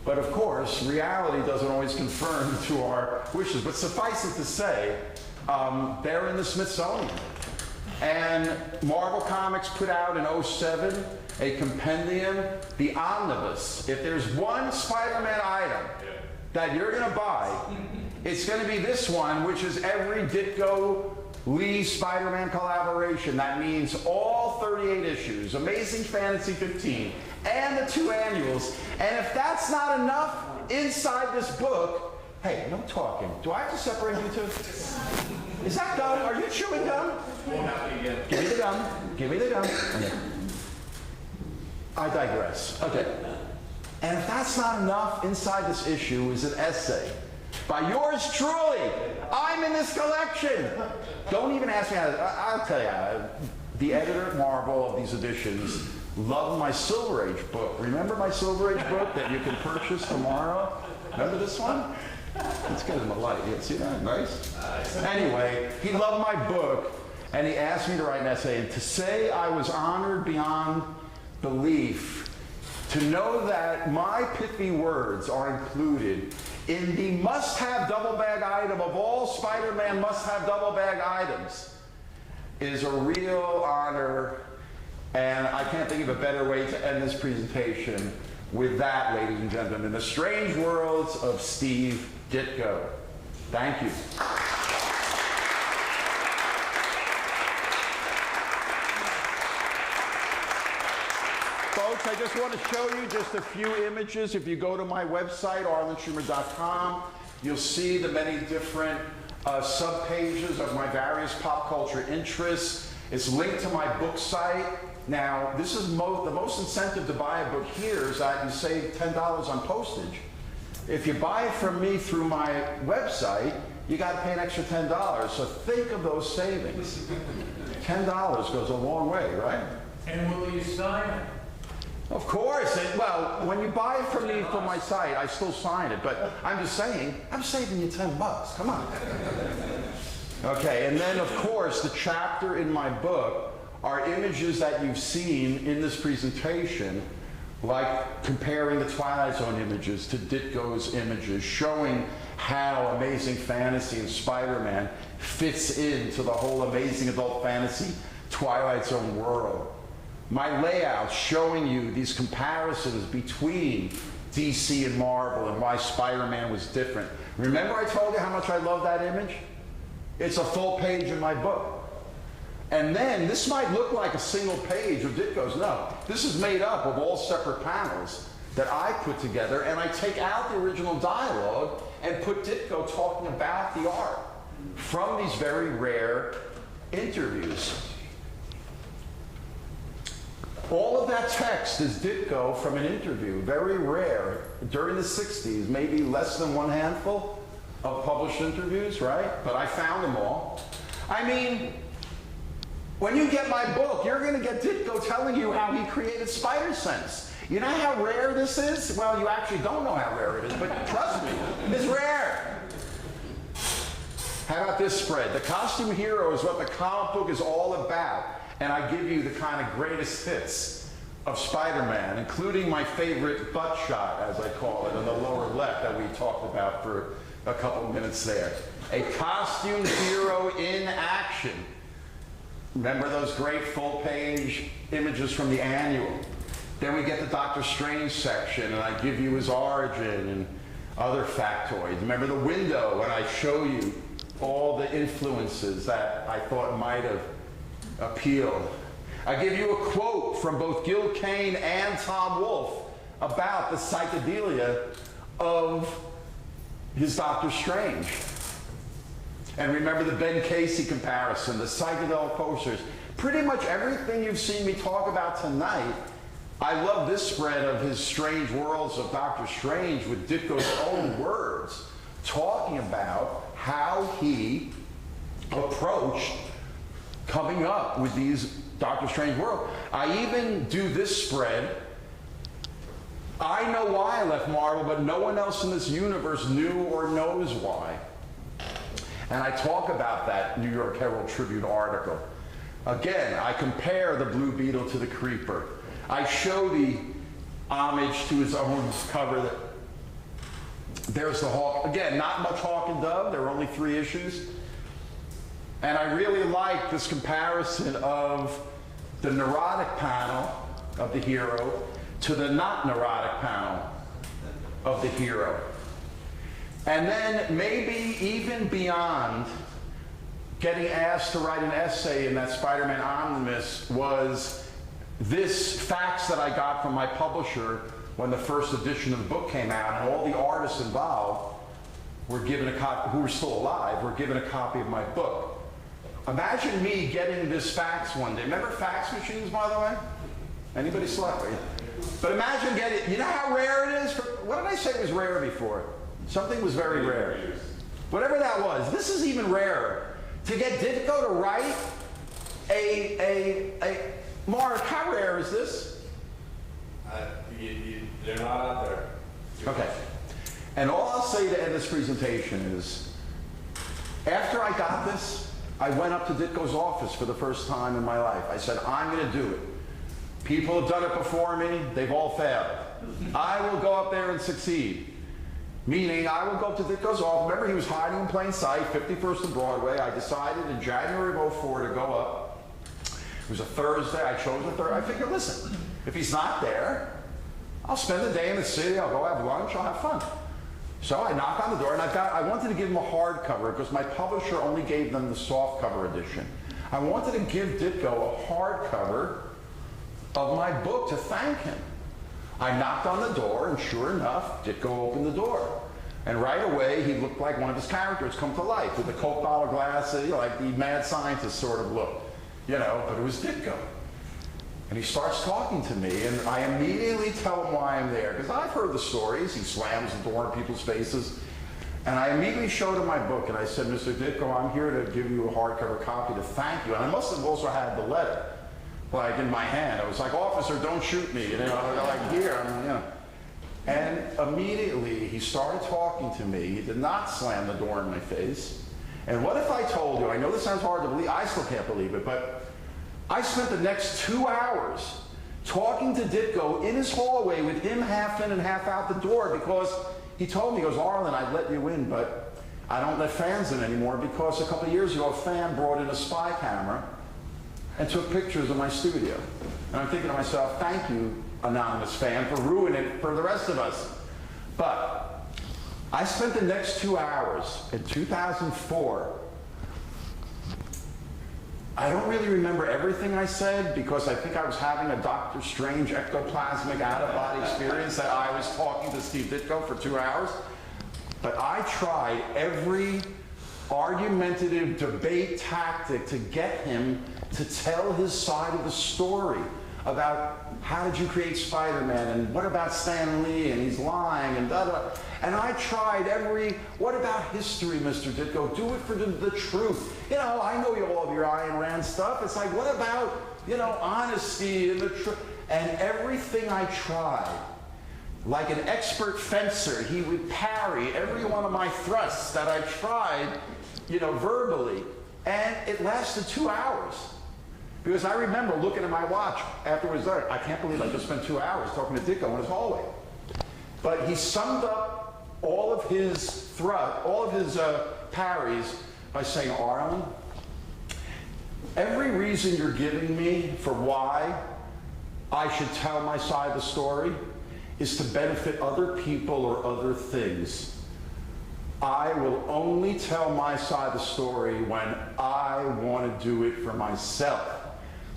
But of course, reality doesn't always conform to our wishes. But suffice it to say, they're in the Smithsonian. And Marvel Comics put out in '07 a compendium, the Omnibus. If there's one Spider-Man item that you're going to buy, it's going to be this one, which is every Ditko Lee Spider-Man collaboration. That means all 38 issues, Amazing Fantasy 15, and the 2 annuals. And if that's not enough, inside this book, hey, no talking. Do I have to separate you two? Is that gum? Are you chewing gum? Won't happen again. Give me the gum. Give me the gum. Okay. I digress. Okay. And if that's not enough, inside this issue is an essay by yours truly. I'm in this collection. Don't even ask me how to, I'll tell you, the editor at Marvel of these editions loved my Silver Age book. Remember my Silver Age book that you can purchase tomorrow? Remember this one? Let's get him a light. You see that? Nice. Anyway, he loved my book, and he asked me to write an essay. And to say I was honored beyond belief, to know that my pithy words are included in the must-have double bag item of all Spider-Man must-have double bag items, is a real honor. And I can't think of a better way to end this presentation with that, ladies and gentlemen, The Strange Worlds of Steve Ditko. Thank you. Folks, I just want to show you just a few images. If you go to my website, arlenschumer.com, you'll see the many different sub-pages of my various pop culture interests. It's linked to my book site. Now, this is the most incentive to buy a book here is that you save $10 on postage. If you buy it from me through my website, you got to pay an extra $10. So think of those savings. $10 goes a long way, right? And will you sign it? Of course. Well, when you buy it from me from my site, I still sign it. But I'm just saying, I'm saving you $10. Come on. Okay, and then, of course, the chapter in my book are images that you've seen in this presentation, like comparing the Twilight Zone images to Ditko's images, showing how Amazing Fantasy and Spider-Man fits into the whole Amazing Adult Fantasy Twilight Zone world. My layout showing you these comparisons between DC and Marvel and why Spider-Man was different. Remember I told you how much I love that image? It's a full page in my book. And then this might look like a single page of Ditko's. No, this is made up of all separate panels that I put together, and I take out the original dialogue and put Ditko talking about the art from these very rare interviews. All of that text is Ditko from an interview, very rare, during the 60s, maybe less than one handful of published interviews, right? But I found them all. I mean, when you get my book, you're going to get Ditko telling you how he created spider sense. You know how rare this is? Well, you actually don't know how rare it is, but trust me, it's rare. How about this spread? The costume hero is what the comic book is all about. And I give you the kind of greatest hits of Spider-Man, including my favorite butt shot, as I call it, on the lower left that we talked about for a couple minutes there. A costume hero in action. Remember those great full-page images from the annual? Then we get the Doctor Strange section, and I give you his origin and other factoids. Remember the window, and I show you all the influences that I thought might have appealed. I give you a quote from both Gil Kane and Tom Wolfe about the psychedelia of his Doctor Strange. And remember the Ben Casey comparison, the psychedelic posters. Pretty much everything you've seen me talk about tonight, I love this spread of his Strange Worlds of Doctor Strange with Ditko's own words, talking about how he approached coming up with these Doctor Strange worlds. I even do this spread. I know why I left Marvel, but no one else in this universe knew or knows why. And I talk about that New York Herald Tribune article. Again, I compare the Blue Beetle to the Creeper. I show the homage to his own cover. That there's the Hawk. Again, not much Hawk and Dove. There are only 3 issues. And I really like this comparison of the neurotic panel of the hero to the not neurotic panel of the hero. And then maybe even beyond getting asked to write an essay in that Spider-Man Omnibus was this fax that I got from my publisher when the first edition of the book came out, and all the artists involved were given a copy, who were still alive, were given a copy of my book. Imagine me getting this fax one day. Remember fax machines, by the way? Anybody slept? But imagine getting, you know how rare it is? What did I say was rare before? Something was very rare. Whatever that was, this is even rarer. To get Ditko to write Mark, how rare is this? They're not out there. Okay. And all I'll say to end this presentation is, after I got this, I went up to Ditko's office for the first time in my life. I said, I'm going to do it. People have done it before me. They've all failed. I will go up there and succeed. Meaning, I will go up to Ditko's office. Remember, he was hiding in plain sight, 51st and Broadway. I decided in January of 04 to go up. It was a Thursday. I chose a Thursday. I figured, listen, if he's not there, I'll spend the day in the city. I'll go have lunch. I'll have fun. So I knock on the door, and I wanted to give him a hardcover because my publisher only gave them the softcover edition. I wanted to give Ditko a hardcover of my book to thank him. I knocked on the door, and sure enough, Ditko opened the door. And right away, he looked like one of his characters come to life with the Coke bottle glasses, like the mad scientist sort of look. You know, but it was Ditko. And he starts talking to me, and I immediately tell him why I'm there, because I've heard the stories. He slams the door in people's faces. And I immediately showed him my book, and I said, Mr. Ditko, I'm here to give you a hardcover copy to thank you. And I must have also had the letter, like in my hand. I was like, officer, don't shoot me. You know, like here, you know. And immediately he started talking to me. He did not slam the door in my face. And what if I told you, I know this sounds hard to believe, I still can't believe it, but I spent the next 2 hours talking to Ditko in his hallway with him half in and half out the door because he told me, he goes, Arlen, I'd let you in, but I don't let fans in anymore because a couple of years ago a fan brought in a spy camera and took pictures of my studio. And I'm thinking to myself, thank you, anonymous fan, for ruining it for the rest of us. But I spent the next 2 hours in 2004. I don't really remember everything I said because I think I was having a Doctor Strange ectoplasmic out-of-body experience that I was talking to Steve Ditko for 2 hours. But I tried every argumentative debate tactic to get him to tell his side of the story. about how did you create Spider-Man, and what about Stan Lee, and he's lying, and da-da. And I tried what about history, Mr. Ditko? Do it for the truth. You know, I know you all of your Ayn Rand stuff. It's like, what about, you know, honesty and the truth? And everything I tried, like an expert fencer, he would parry every one of my thrusts that I tried, you know, verbally. And it lasted 2 hours. Because I remember looking at my watch after it was done. I can't believe I just spent 2 hours talking to Ditko in his hallway. But he summed up all of his parries by saying, Arlen, every reason you're giving me for why I should tell my side of the story is to benefit other people or other things. I will only tell my side of the story when I want to do it for myself,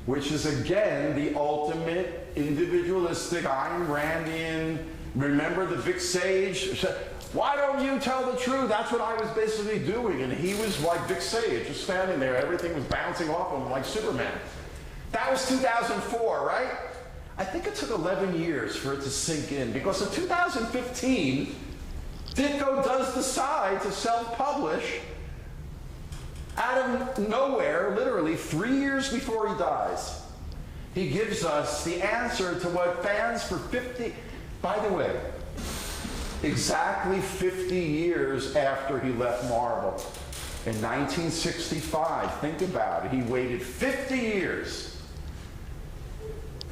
which is again the ultimate individualistic Ayn Randian. Remember the Vic Sage said, why don't you tell the truth? That's what I was basically doing. And he was like Vic Sage, just standing there. Everything was bouncing off him like Superman. That was 2004, right? I think it took 11 years for it to sink in, because in 2015, Ditko does decide to self-publish out of nowhere, literally 3 years before he dies. He gives us the answer to what fans for 50, by the way, exactly 50 years after he left Marvel, in 1965, think about it, he waited 50 years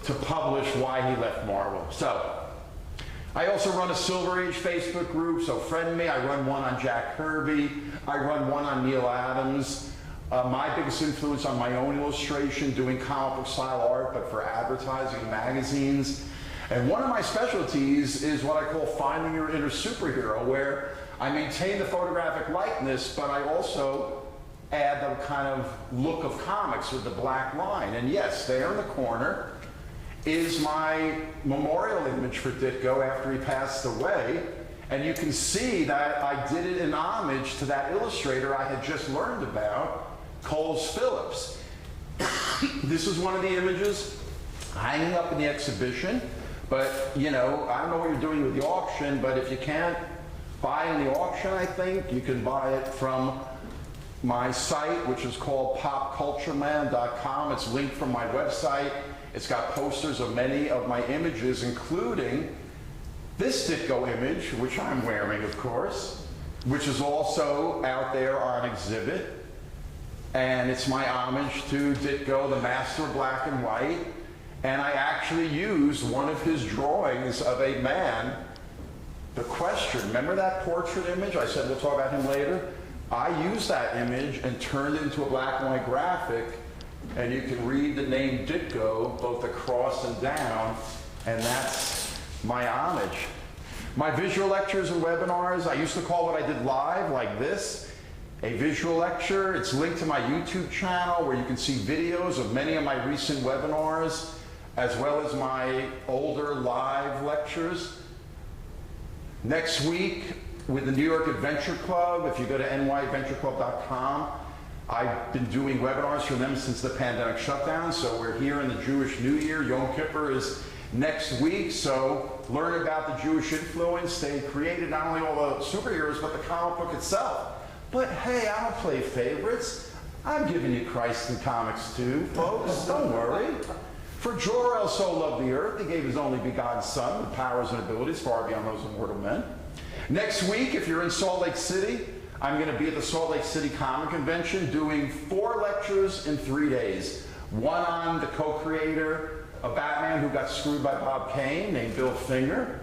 to publish why he left Marvel. So, I also run a Silver Age Facebook group, so friend me. I run one on Jack Kirby. I run one on Neil Adams. My biggest influence on my own illustration, doing comic book style art, but for advertising and magazines. And one of my specialties is what I call finding your inner superhero, where I maintain the photographic likeness, but I also add the kind of look of comics with the black line. And yes, there in the corner is my memorial image for Ditko after he passed away. And you can see that I did it in homage to that illustrator I had just learned about, Coles Phillips. This is one of the images hanging up in the exhibition. But, you know, I don't know what you're doing with the auction, but if you can't buy in the auction, I think, you can buy it from my site, which is called popcultureman.com. It's linked from my website. It's got posters of many of my images, including this Ditko image, which I'm wearing, of course, which is also out there on exhibit. And it's my homage to Ditko, the master of black and white. And I actually used one of his drawings of a man. The question, remember that portrait image? I said we'll talk about him later. I used that image and turned it into a black and white graphic. And you can read the name Ditko both across and down, and that's my homage. My visual lectures and webinars, I used to call what I did live, like this, a visual lecture. It's linked to my YouTube channel where you can see videos of many of my recent webinars, as well as my older live lectures. Next week, with the New York Adventure Club, if you go to nyadventureclub.com, I've been doing webinars for them since the pandemic shutdown, so we're here in the Jewish New Year. Yom Kippur is next week, so learn about the Jewish influence. They created not only all the superheroes, but the comic book itself. But hey, I don't play favorites. I'm giving you Christ in comics too, folks. Don't worry. For Jor-El so loved the earth, he gave his only begotten son with powers and abilities far beyond those of mortal men. Next week, if you're in Salt Lake City, I'm going to be at the Salt Lake City Comic Convention doing 4 lectures in 3 days. One on the co-creator of Batman who got screwed by Bob Kane, named Bill Finger.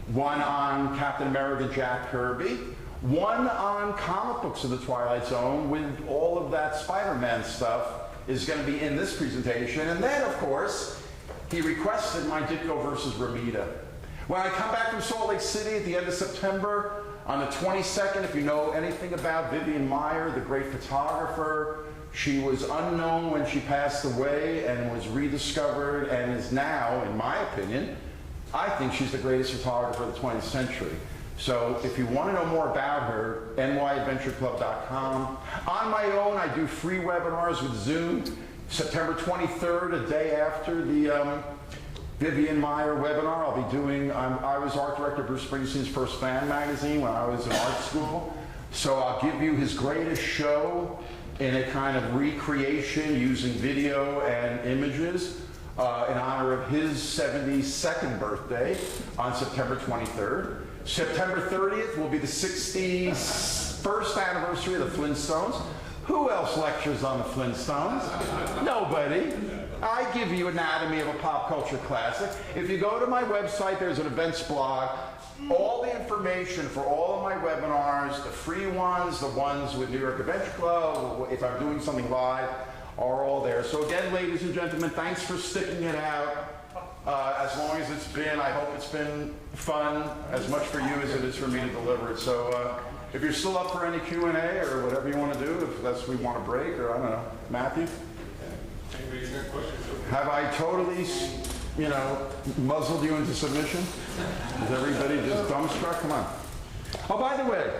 One on Captain America, Jack Kirby. One on comic books of the Twilight Zone with all of that Spider-Man stuff is going to be in this presentation. And then, of course, he requested my Ditko versus Ramita. When I come back from Salt Lake City at the end of September, on the 22nd, if you know anything about Vivian Maier, the great photographer, she was unknown when she passed away and was rediscovered and is now, in my opinion, I think she's the greatest photographer of the 20th century. So if you want to know more about her, nyadventureclub.com. On my own, I do free webinars with Zoom. September 23rd, a day after the Vivian Meyer webinar, I'll be doing, I was art director of Bruce Springsteen's first fan magazine when I was in art school. So I'll give you his greatest show in a kind of recreation using video and images in honor of his 72nd birthday on September 23rd. September 30th will be the 61st anniversary of the Flintstones. Who else lectures on the Flintstones? Nobody. I give you anatomy of a pop culture classic. If you go to my website, there's an events blog. All the information for all of my webinars, the free ones, the ones with New York Adventure Club, if I'm doing something live, are all there. So again, ladies and gentlemen, thanks for sticking it out. As long as it's been, I hope it's been fun, as much for you as it is for me to deliver it. So if you're still up for any Q&A or whatever you want to do, if that's we want to break, or I don't know, Matthew? Anybody's got questions? Have I totally, you know, muzzled you into submission? Is everybody just dumbstruck? Come on. Oh, by the way,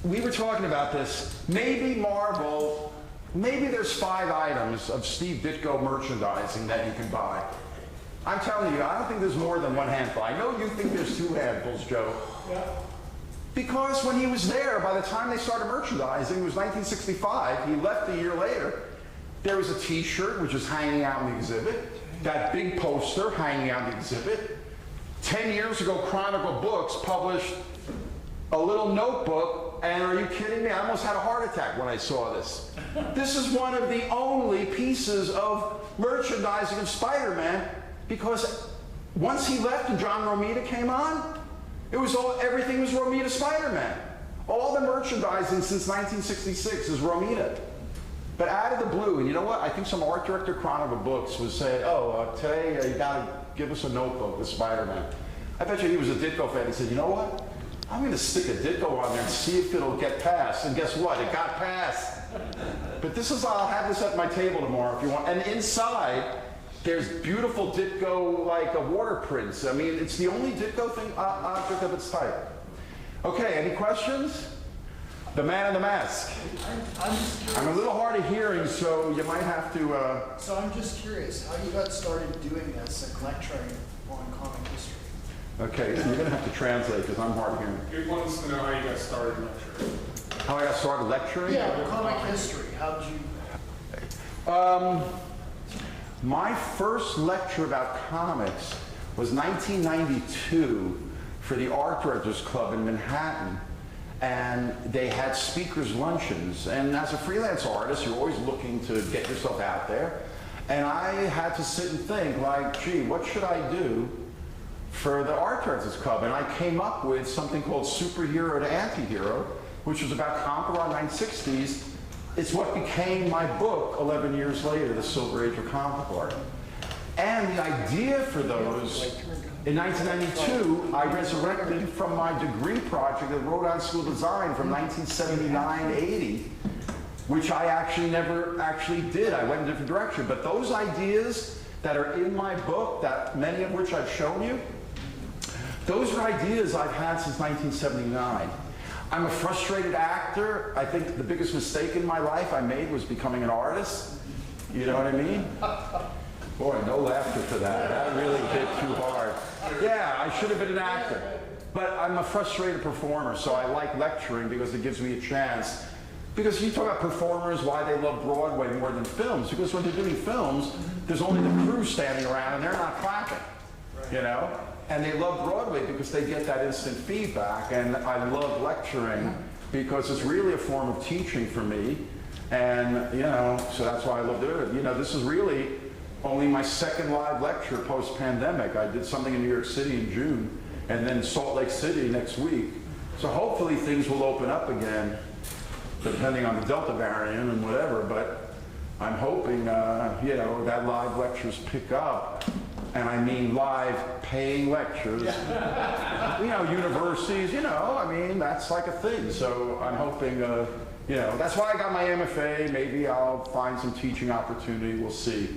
we were talking about this. Maybe Marvel, maybe there's 5 items of Steve Ditko merchandising that you can buy. I'm telling you, I don't think there's more than one handful. I know you think there's 2 handfuls, Joe. Yeah. Because when he was there, by the time they started merchandising, it was 1965, he left a year later, there was a t-shirt which was hanging out in the exhibit, that big poster hanging out in the exhibit. 10 years ago, Chronicle Books published a little notebook, and are you kidding me? I almost had a heart attack when I saw this. This is one of the only pieces of merchandising of Spider-Man, because once he left and John Romita came on, it was everything was Romita Spider-Man. All the merchandising since 1966 is Romita. But out of the blue, and you know what? I think some art director Chronicle Books was saying, today you gotta give us a notebook with Spider-Man. I bet you he was a Ditko fan. He said, you know what? I'm gonna stick a Ditko on there and see if it'll get passed. And guess what? It got passed. But this is, I'll have this at my table tomorrow if you want. And inside, there's beautiful Ditko, like water prints. I mean, it's the only Ditko thing, object of its type. Okay, any questions? The man in the mask. I'm just curious. I'm a little hard of hearing, so you might have to... So I'm just curious how you got started doing this and lecturing on comic history. Okay, you're going to have to translate because I'm hard of hearing. He wants to know how you got started lecturing. How I got started lecturing? Yeah, comic history. How did you? My first lecture about comics was 1992 for the Art Directors Club in Manhattan. And they had speakers' luncheons. And as a freelance artist, you're always looking to get yourself out there. And I had to sit and think, like, gee, what should I do for the Art Directors Club? And I came up with something called Superhero to Antihero, which was about comic art 1960s. It's what became my book 11 years later, The Silver Age of Comic Art. And the idea for those, in 1992, I resurrected from my degree project at Rhode Island School of Design from 1979-80, which I actually never did. I went in a different direction. But those ideas that are in my book, that many of which I've shown you, those are ideas I've had since 1979. I'm a frustrated actor. I think the biggest mistake in my life I made was becoming an artist. You know what I mean? Boy, no laughter for that. That really hit too hard. Yeah, I should have been an actor. But I'm a frustrated performer, so I like lecturing because it gives me a chance. Because you talk about performers, why they love Broadway more than films. Because when they're doing films, there's only the crew standing around and they're not clapping, you know? And they love Broadway because they get that instant feedback. And I love lecturing because it's really a form of teaching for me. And, you know, so that's why I love doing it. You know, this is really only my second live lecture post-pandemic. I did something in New York City in June, and then Salt Lake City next week. So hopefully things will open up again, depending on the Delta variant and whatever, but I'm hoping, you know, that live lectures pick up. And I mean live paying lectures. You know, universities, you know, I mean, that's like a thing. So I'm hoping, you know, that's why I got my MFA. Maybe I'll find some teaching opportunity, we'll see.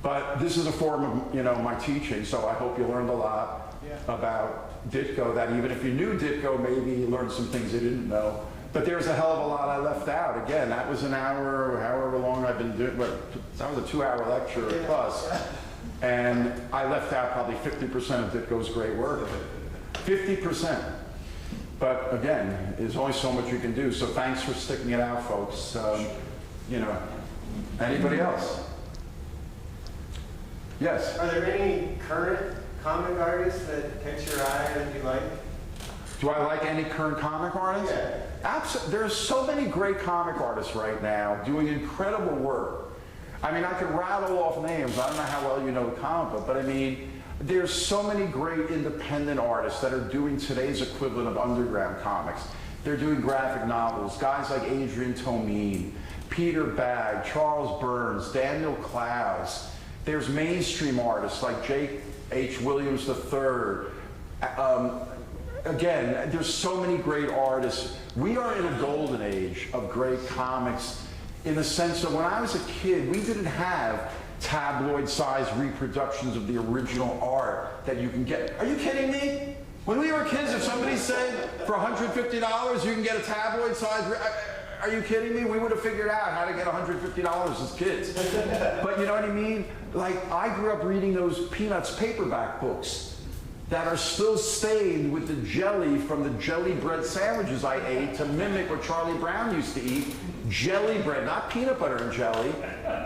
But this is a form of, you know, my teaching, so I hope you learned a lot about Ditko, that even if you knew Ditko, maybe you learned some things you didn't know. But there's a hell of a lot I left out. Again, that was an hour, however long I've been doing, that was a 2-hour lecture plus. And I left out probably 50% of Ditko's great work. 50%. But again, there's only so much you can do. So thanks for sticking it out, folks. You know, anybody else? Yes? Are there any current comic artists that catch your eye that you like? Do I like any current comic artists? Yeah. There's so many great comic artists right now doing incredible work. I mean, I could rattle off names. I don't know how well you know the comic book, but I mean, there's so many great independent artists that are doing today's equivalent of underground comics. They're doing graphic novels. Guys like Adrian Tomine, Peter Bagg, Charles Burns, Daniel Klaus. There's mainstream artists like Jake H. Williams III. Again, there's so many great artists. We are in a golden age of great comics in the sense that when I was a kid, we didn't have tabloid-sized reproductions of the original art that you can get. Are you kidding me? When we were kids, if somebody said for $150 you can get a tabloid-sized, are you kidding me? We would have figured out how to get $150 as kids. But you know what I mean? Like, I grew up reading those Peanuts paperback books that are still stained with the jelly from the jelly bread sandwiches I ate to mimic what Charlie Brown used to eat. Jelly bread, not peanut butter and jelly,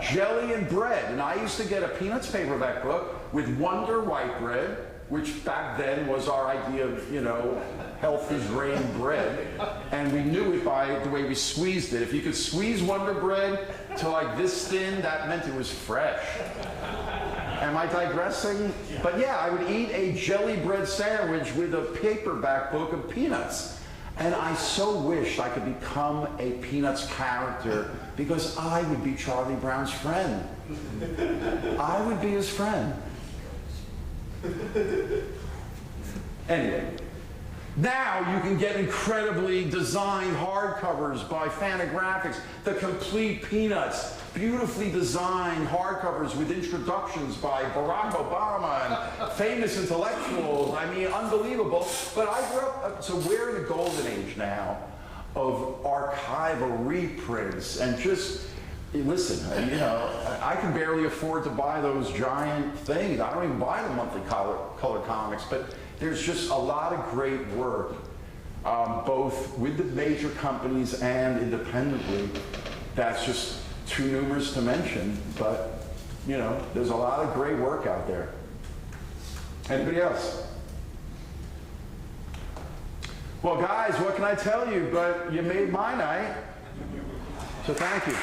jelly and bread. And I used to get a Peanuts paperback book with Wonder white bread, which back then was our idea of, you know, healthy grain bread. And we knew it by the way we squeezed it. If you could squeeze Wonder bread to like this thin, that meant it was fresh. Am I digressing? But yeah, I would eat a jelly bread sandwich with a paperback book of Peanuts. And I so wish I could become a Peanuts character because I would be Charlie Brown's friend. I would be his friend. Anyway, now you can get incredibly designed hardcovers by Fantagraphics, the complete Peanuts, beautifully designed hardcovers with introductions by Barack Obama and famous intellectuals. I mean, unbelievable. But I grew up, so we're in a golden age now of archival reprints and just, listen, you know, I can barely afford to buy those giant things. I don't even buy the monthly color comics, but there's just a lot of great work, both with the major companies and independently. That's just too numerous to mention, but, you know, there's a lot of great work out there. Anybody else? Well, guys, what can I tell you? But you made my night, so thank you.